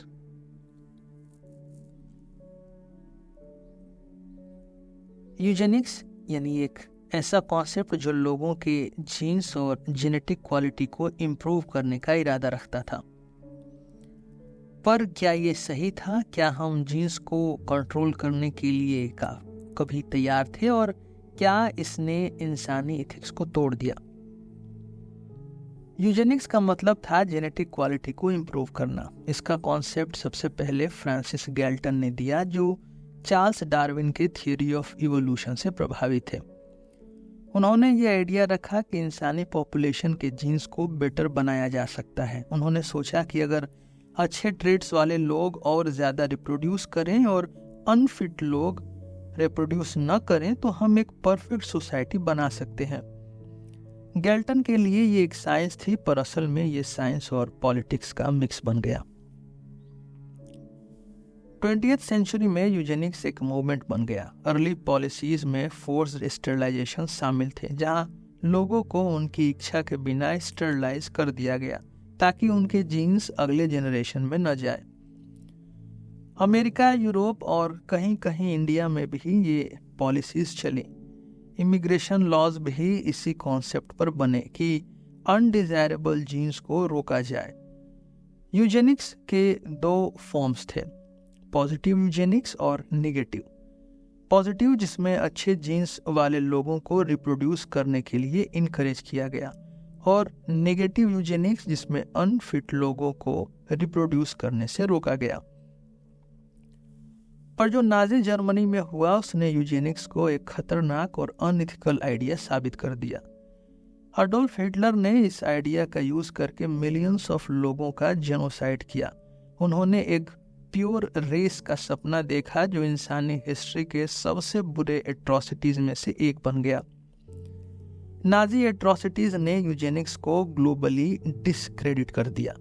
यूजेनिक्स यानी एक ऐसा कॉन्सेप्ट जो लोगों के जीन्स और जेनेटिक क्वालिटी को इम्प्रूव करने का इरादा रखता था। पर क्या ये सही था? क्या हम जीन्स को कंट्रोल करने के लिए कभी तैयार थे और क्या इसने इंसानी एथिक्स को तोड़ दिया? यूजेनिक्स का मतलब था जेनेटिक क्वालिटी को इम्प्रूव करना। इसका कॉन्सेप्ट सबसे पहले फ्रांसिस गैल्टन ने दिया, जो चार्ल्स डार्विन के थ्योरी ऑफ इवोल्यूशन से प्रभावित थे। उन्होंने ये आइडिया रखा कि इंसानी पॉपुलेशन के जीन्स को बेटर बनाया जा सकता है। उन्होंने सोचा कि अगर अच्छे ट्रेड्स वाले लोग और ज़्यादा रिप्रोड्यूस करें और अनफिट लोग रिप्रोड्यूस न करें तो हम एक परफेक्ट सोसाइटी बना सकते हैं। गैल्टन के लिए ये एक साइंस थी, पर असल में ये साइंस और पॉलिटिक्स का मिक्स बन गया। 20th सेंचुरी में यूजेनिक्स एक मूवमेंट बन गया। अर्ली पॉलिसीज में फोर्स्ड स्टरलाइजेशन शामिल थे, जहां लोगों को उनकी इच्छा के बिना स्टरलाइज कर दिया गया ताकि उनके जीन्स अगले जनरेशन में न जाए। अमेरिका, यूरोप और कहीं कहीं इंडिया में भी ये पॉलिसीज चली। इमिग्रेशन लॉज भी इसी कॉन्सेप्ट पर बने कि अनडिजायरेबल जीन्स को रोका जाए। यूजेनिक्स के दो फॉर्म्स थे, पॉजिटिव यूजेनिक्स और नेगेटिव। पॉजिटिव जिसमें अच्छे जीन्स वाले लोगों को रिप्रोड्यूस करने के लिए इनकरेज किया गया, और नेगेटिव यूजेनिक्स जिसमें अनफिट लोगों को रिप्रोड्यूस करने से रोका गया। पर जो नाजी जर्मनी में हुआ उसने यूजेनिक्स को एक खतरनाक और अनइथिकल आइडिया साबित कर दिया। अडोल्फ हिटलर ने इस आइडिया का यूज करके मिलियंस ऑफ लोगों का जेनोसाइड किया। उन्होंने एक प्योर रेस का सपना देखा जो इंसानी हिस्ट्री के सबसे बुरे एट्रोसिटीज में से एक बन गया। नाजी एट्रोसिटीज ने यूजेनिक्स को ग्लोबली डिस्क्रेडिट कर दिया।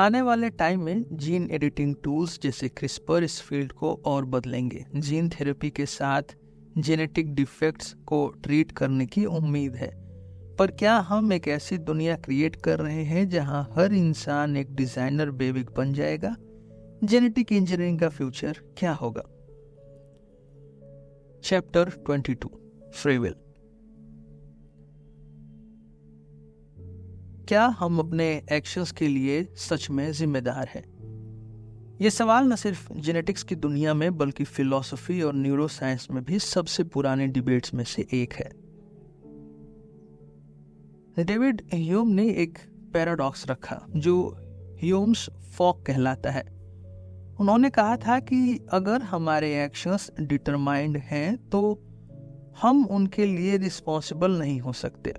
आने वाले टाइम में जीन एडिटिंग टूल्स जैसे क्रिस्पर इस फील्ड को और बदलेंगे। जीन थेरेपी के साथ जेनेटिक डिफेक्ट्स को ट्रीट करने की उम्मीद है। पर क्या हम एक ऐसी दुनिया क्रिएट कर रहे हैं जहां हर इंसान एक डिजाइनर बेबी बन जाएगा? जेनेटिक इंजीनियरिंग का फ्यूचर क्या होगा? Chapter 22 free will. क्या हम अपने एक्शंस के लिए सच में जिम्मेदार हैं? ये सवाल न सिर्फ जेनेटिक्स की दुनिया में बल्कि फिलॉसफी और न्यूरोसाइंस में भी सबसे पुराने डिबेट्स में से एक है। डेविड ह्यूम ने एक पैराडॉक्स रखा जो ह्यूम्स फॉक कहलाता है। उन्होंने कहा था कि अगर हमारे एक्शंस डिटरमाइंड हैं तो हम उनके लिए रिस्पॉन्सिबल नहीं हो सकते।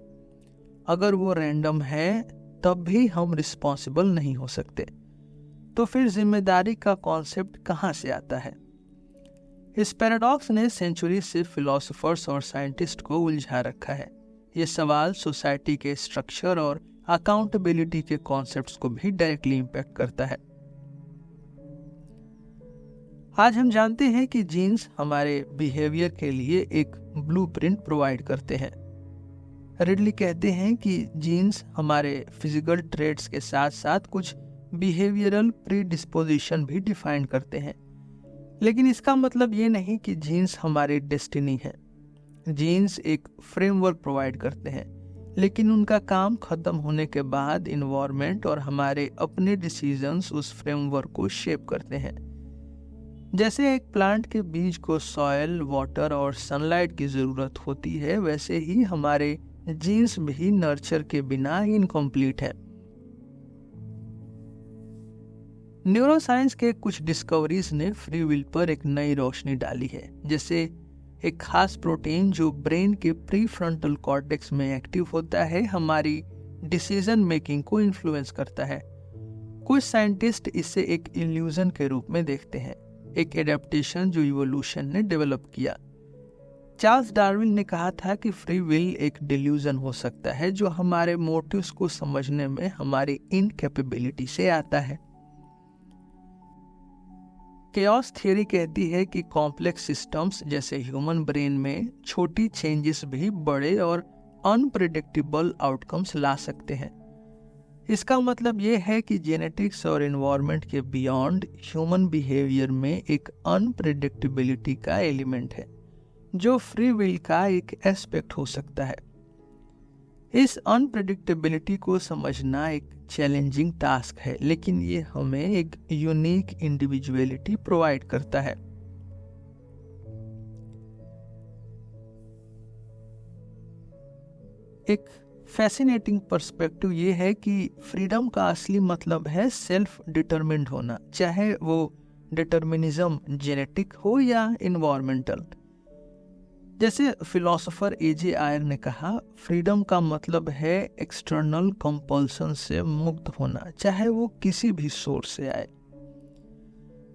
अगर वो रैंडम है तब भी हम रिस्पॉन्सिबल नहीं हो सकते। तो फिर जिम्मेदारी का कॉन्सेप्ट कहाँ से आता है? इस पैराडॉक्स ने सेंचुरी से फिलोसोफर्स और साइंटिस्ट को उलझा रखा है। ये सवाल सोसाइटी के स्ट्रक्चर और अकाउंटेबिलिटी के कॉन्सेप्ट्स को भी डायरेक्टली इम्पैक्ट करता है। आज हम जानते हैं कि जीन्स हमारे बिहेवियर के लिए एक ब्लूप्रिंट प्रोवाइड करते हैं। रिडली कहते हैं कि जीन्स हमारे फिजिकल ट्रेट्स के साथ साथ कुछ बिहेवियरल प्रीडिस्पोजिशन भी डिफाइन करते हैं। लेकिन इसका मतलब ये नहीं कि जीन्स हमारी डेस्टिनी है। जीन्स एक फ्रेमवर्क प्रोवाइड करते हैं, लेकिन उनका काम खत्म होने के बाद इन्वायरमेंट और हमारे अपने डिसीजंस उस फ्रेमवर्क को शेप करते हैं। जैसे एक प्लांट के बीज को सॉयल, वाटर और सनलाइट की जरूरत होती है, वैसे ही हमारे जीन्स भी नर्चर के बिना इनकम्प्लीट है। न्यूरोसाइंस के कुछ डिस्कवरीज ने फ्री विल पर एक नई रोशनी डाली है। जैसे एक खास प्रोटीन जो ब्रेन के प्री फ्रंटल कॉर्टेक्स में एक्टिव होता है हमारी डिसीजन मेकिंग को इन्फ्लुएंस करता है। कुछ साइंटिस्ट इसे एक इल्यूजन के रूप में देखते हैं, एक एडेप्टेशन जो इवोल्यूशन ने डेवलप किया। चार्ल्स डार्विन ने कहा था कि फ्री विल एक डिल्यूजन हो सकता है जो हमारे मोटिव्स को समझने में हमारी इनकैपेबिलिटी से आता है। केओस थियरी कहती है कि कॉम्प्लेक्स सिस्टम्स जैसे ह्यूमन ब्रेन में छोटी चेंजेस भी बड़े और अनप्रेडिक्टेबल आउटकम्स ला सकते हैं। इसका मतलब ये है कि जेनेटिक्स और एनवायरनमेंट के बियॉन्ड ह्यूमन बिहेवियर में एक अनप्रेडिक्टेबिलिटी का एलिमेंट है जो फ्री विल का एक एस्पेक्ट हो सकता है। इस अनप्रेडिक्टेबिलिटी को समझना एक चैलेंजिंग टास्क है, लेकिन ये हमें एक यूनिक इंडिविजुअलिटी प्रोवाइड करता है। एक फैसिनेटिंग पर्सपेक्टिव ये है कि फ्रीडम का असली मतलब है सेल्फ डिटरमिन्ड होना, चाहे वो डिटर्मिनिज्म जेनेटिक हो या इन्वायरमेंटल। जैसे फिलोसोफर एजे आयर ने कहा, फ्रीडम का मतलब है एक्सटर्नल कंपल्सन से मुक्त होना, चाहे वो किसी भी सोर्स से आए।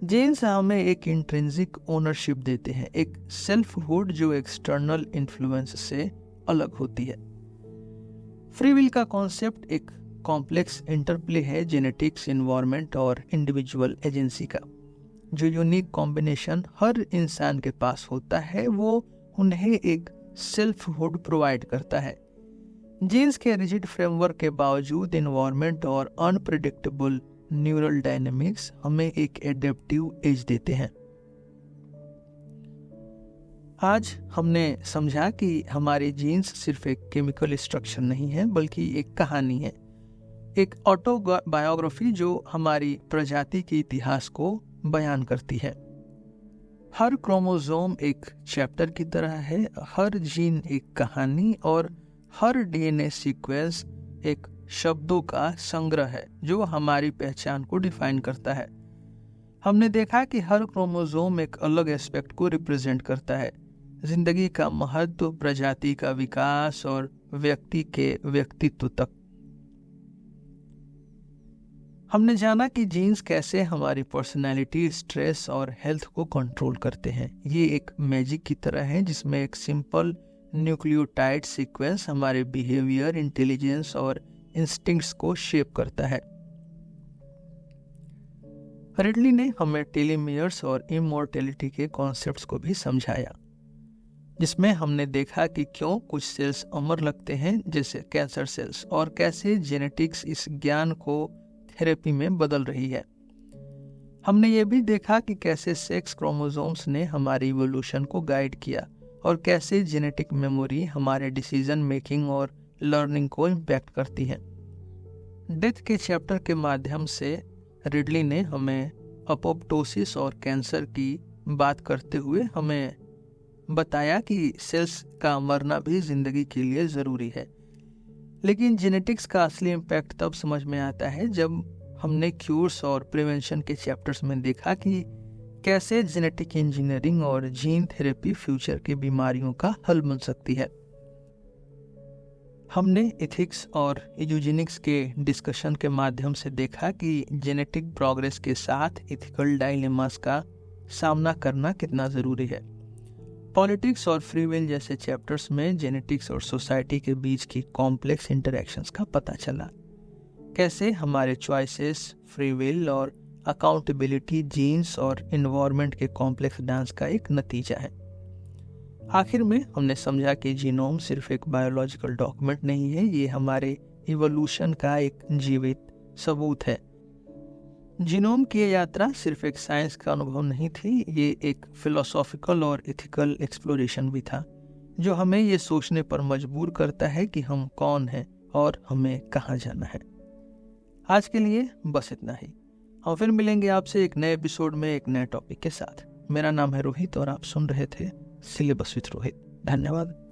जीन्स हमें एक इंट्रिंसिक ओनरशिप देते हैं, एक सेल्फहुड जो एक्सटर्नल इन्फ्लुएंस से अलग होती है। फ्री विल का कॉन्सेप्ट एक कॉम्प्लेक्स इंटरप्ले है जेनेटिक्स, एनवायरनमेंट और इंडिविजुअल एजेंसी का। जो यूनिक कॉम्बिनेशन हर इंसान के पास होता है वो उन्हें एक सेल्फहुड प्रोवाइड करता है। जीन्स के रिजिड फ्रेमवर्क के बावजूद एनवायरनमेंट और अनप्रेडिक्टेबल न्यूरल डायनेमिक्स हमें एक एडेप्टिव एज देते हैं। आज हमने समझा कि हमारे जीन्स सिर्फ एक केमिकल स्ट्रक्चर नहीं है बल्कि एक कहानी है, एक ऑटोबायोग्राफी जो हमारी प्रजाति के इतिहास को बयान करती है। हर क्रोमोसोम एक चैप्टर की तरह है, हर जीन एक कहानी और हर डीएनए सीक्वेंस एक शब्दों का संग्रह है जो हमारी पहचान को डिफाइन करता है। हमने देखा कि हर क्रोमोसोम एक अलग एस्पेक्ट को रिप्रेजेंट करता है, जिंदगी का महत्व, प्रजाति का विकास और व्यक्ति के व्यक्तित्व तक। हमने जाना कि जीन्स कैसे हमारी पर्सनैलिटी, स्ट्रेस और हेल्थ को कंट्रोल करते हैं। ये एक मैजिक की तरह है जिसमें एक सिंपल न्यूक्लियोटाइड सीक्वेंस हमारे बिहेवियर, इंटेलिजेंस और इंस्टिंक्ट्स को शेप करता है। रिडली ने हमें टेलोमियर्स और इमॉर्टेलिटी के कॉन्सेप्ट्स को भी समझाया, जिसमें हमने देखा कि क्यों कुछ सेल्स अमर लगते हैं जैसे कैंसर सेल्स, और कैसे जेनेटिक्स इस ज्ञान को थेरेपी में बदल रही है। हमने ये भी देखा कि कैसे सेक्स क्रोमोसोम्स ने हमारी इवोल्यूशन को गाइड किया और कैसे जेनेटिक मेमोरी हमारे डिसीजन मेकिंग और लर्निंग को इम्पैक्ट करती है। डेथ के चैप्टर के माध्यम से रिडली ने हमें अपोप्टोसिस और कैंसर की बात करते हुए हमें बताया कि सेल्स का मरना भी जिंदगी के लिए ज़रूरी है। लेकिन जेनेटिक्स का असली इम्पैक्ट तब समझ में आता है जब हमने क्यूर्स और प्रिवेंशन के चैप्टर्स में देखा कि कैसे जेनेटिक इंजीनियरिंग और जीन थेरेपी फ्यूचर की बीमारियों का हल बन सकती है। हमने एथिक्स और यूजेनिक्स के डिस्कशन के माध्यम से देखा कि जेनेटिक प्रोग्रेस के साथ एथिकल डायलेमास का सामना करना कितना ज़रूरी है। पॉलिटिक्स और फ्री विल जैसे चैप्टर्स में जेनेटिक्स और सोसाइटी के बीच की कॉम्प्लेक्स इंटरैक्शंस का पता चला। कैसे हमारे चॉइसेस, फ्री विल और अकाउंटेबिलिटी जीन्स और इन्वायरमेंट के कॉम्प्लेक्स डांस का एक नतीजा है। आखिर में हमने समझा कि जीनोम सिर्फ एक बायोलॉजिकल डॉक्यूमेंट नहीं है, ये हमारे इवोल्यूशन का एक जीवित सबूत है। जीनोम की यात्रा सिर्फ एक साइंस का अनुभव नहीं थी, ये एक फिलोसॉफिकल और एथिकल एक्सप्लोरेशन भी था, जो हमें ये सोचने पर मजबूर करता है कि हम कौन हैं और हमें कहाँ जाना है। आज के लिए बस इतना ही। हम फिर मिलेंगे आपसे एक नए एपिसोड में एक नए टॉपिक के साथ। मेरा नाम है रोहित और आप सुन रहे थे सिलेबस विद रोहित। धन्यवाद।